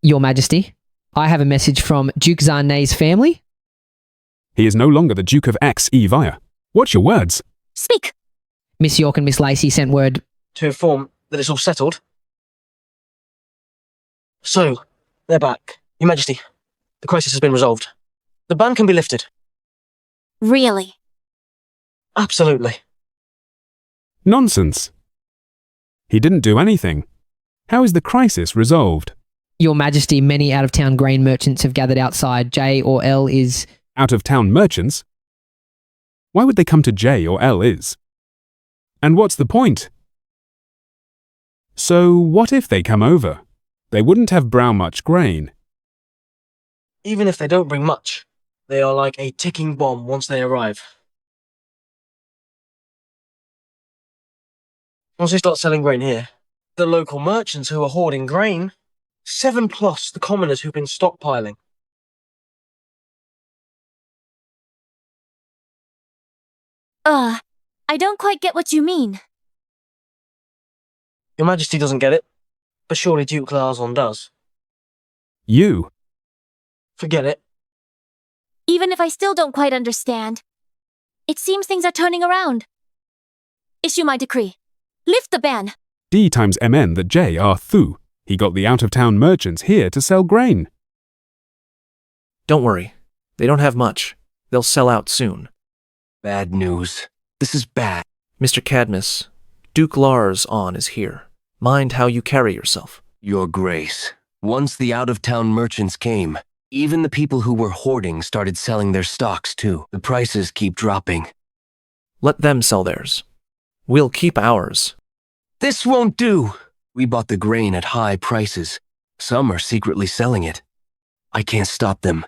Your Majesty, I have a message from Duke Zarnay's family. He is no longer the Duke of X Evia. Watch your words. Speak! Miss York and Miss Lacey sent word To inform that it's all settled. So, they're back. Your Majesty, the crisis has been resolved. The ban can be lifted. Really? Absolutely. Nonsense. He didn't do anything. How is the crisis resolved? Your Majesty, many out-of-town grain merchants have gathered outside. J or L is... Out-of-town merchants? Why would they come to J or L is? And what's the point? So what if they come over? They wouldn't have brown much grain. Even if they don't bring much, they are like a ticking bomb once they arrive. Once they start selling grain here, the local merchants who are hoarding grain, 7 plus the commoners who've been stockpiling. I don't quite get what you mean. Your Majesty doesn't get it, but surely Duke Larzon does. You? Forget it. Even if I still don't quite understand, it seems things are turning around. Issue my decree. Lift the ban. D times MN that J are Thu. He got the out-of-town merchants here to sell grain. Don't worry. They don't have much. They'll sell out soon. Bad news. This is bad. Mr. Cadmus, Duke Larzon is here. Mind how you carry yourself. Your Grace. Once the out-of-town merchants came, even the people who were hoarding started selling their stocks too. The prices keep dropping. Let them sell theirs. We'll keep ours. This won't do. We bought the grain at high prices. Some are secretly selling it. I can't stop them.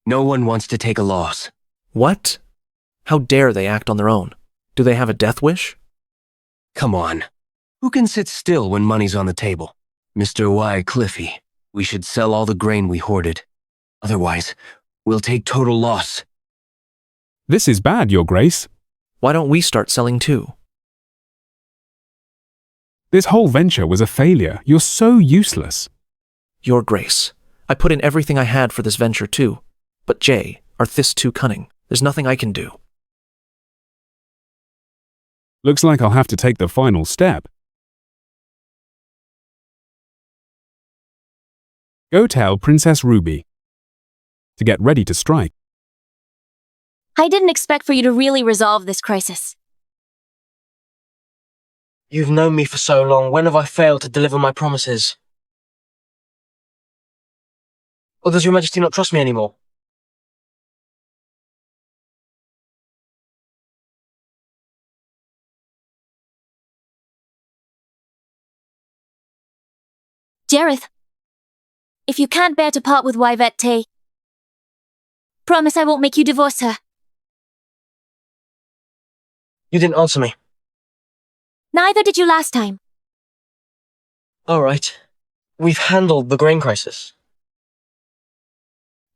No one wants to take a loss. What? How dare they act on their own? Do they have a death wish? Come on. Who can sit still when money's on the table? Mr. Y. Cliffy, we should sell all the grain we hoarded. Otherwise, we'll take total loss. This is bad, Your Grace. Why don't we start selling too? This whole venture was a failure. You're so useless. Your Grace, I put in everything I had for this venture too. But Jay, are this too cunning? There's nothing I can do. Looks like I'll have to take the final step. Go tell Princess Ruby to get ready to strike. I didn't expect for you to really resolve this crisis. You've known me for so long. When have I failed to deliver my promises? Or does Your Majesty not trust me anymore? Jareth, if you can't bear to part with Yvette, promise I won't make you divorce her. You didn't answer me. Neither did you last time. Alright. We've handled the grain crisis.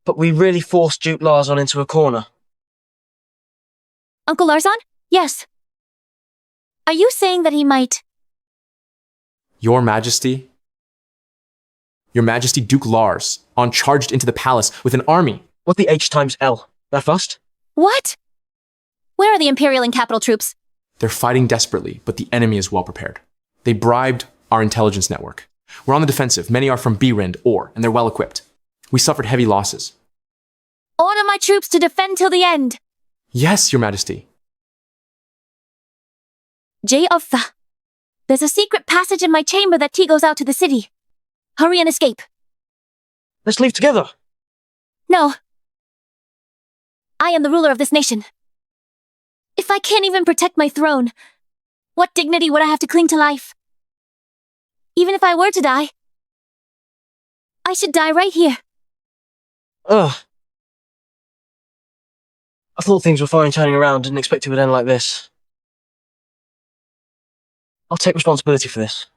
But we really forced Duke Larzon into a corner. Uncle Larzon? Yes. Are you saying that he might... Your Majesty? Your Majesty, Duke Lars, charged into the palace with an army. What the H times L? That fast? What? Where are the Imperial and Capital troops? They're fighting desperately, but the enemy is well prepared. They bribed our intelligence network. We're on the defensive. Many are from Brind, and they're well equipped. We suffered heavy losses. Order my troops to defend till the end. Yes, Your Majesty. J of the... There's a secret passage in my chamber that goes out to the city. Hurry and escape. Let's leave together. No. I am the ruler of this nation. If I can't even protect my throne, what dignity would I have to cling to life? Even if I were to die, I should die right here. Ugh. I thought things were fine turning around, didn't expect it would end like this. I'll take responsibility for this.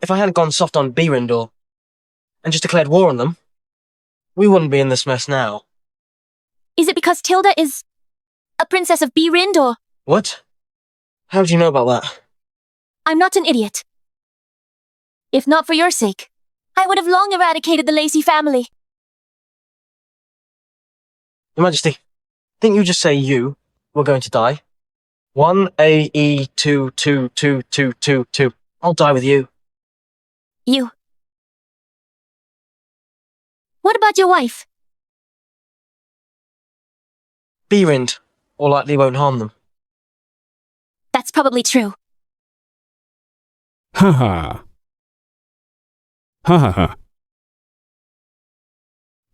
If I hadn't gone soft on Brind or and just declared war on them, we wouldn't be in this mess now. Is it because Tilda is a princess of Berind, or? What? How do you know about that? I'm not an idiot. If not for your sake, I would have long eradicated the Lacey family. Your Majesty, didn't you just say you were going to die? 1 AE 2222222. I'll die with you. You. What about your wife? Berind, or likely won't harm them. That's probably true. Ha ha. Ha ha ha.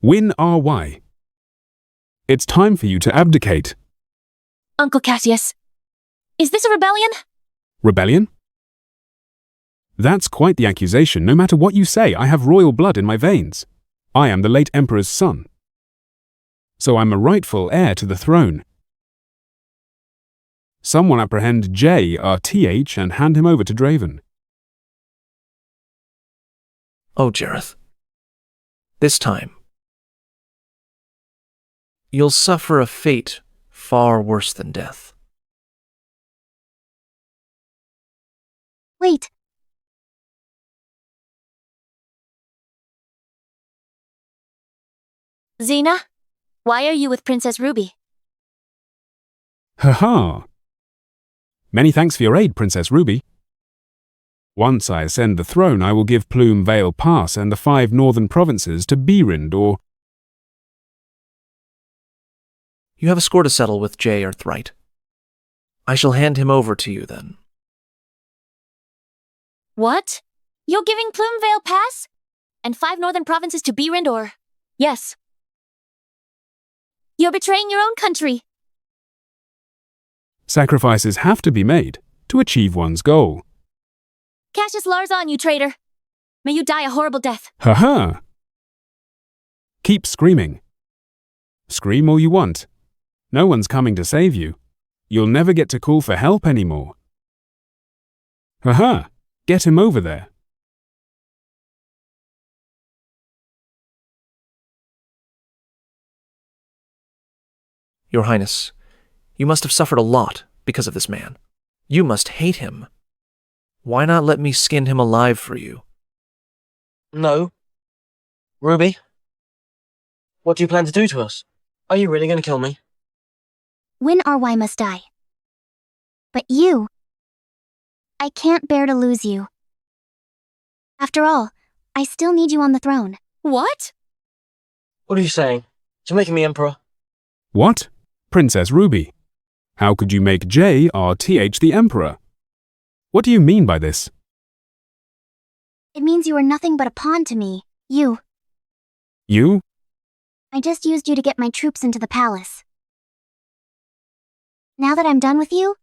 Win RY. It's time for you to abdicate. Uncle Cassius, is this a rebellion? Rebellion? That's quite the accusation. No matter what you say, I have royal blood in my veins. I am the late Emperor's son. So I'm a rightful heir to the throne. Someone apprehend J, our TH, and hand him over to Draven. Oh, Jareth. This time, you'll suffer a fate far worse than death. Wait. Xena, why are you with Princess Ruby? Ha ha. Many thanks for your aid, Princess Ruby. Once I ascend the throne, I will give Plume Vale Pass and the 5 northern provinces to Berind, or... You have a score to settle with J. Earthright. I shall hand him over to you then. What? You're giving Plume Vale Pass? And 5 northern provinces to Berind, or... Yes. You're betraying your own country. Sacrifices have to be made to achieve one's goal. Cassius Larzon, you traitor. May you die a horrible death. Ha ha! Keep screaming. Scream all you want. No one's coming to save you. You'll never get to call for help anymore. Ha ha! Get him over there. Your Highness, you must have suffered a lot because of this man. You must hate him. Why not let me skin him alive for you? No. Ruby? What do you plan to do to us? Are you really going to kill me? Win RY must die. But you... I can't bear to lose you. After all, I still need you on the throne. What? What are you saying? You're making me emperor? What? Princess Ruby. How could you make J our TH the Emperor? What do you mean by this? It means you are nothing but a pawn to me. You. You? I just used you to get my troops into the palace. Now that I'm done with you,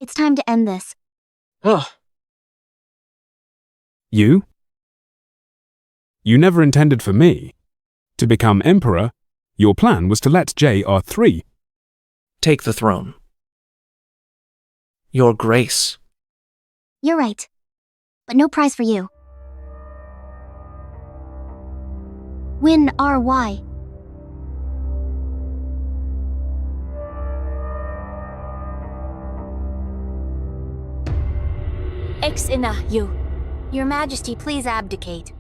it's time to end this. Ugh. You? You never intended for me. To become Emperor, your plan was to let J R3 take the throne. Your Grace. You're right. But no prize for you. Win RY. Ex-ina, you. Your Majesty, please abdicate.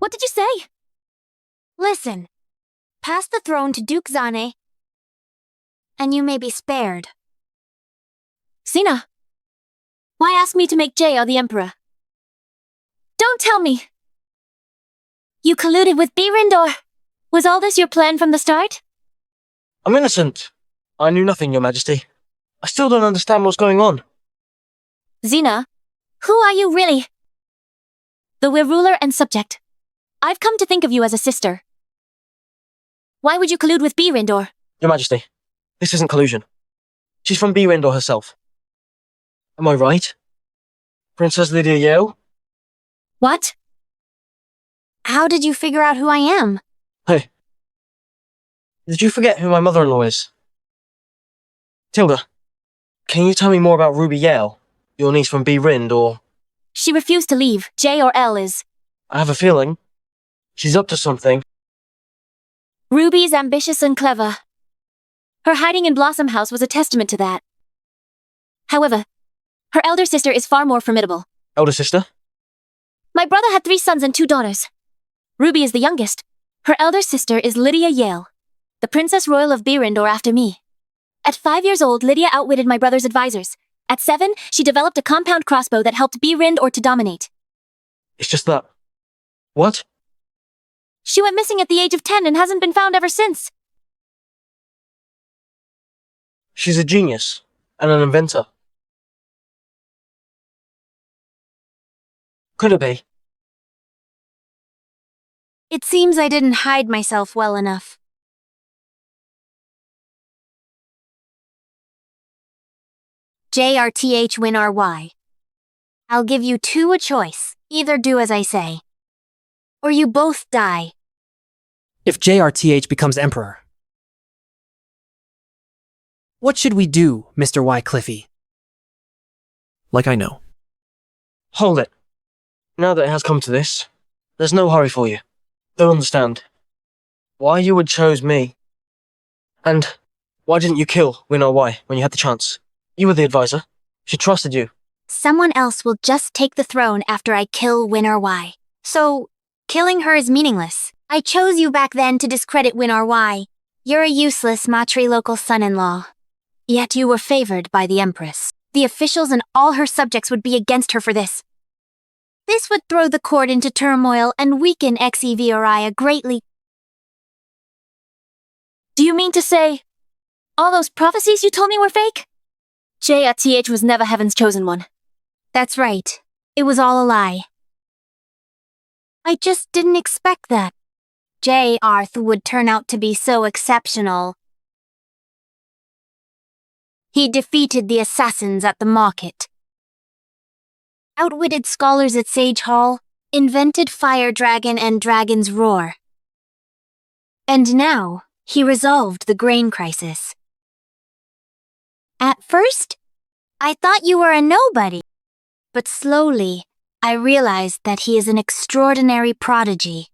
What did you say? Listen. Pass the throne to Duke Zane, and you may be spared. Xena, why ask me to make J the Emperor? Don't tell me! You colluded with Berind, or was all this your plan from the start? I'm innocent. I knew nothing, Your Majesty. I still don't understand what's going on. Xena, who are you really? Though we're ruler and subject, I've come to think of you as a sister. Why would you collude with Berind, or... Your Majesty, this isn't collusion. She's from Berind herself. Am I right? Princess Lydia Yale? What? How did you figure out who I am? Hey. Did you forget who my mother-in-law is? Tilda, can you tell me more about Ruby Yale? Your niece from Berind, or... She refused to leave. J or L is... I have a feeling She's up to something. Ruby's ambitious and clever. Her hiding in Blossom House was a testament to that. However, her elder sister is far more formidable. Elder sister? My brother had 3 sons and 2 daughters. Ruby is the youngest. Her elder sister is Lydia Yale, the Princess Royal of Birindor after me. At 5 years old, Lydia outwitted my brother's advisors. At 7, she developed a compound crossbow that helped Birindor to dominate. It's just that. What? She went missing at the age of 10 and hasn't been found ever since. She's a genius and an inventor. Could it be? It seems I didn't hide myself well enough. JRTH win RY. I'll give you 2 a choice. Either do as I say, or you both die. If JRTH becomes Emperor, what should we do, Mr. Y. Cliffy? Like I know. Hold it. Now that it has come to this, there's no hurry for you. Don't understand why you would chose me. And why didn't you kill Win RY when you had the chance? You were the advisor. She trusted you. Someone else will just take the throne after I kill Win RY. So, killing her is meaningless. I chose you back then to discredit Win RY. You're a useless matrilocal son-in-law. Yet you were favored by the Empress. The officials and all her subjects would be against her for this. This would throw the court into turmoil and weaken Xevoria greatly. Do you mean to say all those prophecies you told me were fake? JRTH was never Heaven's chosen one. That's right. It was all a lie. I just didn't expect that. J. Arth would turn out to be so exceptional. He defeated the assassins at the market, outwitted scholars at Sage Hall, invented Fire Dragon and Dragon's Roar. And now, he resolved the grain crisis. At first, I thought you were a nobody. But slowly, I realized that he is an extraordinary prodigy.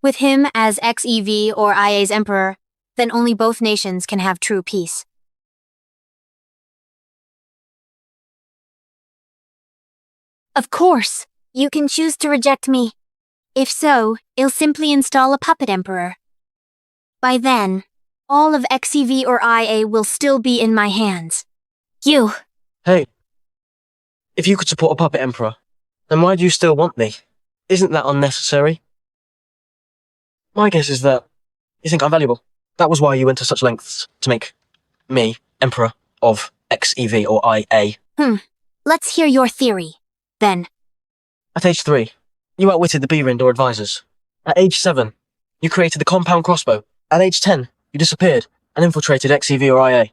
With him as XEV or IA's emperor, then only both nations can have true peace. Of course, you can choose to reject me. If so, I'll simply install a puppet emperor. By then, all of XEV or IA will still be in my hands. You. Hey. If you could support a puppet emperor, then why do you still want me? Isn't that unnecessary? My guess is that you think I'm valuable. That was why you went to such lengths to make me emperor of XEV or IA. Let's hear your theory, then. At age 3, you outwitted the Birindor advisors. At age 7, you created the compound crossbow. At age 10, you disappeared and infiltrated XEV or IA.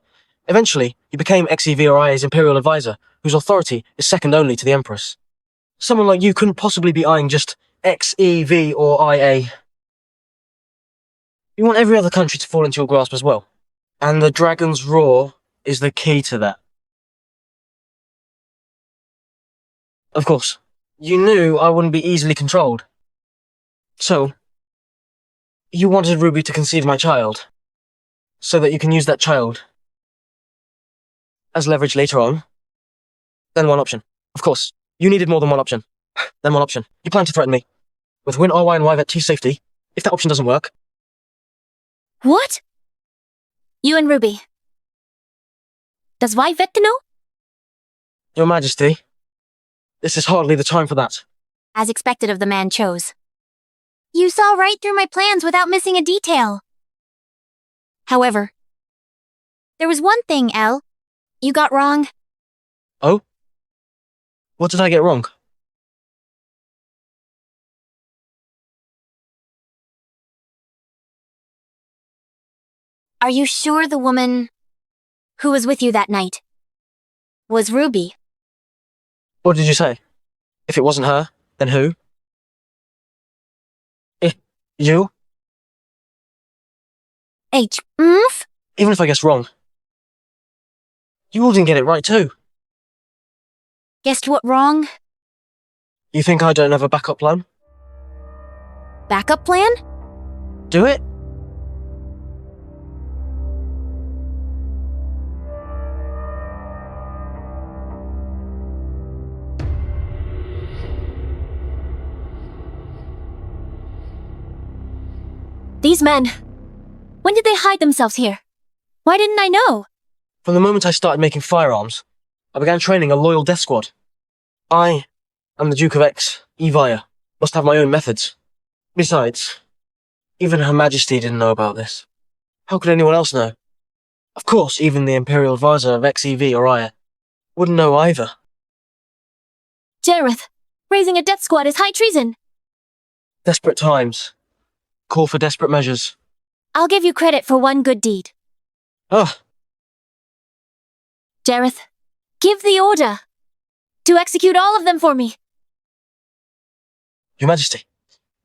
Eventually, you became XEV or IA's imperial advisor, whose authority is second only to the Empress. Someone like you couldn't possibly be eyeing just XEV or IA. You want every other country to fall into your grasp as well. And the Dragon's Roar is the key to that. Of course, you knew I wouldn't be easily controlled. So, you wanted Ruby to conceive my child, so that you can use that child as leverage later on. Then one option. Of course, you needed more than one option. Then one option. You plan to threaten me with Win RY and YVET 2's safety. If that option doesn't work. What? You and Ruby. Does YVET know? Your Majesty, this is hardly the time for that. As expected of the man chose. You saw right through my plans without missing a detail. However, there was one thing, Elle, you got wrong. Oh? What did I get wrong? Are you sure the woman who was with you that night was Ruby? What did you say? If it wasn't her, then who? You? Even if I guessed wrong, you all didn't get it right too. Guessed what wrong? You think I don't have a backup plan? backup plan? Do it? These men. When did they hide themselves here? Why didn't I know? From the moment I started making firearms, I began training a loyal death squad. I am the Duke of X, Evia. Must have my own methods. Besides, even Her Majesty didn't know about this. How could anyone else know? Of course, even the Imperial Advisor of XEV or Aya wouldn't know either. Jareth, raising a death squad is high treason. Desperate times. Call for desperate measures. I'll give you credit for one good deed. Ah, Jareth, give the order to execute all of them for me. Your Majesty,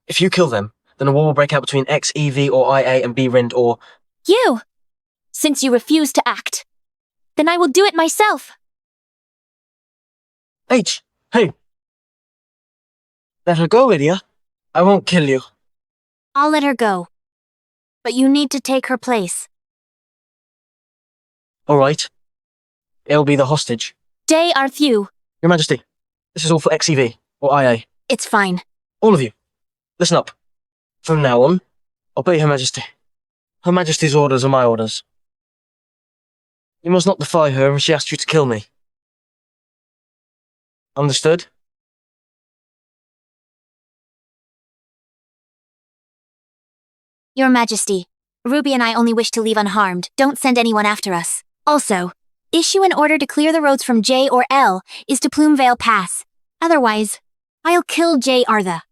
if you kill them, then a war will break out between XEV or IA and B-Rind or... You! Since you refuse to act, then I will do it myself. H, hey. Let her go, Lydia. I won't kill you. I'll let her go. But you need to take her place. Alright. It'll be the hostage. Day Arthew. Your Majesty, this is all for XEV or IA. It's fine. All of you, listen up. From now on, obey Her Majesty. Her Majesty's orders are my orders. You must not defy her when she asks you to kill me. Understood? Your Majesty, Ruby and I only wish to leave unharmed. Don't send anyone after us. Also, issue an order to clear the roads from J or L is to Plumevale Pass. Otherwise, I'll kill J. Artha.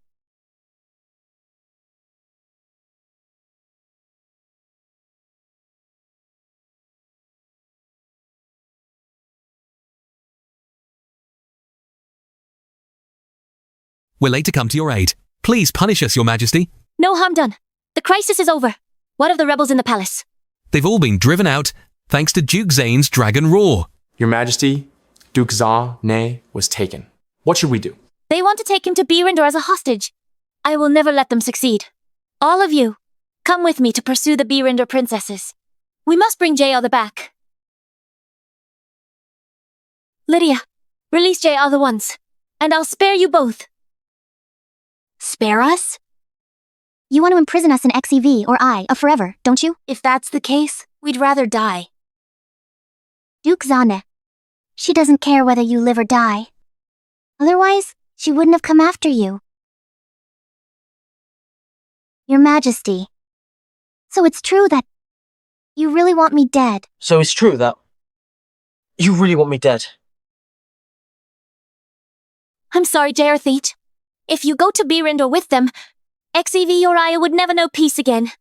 We're late to come to your aid. Please punish us, Your Majesty. No harm done. The crisis is over. What of the rebels in the palace? They've all been driven out thanks to Duke Zane's Dragon Roar. Your Majesty, Duke Zane was taken. What should we do? They want to take him to Berendor as a hostage. I will never let them succeed. All of you, come with me to pursue the Berendor princesses. We must bring Jayalda back. Lydia, release Jayalda once, and I'll spare you both. Spare us? You want to imprison us in XEV or I forever, don't you? If that's the case, we'd rather die. Duke Zane. She doesn't care whether you live or die. Otherwise, she wouldn't have come after you. Your Majesty. So it's true that you really want me dead. So it's true that you really want me dead. I'm sorry, Jarethete. If you go to Berendor with them, XEV or I would never know peace again.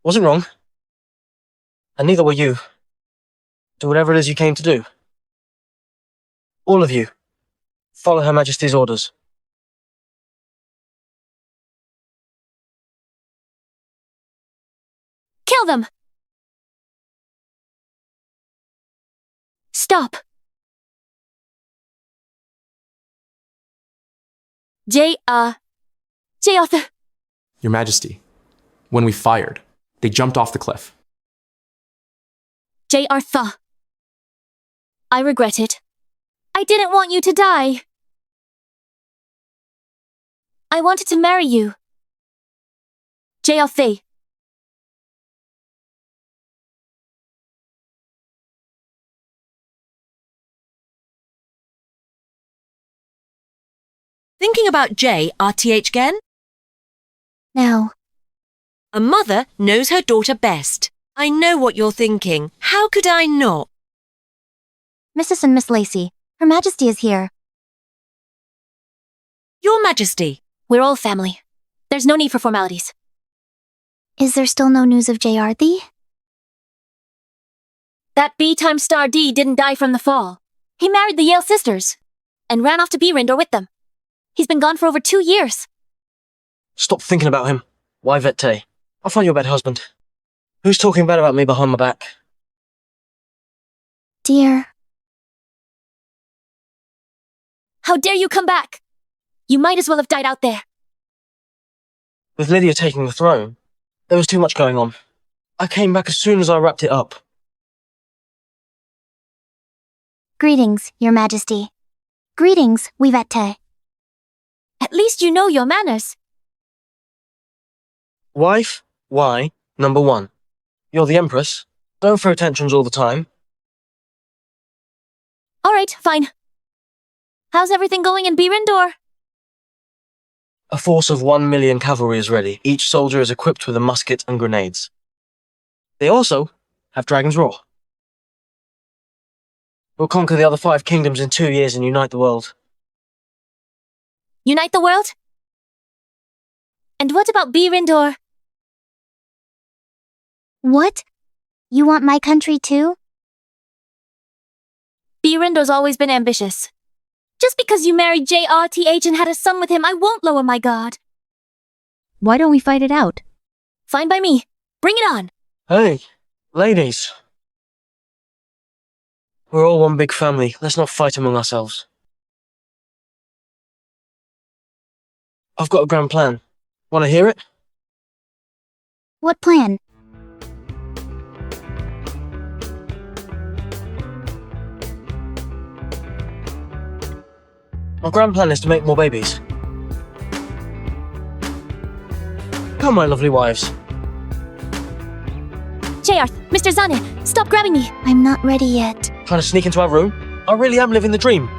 Wasn't wrong. And neither were you. Do whatever it is you came to do. All of you, follow Her Majesty's orders. Kill them! Stop! J. Arthur. Your Majesty, when we fired, they jumped off the cliff. J. Arthur. I regret it. I didn't want you to die. I wanted to marry you. J. Arthur. Thinking about J, RTH again? No. A mother knows her daughter best. I know what you're thinking. How could I not? Mrs. and Miss Lacey, Her Majesty is here. Your Majesty. We're all family. There's no need for formalities. Is there still no news of J. Arthy? That B times star D didn't die from the fall. He married the Yale sisters and ran off to Berendor with them. He's been gone for over 2 years. Stop thinking about him. Why Vette? I'll find you a better husband. Who's talking bad about me behind my back? Dear. How dare you come back? You might as well have died out there. With Lydia taking the throne, there was too much going on. I came back as soon as I wrapped it up. Greetings, Your Majesty. Greetings, Wivette. At least you know your manners. Wife, why? Number 1. You're the Empress. Don't throw tantrums all the time. Alright, fine. How's everything going in Birindor? A force of 1 million cavalry is ready. Each soldier is equipped with a musket and grenades. They also have Dragon's Roar. We'll conquer the other 5 kingdoms in 2 years and unite the world. Unite the world? And what about Birindor? What? You want my country too? Birindor's always been ambitious. Just because you married JRTH and had a son with him, I won't lower my guard. Why don't we fight it out? Fine by me. Bring it on. Hey, ladies. We're all one big family. Let's not fight among ourselves. I've got a grand plan. Want to hear it? What plan? My grand plan is to make more babies. Come, my lovely wives. Jarth, Mr. Zane, stop grabbing me. I'm not ready yet. Trying to sneak into our room? I really am living the dream.